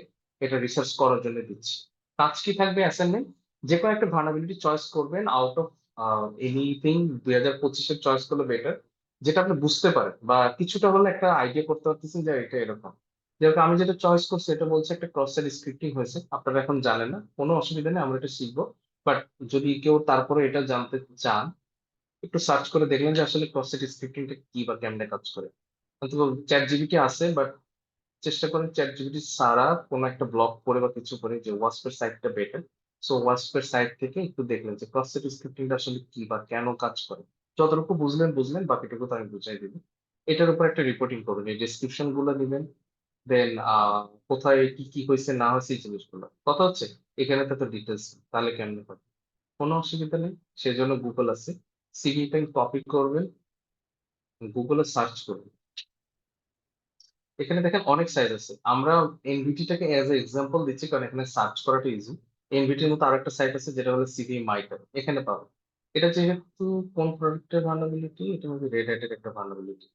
এটা রিসার্চ করার জন্য দিচ্ছি। কাজ কি থাকবে অ্যাসাইনমেন্ট, যে কোনো একটা ভার্নাবিলিটি চয়েস করবেন আউট অফ এনিথিং। 2025-এর চয়েস করলে বেটার, যেটা আপনি বুঝতে পারেন বা কিছুটা হলে একটা আইডিয়া করতে পারতেছেন যে এটা এরকম। যেরকম আমি যেটা চয়েস করছি এটা বলছে একটা ক্রস সাইট স্ক্রিপ্টিং হয়েছে, আপনারা এখন জানেন না, কোনো অসুবিধা নেই, আমরা এটা শিখবো। বাট যদি কেউ তারপরে এটা জানতে চান, একটু সার্চ করে দেখলেন যে আসলে ক্রস সাইট স্ক্রিপ্টিংটা কি বা কেমনে কাজ করে। অন্তত চ্যাট জিপিটি আছে, বাট চেষ্টা করেন চ্যাট জিপিটি ছাড়া কোনো একটা ব্লগ পড়ে বা কিছু করে, যে ওয়াসপের সাইটটা বেটার। সো ওয়াসপের সাইট থেকে একটু দেখলেন যে ক্রস সাইট স্ক্রিপ্টিংটা আসলে কি বা কেন কাজ করে। যতটুকু বুঝলেন বুঝলেন, বাকিটুকু তো আমি বুঝাই দিব। এটার উপর একটা রিপোর্টিং করবেন, এই ডেসক্রিপশন গুলো দিবেন, দেন কোথায় কি কি হয়েছে না হয়েছে এই জিনিসগুলো। কথা হচ্ছে এখানে তো ডিটেলস, তাহলে কেমনে হবে, কোনো অসুবিধা নেই। সেজন্য গুগল আছে। সিভিটা কপি করবেন, গুগলে সার্চ করবেন, এখানে দেখেন অনেক সাইজ আছে। আমরা এনভিটিটাকে এজ এ এক্সাম্পল দিচ্ছি কারণ এখানে সার্চ করাটা ইজি। এনভিটির মতো আরেকটা সাইট আছে যেটা হলো সিভি মাইটার, এখানে পাবো। এটা যেহেতু কোন প্রোডাক্টের ভার্নাবিলিটি, এটা হচ্ছে রেড হ্যাটের একটা ভার্নাবিলিটি।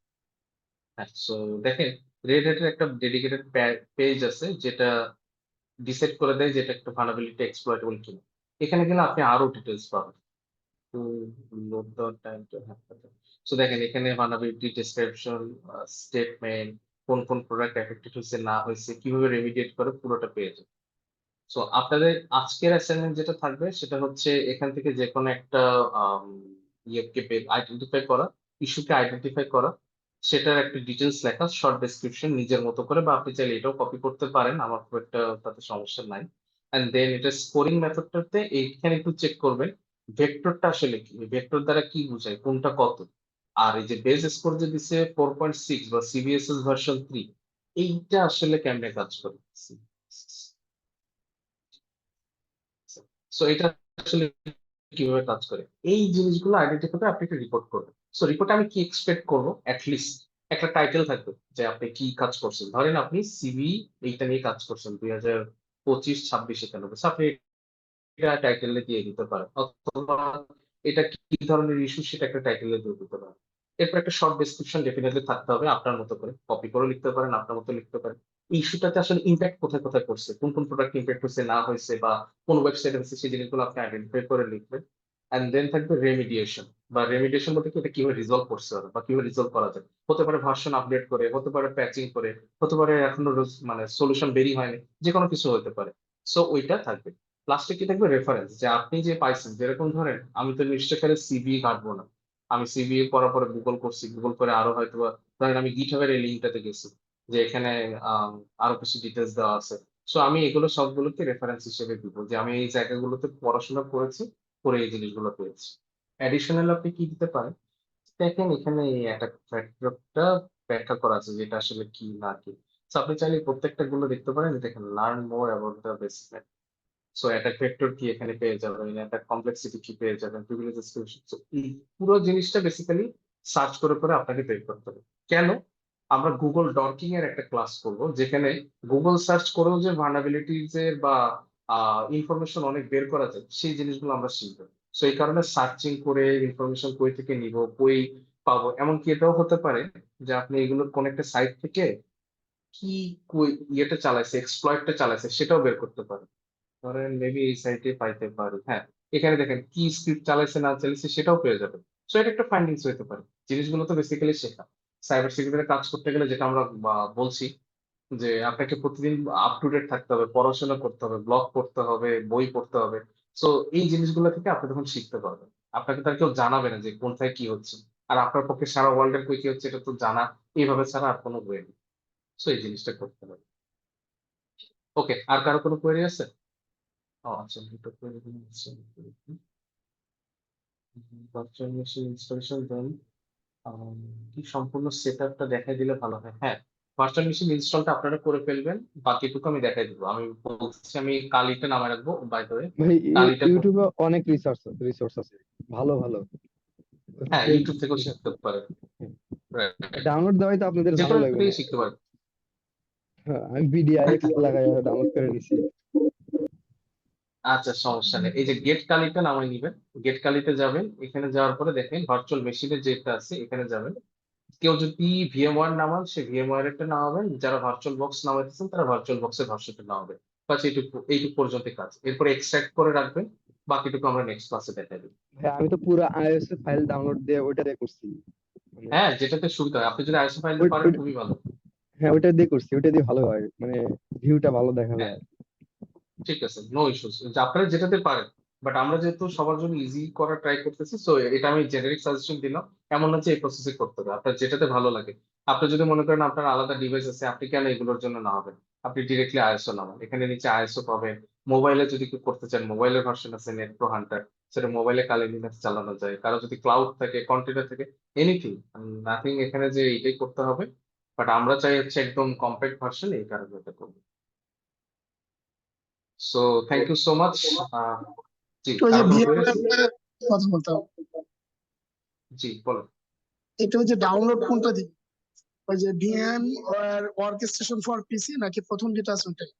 হ্যাঁ, সো দেখেন রেড হ্যাটের একটা ডেডিকেটেড পেজ আছে যেটা ডিসাইড করে দেয় যে এটা একটা ভার্নাবিলিটি এক্সপ্লয়েটেবল কিনা। এখানে গেলে আপনি আরো ডিটেলস পাবেন। To load the time to have. So দেখেন এখানে ভার্নাবিলিটি ডেসক্রিপশন, স্টেটমেন্ট, কোন কোন প্রোডাক্ট এফেক্টেড হয়েছে না হয়েছে, কিভাবে রেমিডিয়েট করে, পুরোটা পেয়ে যাবেন। সো আপনাদের আজকের অ্যাসাইনমেন্ট যেটা থাকবে সেটা হচ্ছে এখান থেকে যে কোনো একটা আম, ইয়েকে আইডেন্টিফাই করা, ইস্যুকে আইডেন্টিফাই করা, সেটার একটা ডিটেলস লেখা, শর্ট ডেসক্রিপশন নিজের মতো করে, বা আপনি চাইলে এটাও কপি করতে পারেন, আমার খুব একটা তাতে সমস্যা নাই। এন্ড দেন এটা স্কোরিং মেথডটাতে এইখানে একটু চেক করবেন ভেক্টরটা আসলে কি, ভেক্টর দ্বারা কি বোঝায়, কোনটা কত। আর এই যে বেস স্কোর যে দিছে 4.6 বা সিবিএসএস ভার্সন 3, এইটা আসলে কেমনে কাজ করে। সো এটা আসলে কিভাবে কাজ করে, এই জিনিসগুলো আইডেন্টিফাই করে আপনি একটা রিপোর্ট করবেন। সো রিপোর্টে আমি কি এক্সপেক্ট করবো, লিস্ট একটা টাইটেল থাকবে যে আপনি কি কাজ করছেন। ধরেন আপনি সিভি এইটা নিয়ে কাজ করছেন 2025-26 এখানে, আপনি এটা টাইটেলে দিয়ে দিতে পারেন, অথবা এটা কি ধরনের ইস্যু সেটা একটা টাইটেলে দিয়ে দিতে পারেন। এরপর একটা শর্ট ডেসক্রিপশন ডেফিনেটলি থাকতে হবে, আপনার মতো করে কপি করে লিখতে পারেন, আপনার মতো লিখতে পারেন। এই ইস্যুটাতে আসলে ইম্প্যাক্ট কোথায় কোথায় করছে, কোন কোন প্রোডাক্ট ইম্প্যাক্ট হয়েছে না হয়েছে, বা কোন ওয়েবসাইটে হচ্ছে, সেই জিনিসগুলো আপনি আইডেন্টিফাই করে লিখবেন। এন্ড দেন থাকবে রেমিডিয়েশন, বা রেমিডিয়েশন বলতে কি এটা কিভাবে রিজলভ করতে হবে বা কিভাবে রিজলভ করা যায়। হতে পারে ভার্সন আপডেট করে, হতে পারে প্যাচিং করে, হতে পারে এখনো মানে সলিউশন বেরি হয়নি, যে কোনো কিছু হতে পারে। সো ওইটা থাকবে। লাস্টে কি থাকবে, রেফারেন্স, যে আপনি যে পাইছেন, যেরকম ধরেন আমি তো নিশ্চয় করে সিবি ঘাটবো না, আমি সিবি করার পরে গুগল করছি, গুগল করে আরো হয়তো ধরেন আমি গিটহাবের এই লিঙ্কটাতে গেছি, যে এখানে আরো কিছু ডিটেলস দেওয়া আছে। সো আমি এগুলো সবগুলোকে রেফারেন্স হিসেবে দিব, যে আমি এই জায়গাগুলোতে পড়াশোনা করেছি, করে এই জিনিসগুলো পেয়েছি। অ্যাডিশনাল আপনি কি দিতে পারেন? দেখেন এখানে এই অ্যাটাক ফ্যাক্টরটা ব্যাখ্যা করা আছে যেটা আসলে কি না কি। সো আপনি চাইলে প্রত্যেকটা গুলো দেখতে পারেন। দেখেন learn more about the basic. So attack vector কি এখানে পেয়ে যাবেন, অ্যাটাক কমপ্লেক্সিটি কি পেয়ে যাবেন, প্রিভিলেজ ডিস্ট্রিবিউশন। সো এই পুরো জিনিসটা বেসিক্যালি সার্চ করে করে আপনাকে বের করতে হবে। কেন? আমরা গুগল ডর্কিং এর একটা ক্লাস করব যেখানে গুগল সার্চ করেও যে ভালনারেবিলিটিজ এর বা ইনফরমেশন অনেক বের করা যায় সেই জিনিসগুলো আমরা শিখবো। সো এই কারণে সার্চিং করে ইনফরমেশন কই থেকে নিব, কই পাবো, এমনকি এটাও হতে পারে যে আপনি এগুলোর কোন একটা সাইট থেকে কি কই ইয়েটা চালাইছে, এক্সপ্লয়েটটা চালাইছে সেটাও বের করতে পারেন। ধরেন মেবি এই সাইটে পাইতে পারি, হ্যাঁ এখানে দেখেন কি স্ক্রিপ্ট চালাইছে না চালাইছে সেটাও পেয়ে যাবেন। সো এটা একটা ফাইন্ডিংস হতে পারে। জিনিসগুলো তো বেসিক্যালি শেখা। সাইবার সিকিউরিটিতে কাজ করতে গেলে যেটা আমরা বলছি যে আপনাকে প্রতিদিন আপ টু ডেট থাকতে হবে, পড়াশোনা করতে হবে, ব্লগ পড়তে হবে, বই পড়তে হবে। সো এই জিনিসগুলো থেকে আপনি তখন শিখতে পারবেন। আপনাকে তার কেউ জানাবে না যে কোথায় কি হচ্ছে। আর আপনার পক্ষে সারা ওয়ার্ল্ডের কই কি হচ্ছে এটা তো জানা এইভাবে ছাড়া আর কোনো ওয়ে নেই। সো এই জিনিসটা করতে হবে। ওকে, আর কারো কোনো কোয়েরি আছে? ও আচ্ছা, দুটো কোয়েরি আছে। ভার্চুয়াল মেশিন ইনস্টলেশন দেন কি সম্পূর্ণ সেটআপটা দেখাই দিলে ভালো হয়। হ্যাঁ, ভার্চুয়াল মেশিন ইনস্টলটা আপনারা করে ফেলবেন, বাকিটুকু আমি দেখাই দিব। আমি বলছি আমি কালিটা নামায় রাখবো বাই দ্য ওয়ে। ভাই কালিটা ইউটিউবে অনেক রিসোর্স আছে, ভালো ভালো। হ্যাঁ ইউটিউব থেকেও শিখতে পারেন। রাইট, ডাউনলোড দেওয়াই তো আপনাদের যে ভালো কোনো লাগবে না। থেকেই শিখতে পারেন। হ্যাঁ, আমি বিডিআইএক্স লাগাই ডাউনলোড করে নিছি। আচ্ছা সমস্যা নেই, এই যে গেট কালিটা নামাই নিবেন। গেট কালিতে যাবেন, এখানে যাওয়ার পরে দেখেন ভার্চুয়াল মেশিনের যেটা আছে এখানে যাবেন। কেউ যদি ভিএমওয়ার নামান সে ভিএমওয়ার একটা নামাবেন, যারা ভার্চুয়াল বক্স নামাইতেছেন তারা ভার্চুয়াল বক্সের ভার্সনটা নামাবেন। বাস এইটুকু পর্যন্ত কাজ। এরপরে এক্সট্রাক্ট করে রাখবেন, বাকিটুকু আমরা নেক্সট ক্লাসে দেখাই দেবো। ভাই আমি তো পুরো আইওএস ফাইল ডাউনলোড দিয়ে ওইটা দিয়ে করছি, মানে হ্যাঁ যেটাতে সুবিধা হয়, আপনি যদি আইএসও ফাইল দিয়ে পারেন খুবই ভালো। হ্যাঁ ওইটা দিয়ে করছি, ওইটা দিয়ে ভালো হয়, মানে ভিউটা ভালো দেখা হ্যাঁ যায়। ঠিক আছে, নো ইস্যুস, আপনারা যেটাতে পারেন। বাট আমরা যেহেতু সবার জন্য ইজি করার ট্রাই করতেছি, সো এটা আমি জেনারিক সাজেশন দিলাম। এমন না যে এই প্রসেসে করতে হবে, আপনার যেটাতে ভালো লাগে। আপনি যদি মনে করেন আপনার আলাদা ডিভাইস আছে, আপনি কেন এগুলোর জন্য না হবেন, আপনি ডিরেক্টলি আইএসও নামান, এখানে নিচে আইএসও পাবেন। মোবাইলে যদি কেউ করতে চান, মোবাইলের ভার্সন আছে নেট প্রো হান্টার, সেটা মোবাইলে কালি লিনাক্স চালানো যায়। কারো যদি ক্লাউড থাকে, কন্টেনার থাকে, এনিথিং, নাথিং এখানে যে এইটাই করতে হবে। বাট আমরা চাই হচ্ছে একদম কম্প্যাক্ট ভার্সন, এই কারণে এটা করবো। So thank you so much. জি, ওই যে কারো কোনো কোয়েরি আছে? ভিএমওয়্যার কথা বলতে হবে, জি বলেন। এটা ওই যে ডাউনলোড কোনটা দিই, ওই যে ভিএম অর্কেস্ট্রেশন ফর পিসি নাকি প্রথম যেটা আছে ওটাই?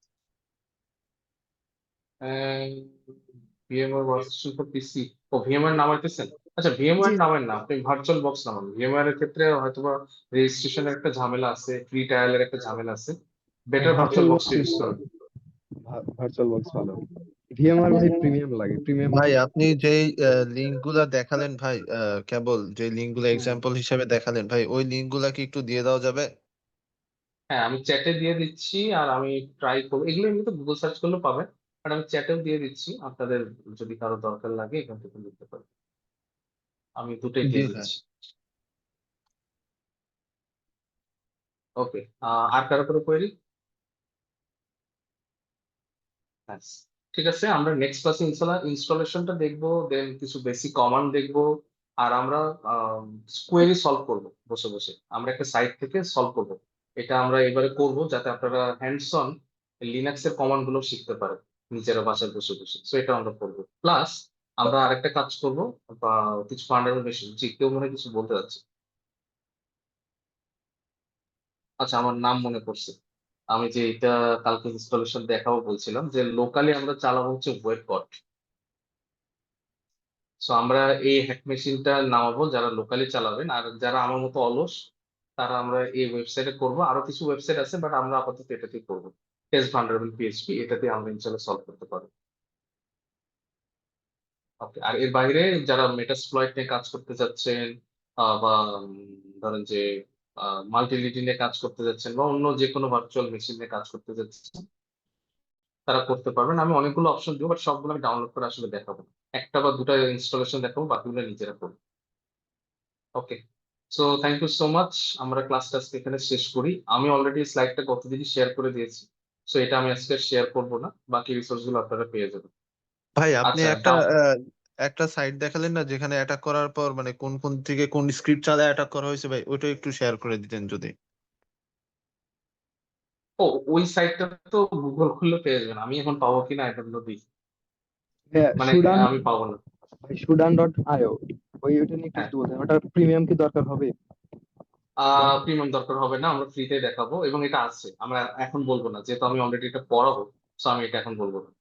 VMware version for PC. ও ভিএমওয়ার নামাইতেছেন? আচ্ছা ভিএমওয়ার জি নামেন না, আপনি ভার্চুয়াল বক্স নামান। ভিএমওয়ার এর ক্ষেত্রে হয়তোবা রেজিস্ট্রেশনের একটা ঝামেলা আছে, ফ্রি ট্রায়ালের একটা ঝামেলা আছে। Better virtual virtual box box use use করেন। করি, ভার্চুয়াল বক্স ভালো। ভিএমআর ভাই প্রিমিয়াম লাগে, প্রিমিয়াম। ভাই আপনি যেই লিঙ্ক গুলা দেখালেন ভাই, কেবল যে লিঙ্ক গুলা হুম। এক্সাম্পল হিসেবে দেখালেন ভাই, ওই লিঙ্ক গুলা কি একটু দিয়ে দেওয়া যাবে? হ্যাঁ আমি চ্যাটে দিয়ে দিচ্ছি, আর আমি ট্রাই করবো, এগুলো এমনিতে গুগল সার্চ করলেও পাবেন। আর আমি চ্যাটেও দিয়ে দিচ্ছি, আপনাদের যদি কারো দরকার লাগে এখান থেকে নিতে পারেন। আমি দুটোই জি দিয়ে ভাই। দিচ্ছি। ওকে, আর কারো কোনো কোয়েরি? ব্যাস, ঠিক আছে, আমরা নেক্সট ক্লাসে ইনস্টলেশনটা দেখবো, দেন কিছু বেসিক কমান্ড দেখবো। আর আমরা কোয়েরি সলভ করব বসে বসে, আমরা একটা সাইট থেকে সলভ করব। এটা আমরা এবারে করব যাতে আপনারা হ্যান্ডস অন লিনাক্সের কমান্ড গুলো শিখতে পারেন নিজেরা বাসায় বসে বসে। সো এটা আমরা করবো। প্লাস আমরা আরেকটা কাজ করব, বা কিছু ফান্ডামেন্টাল। জি, কেউ মনে হয় কিছু বলতে যাচ্ছে। আচ্ছা আমার নাম মনে পড়ছে। আমি যে এটা কালকে ইনস্টলেশন দেখাবো বলছিলাম, যে লোকালি আমরা চালাবো হচ্ছে ওয়েব বট। সো আমরা এই হ্যাক মেশিনটা নামাবো যারা লোকালি চালাবেন, আর যারা আমার মতো অলস তারা আমরা এই ওয়েবসাইটে করব। আরো কিছু ওয়েবসাইট আছে বাট আমরা আপাতত এটাতেই করবো। টেস্ট ভান্ডারেবল পিএইচপি, এটাতে আমরা ইনশাল্লাহ সলভ করতে পারবো। ওকে, আর এর বাইরে যারা মেটাস্প্লয়েট নিয়ে কাজ করতে যাচ্ছেন, বা ধরেন যে মাল্টিলিটি নিয়ে কাজ করতে যাচ্ছেন, বা অন্য যে কোনো ভার্চুয়াল মেশিন নিয়ে কাজ করতে যাচ্ছেন, তারা করতে পারবেন। আমি অনেকগুলো অপশন দিব, বাট সবগুলো আমি ডাউনলোড করে আসলে দেখাবো না। একটা বা দুটা ইনস্টলেশন দেখাবো, বাকিগুলো নিজেরা করবো। Okay, so thank you so much. আমরা ক্লাসটা আজকে এখানে শেষ করি। আমি অলরেডি স্লাইডটা গতদিনই শেয়ার করে দিয়েছি। সো এটা আমি আজকে শেয়ার করব না, বাকি রিসোর্স গুলো আপনারা পেয়ে যাবেন। ভাই আপনি আচ্ছা একটা একটা সাইট দেখালেন না যেখানে অ্যাটাক করার পর মানে কোন কোন থেকে কোন স্ক্রিপ্ট চালায় অ্যাটাক করা হয়েছে ভাই, ওইটা একটু শেয়ার করে দিতেন যদি। ও, ওই সাইটটা তো গুগল খুললে পেয়ে যাবেন, আমি এখন পাবো কিনা এটা হলো দেখি। হ্যাঁ, মানে সুডান, আমি পাবো না। sudan.io, ওইটা নিয়ে একটু হ্যাঁ, যদি বলতেন, ওটা প্রিমিয়াম কি দরকার হবে? প্রিমিয়াম দরকার হবে না, আমরা ফ্রিতে দেখাবো এবং এটা আছে, আমরা এখন বলবো না, যেহেতু আমি অলরেডি এটা পড়াবো, তো আমি এটা এখন বলবো না।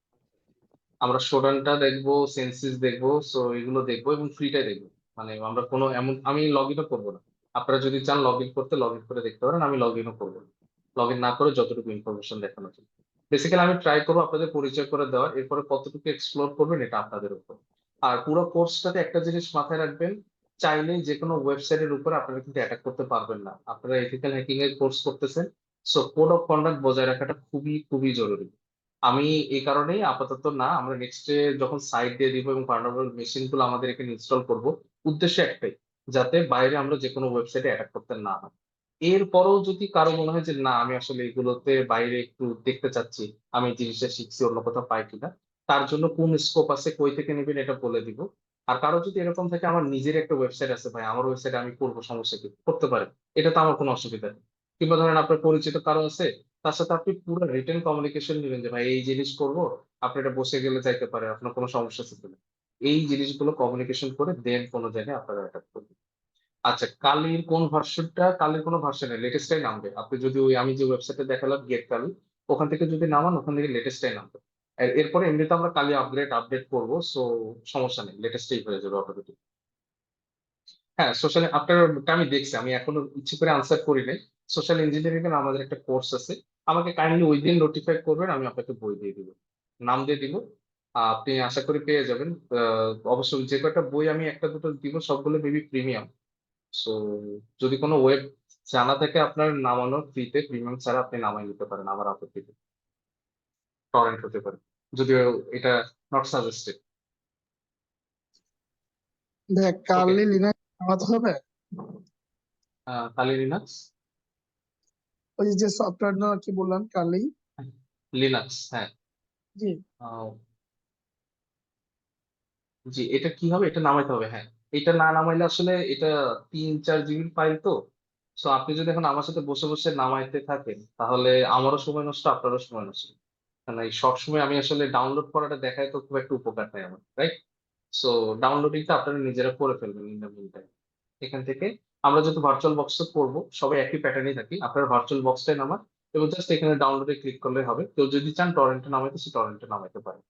আমরা সোডানটা দেখবো, সেন্সিস দেখবো, সো এগুলো দেখবো এবং ফ্রিটাই দেখবো। মানে আমরা কোনো এমন, আমি লগ ইনও করবো না। আপনারা যদি চান লগ ইন করতে, লগ ইন করে দেখতে পারেন, আমি লগ ইনও করবো না। লগ ইন না করে যতটুকু ইনফরমেশন দেখানো যায়, বেসিক্যালি আমি ট্রাই করবো আপনাদের পরিচয় করে দেওয়ার, এরপরে কতটুকু এক্সপ্লোর করবেন এটা আপনাদের উপর। আর পুরো কোর্সটাতে একটা জিনিস মাথায় রাখবেন, চাইলেই যে কোনো ওয়েবসাইটের উপরে আপনারা কিন্তু অ্যাটাক করতে পারবেন না। আপনারা এথিক্যাল হ্যাকিং এর কোর্স করতেছেন, সো কোড অফ কন্ডাক্ট বজায় রাখাটা খুবই খুবই জরুরি। আমি এই কারণেই আপাতত না, আমরা নেক্সটে যখন সাইট দিয়ে দিব এবং পার্নাবল মেশিন গুলো আমাদের এখানে ইনস্টল করব, উদ্দেশ্য একটাই, যাতে বাইরে আমরা যে কোনো ওয়েবসাইটে অ্যাটাক করতে না হয়। এরপরও যদি কারো মনে হয় যে না, আমি আসলে এগুলোতে বাইরে একটু দেখতে চাচ্ছি, আমি এই জিনিসটা শিখছি অন্য কোথাও পাই কিনা, তার জন্য কোন স্কোপ আছে, কই থেকে নেবেন এটা বলে দিব। আর কারো যদি এরকম থাকে আমার নিজের একটা ওয়েবসাইট আছে ভাই, আমার ওয়েবসাইটে আমি করবো, সমস্যা কি, করতে পারেন, এটা তো আমার কোনো অসুবিধা নেই। কিংবা ধরেন আপনার পরিচিত কারো আছে, তার সাথে আপনি পুরো রিটেন কমিউনিকেশন দিবেন যে ভাই এই জিনিস করব, আপনি এটা বসে গেলে যাইতে পারে, আপনার কোনো সমস্যা আছে কিনা, এই জিনিসগুলো কমিউনিকেশন করে দেন কোনো জায়গায় আপনারা এটা করবেন। আচ্ছা, কালির কোন ভার্সনটা, কালির কোনো ভার্সনে লেটেস্টটাই নামবে। আপনি যদি ওই আমি যে ওয়েবসাইটে দেখালাম গেট কালি, ওখান থেকে যদি নামান, ওখান থেকে লেটেস্টটাই নামবে। এরপরে এমনিতে আমরা কালি আপডেট করবো, সো সমস্যা নেই, লেটেস্টেই হয়ে যাবে অটোমেটিক। হ্যাঁ, সোশ্যাল, আপনার ওটা আমি দেখছি, আমি এখনো ইচ্ছে করে আনসার করি নাই। সোশ্যাল ইঞ্জিনিয়ারিং এর আমাদের একটা কোর্স আছে, আমাকে কাইন্ডলি ওই দিন নোটিফাই করবেন, আমি আপনাকে বই দিয়ে দিব, নাম দিয়ে দিব। আপনি আশা করি পেয়ে যাবেন। অবশ্যই যে কয়টা বই আমি একটা দুটো দিব, সবগুলো মেবি প্রিমিয়াম। সো যদি কোনো ওয়েব জানা থাকে আপনার নামানোর, ফ্রিতে প্রিমিয়াম ছাড়া আপনি নামাই নিতে পারেন, আমার আপত্তি নেই। টরেন্ট হতে পারে, যদিও এটা নট সাজেস্টেড। দেখ, ওকে, কার্লি লিনাক্স নামাতে হবে। কালি লিনাক্স, ওই যে সফটওয়্যার না কি বললাম, কার্লি। লিনাক্স, হ্যাঁ। জি। আহ, জি, এটা কি হবে, এটা নামাইতে হবে, হ্যাঁ। এটা না নামাইলে আসলে এটা 3-4 জিবির ফাইল তো। সো আপনি যদি এখন আমার সাথে বসে বসে নামাইতে থাকেন, তাহলে আমারও সময় নষ্ট, আপনারও সময় নষ্ট। কারণ এই সব সময় আমি আসলে ডাউনলোড করাটা দেখায় তো খুব একটা উপকার নাই আমার, রাইট? সো ডাউনলোডিংটা আপনারা নিজেরা করে ফেলবেন ইন দ্য মিন টাইম। এখান থেকে আমরা যেহেতু ভার্চুয়াল বক্স করবো, সবাই একই প্যাটার্নই থাকি, আপনারা ভার্চুয়াল বক্সটাই নামান এবং জাস্ট এখানে ডাউনলোডে ক্লিক করলে হবে। কেউ যদি চান টরেন্টে নামাইতে, সে টরেন্টে নামাইতে পারে।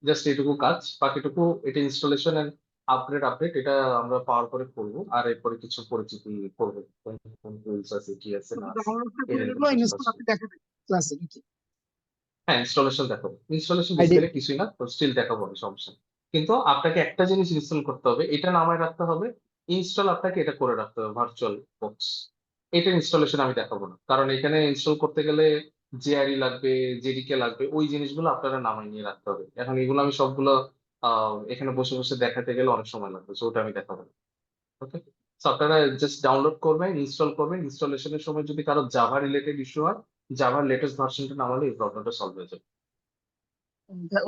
জাস্ট এইটুকু কাজ, বাকিটুকু এটা ইনস্টলেশন এন্ড আপডেট এটা আমরা পাওয়ার পরে করবো, আর এরপরে কিছু পরিচিতি করবো, কোন কোন টুলস আছে, কি আছে না আছে, ডাউনলোড করে এরকম দিলো, কিছু কাজ ইনস্টল আপনি করবো। দেখাবেন ক্লাসে নাকি? হ্যাঁ, ইনস্টলেশন দেখাবো, ইনস্টলেশন আইডি। বেসিক্যালি কিছুই না, স্টিল দেখাবো, আমি সমস্যা নেই। কিন্তু আপনাকে একটা জিনিস ইনস্টল করতে হবে, এটা নামায় রাখতে হবে, ইনস্টল আপনাকে এটা করে রাখতে হবে, ভার্চুয়াল বক্স। এটা ইনস্টলেশন আমি দেখাবো না, কারণ এখানে ইনস্টল করতে গেলে জেআরই লাগবে, জেডিকে লাগবে, ওই জিনিসগুলো আপনারা নামায় নিয়ে রাখতে হবে। এখন এগুলো আমি সবগুলো এখানে বসে বসে দেখাতে গেলে অনেক সময় লাগবে, সো ওটা আমি দেখাবো না। ওকে, সো আপনারা জাস্ট ডাউনলোড করবেন, ইনস্টল করবেন, ইনস্টলেশনের সময় যদি কারো জাভা রিলেটেড ইস্যু হয়, জাভার লেটেস্ট ভার্সনটা নামালে এই প্রবলেমটা সলভ হয়ে যাবে।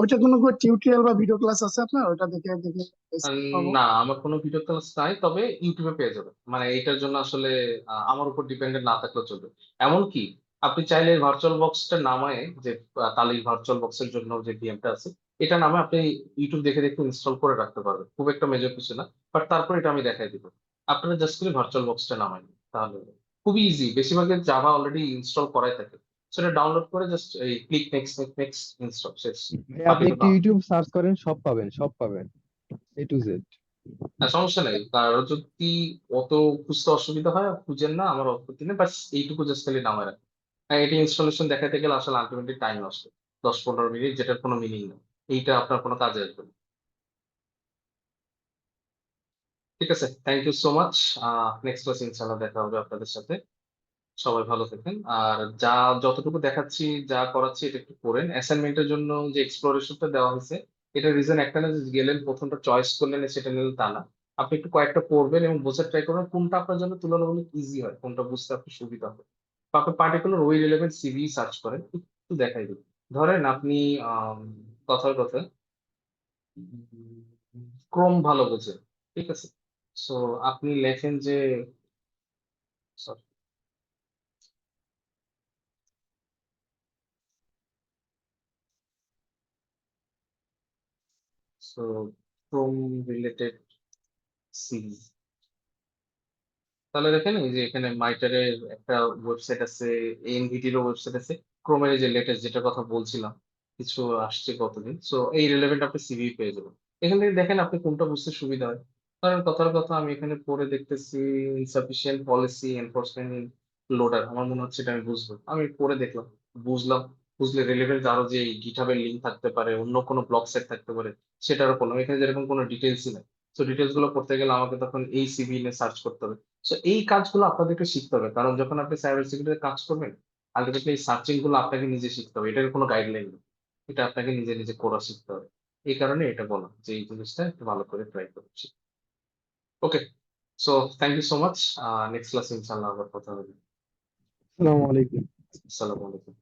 ওইটা কোনো টিউটোরিয়াল বা ভিডিও ক্লাস আছে আপনার? ওটা দেখে দেখে পাবো। না, আমার কোনো ভিডিও ক্লাস নাই, তবে ইউটিউবে পেয়ে যাবেন। মানে এটার জন্য আসলে আমার উপর ডিপেন্ডেন্ট না থাকলেও চলবে। এমনকি আপনি চাইলে ভার্চুয়াল বক্সটা নামায়, যে তালির ভার্চুয়াল বক্সের জন্য যে গেমটা আছে, এটা নামে আপনি ইউটিউব দেখে দেখে ইনস্টল করে রাখতে পারবেন, খুব একটা মেজর কিছু না। বাট তারপর এটা আমি দেখাই দিব, আপনারা জাস্ট করে ভার্চুয়াল বক্সটা নামাই নিন, তাহলে হবে। খুবই ইজি, বেশিরভাগের জাভা অলরেডি ইনস্টল করাই থাকে, সেটা ডাউনলোড করে জাস্ট এই click next next next install, শেষ। ভাই আপনি বাকি তো একটু ইউটিউব সার্চ করেন, সব পাবেন, সব পাবেন, A to Z। না, সমস্যা নেই, কারো যদি অত খুঁজতে অসুবিধা হয় খুঁজেন না, আমার আপত্তি নেই, বাট এইটুকু জাস্ট খালি নামায় রাখেন। হ্যাঁ, এটি ইনস্টলেশন দেখাতে গেলে আসলে আলটিমেটলি টাইম নষ্ট, 10-15 মিনিট, যেটার কোনো মিনিং নেই, এইটা আপনার কোনো কাজে আসবে না। ঠিক আছে, thank you so much. Next class ইনশাল্লাহ দেখা হবে আপনাদের সাথে। সবাই ভালো থাকেন, আর যা যতটুকু দেখাচ্ছি, যা করাচ্ছি, এটা একটু করেন। অ্যাসাইনমেন্টের জন্য যে এক্সপ্লোরেশনটা দেওয়া হয়েছে, এটা রিজন একটা না যে গেলেন প্রথমটা চয়েস করলেন সেটা নিলেন, তা না। আপনি একটু কয়েকটা পড়বেন এবং বোঝার ট্রাই করবেন কোনটা আপনার জন্য তুলনামূলক ইজি হয়, কোনটা বুঝতে আপনার সুবিধা হবে। বা আপনি পার্টিকুলার ওই রিলেভেন্ট সিভি সার্চ করেন, একটু দেখাই দিন। ধরেন আপনি কথার কথা ক্রোম ভালো বোঝে, ঠিক আছে? সো আপনি লেখেন যে sorry, so Chrome related series, তাহলে দেখেন এই যে এখানে মাইটারের একটা ওয়েবসাইট আছে, এনভিডির ওয়েবসাইট আছে, ক্রোমের এই যে লেটেস্ট যেটা কথা বলছিলাম কিছু আসছে কতদিন, সো এই রিলেভেন্ট আপনি সিভি পেয়ে যাবেন। এখান থেকে দেখেন আপনি কোনটা বুঝতে সুবিধা হয়। কারণ কথার কথা আমি এখানে পড়ে দেখতেছি insufficient policy enforcement in loader, আমার মনে হচ্ছে এটা আমি বুঝবো, আমি পড়ে দেখলাম, বুঝলাম, বুঝলে রিলেভেন্ট আরো যে গিটহাবের লিঙ্ক থাকতে পারে, অন্য কোনো ব্লগ সাইট থাকতে পারে, সেটারও কোনো এখানে যেরকম কোনো ডিটেলসই নাই। তো ডিটেলস গুলো পড়তে গেলে আমাকে তখন এই সিভি নিয়ে সার্চ করতে হবে। সো এই কাজগুলো আপনাদেরকে শিখতে হবে, কারণ যখন আপনি সাইবার সিকিউরিটিতে কাজ করবেন আলটিমেটলি এই সার্চিং গুলো আপনাকে নিজে শিখতে হবে, এটার কোনো গাইডলাইন নেই, এটা আপনাকে নিজে নিজে করা শিখতে হবে। এই কারণে এটা বলা যে এই জিনিসটা একটু ভালো করে ট্রাই করছি। Okay, so thank you so much. Next ক্লাসে ইনশাআল্লাহ আবার কথা হবে। আসসালামু আলাইকুম। আসসালামু আলাইকুম।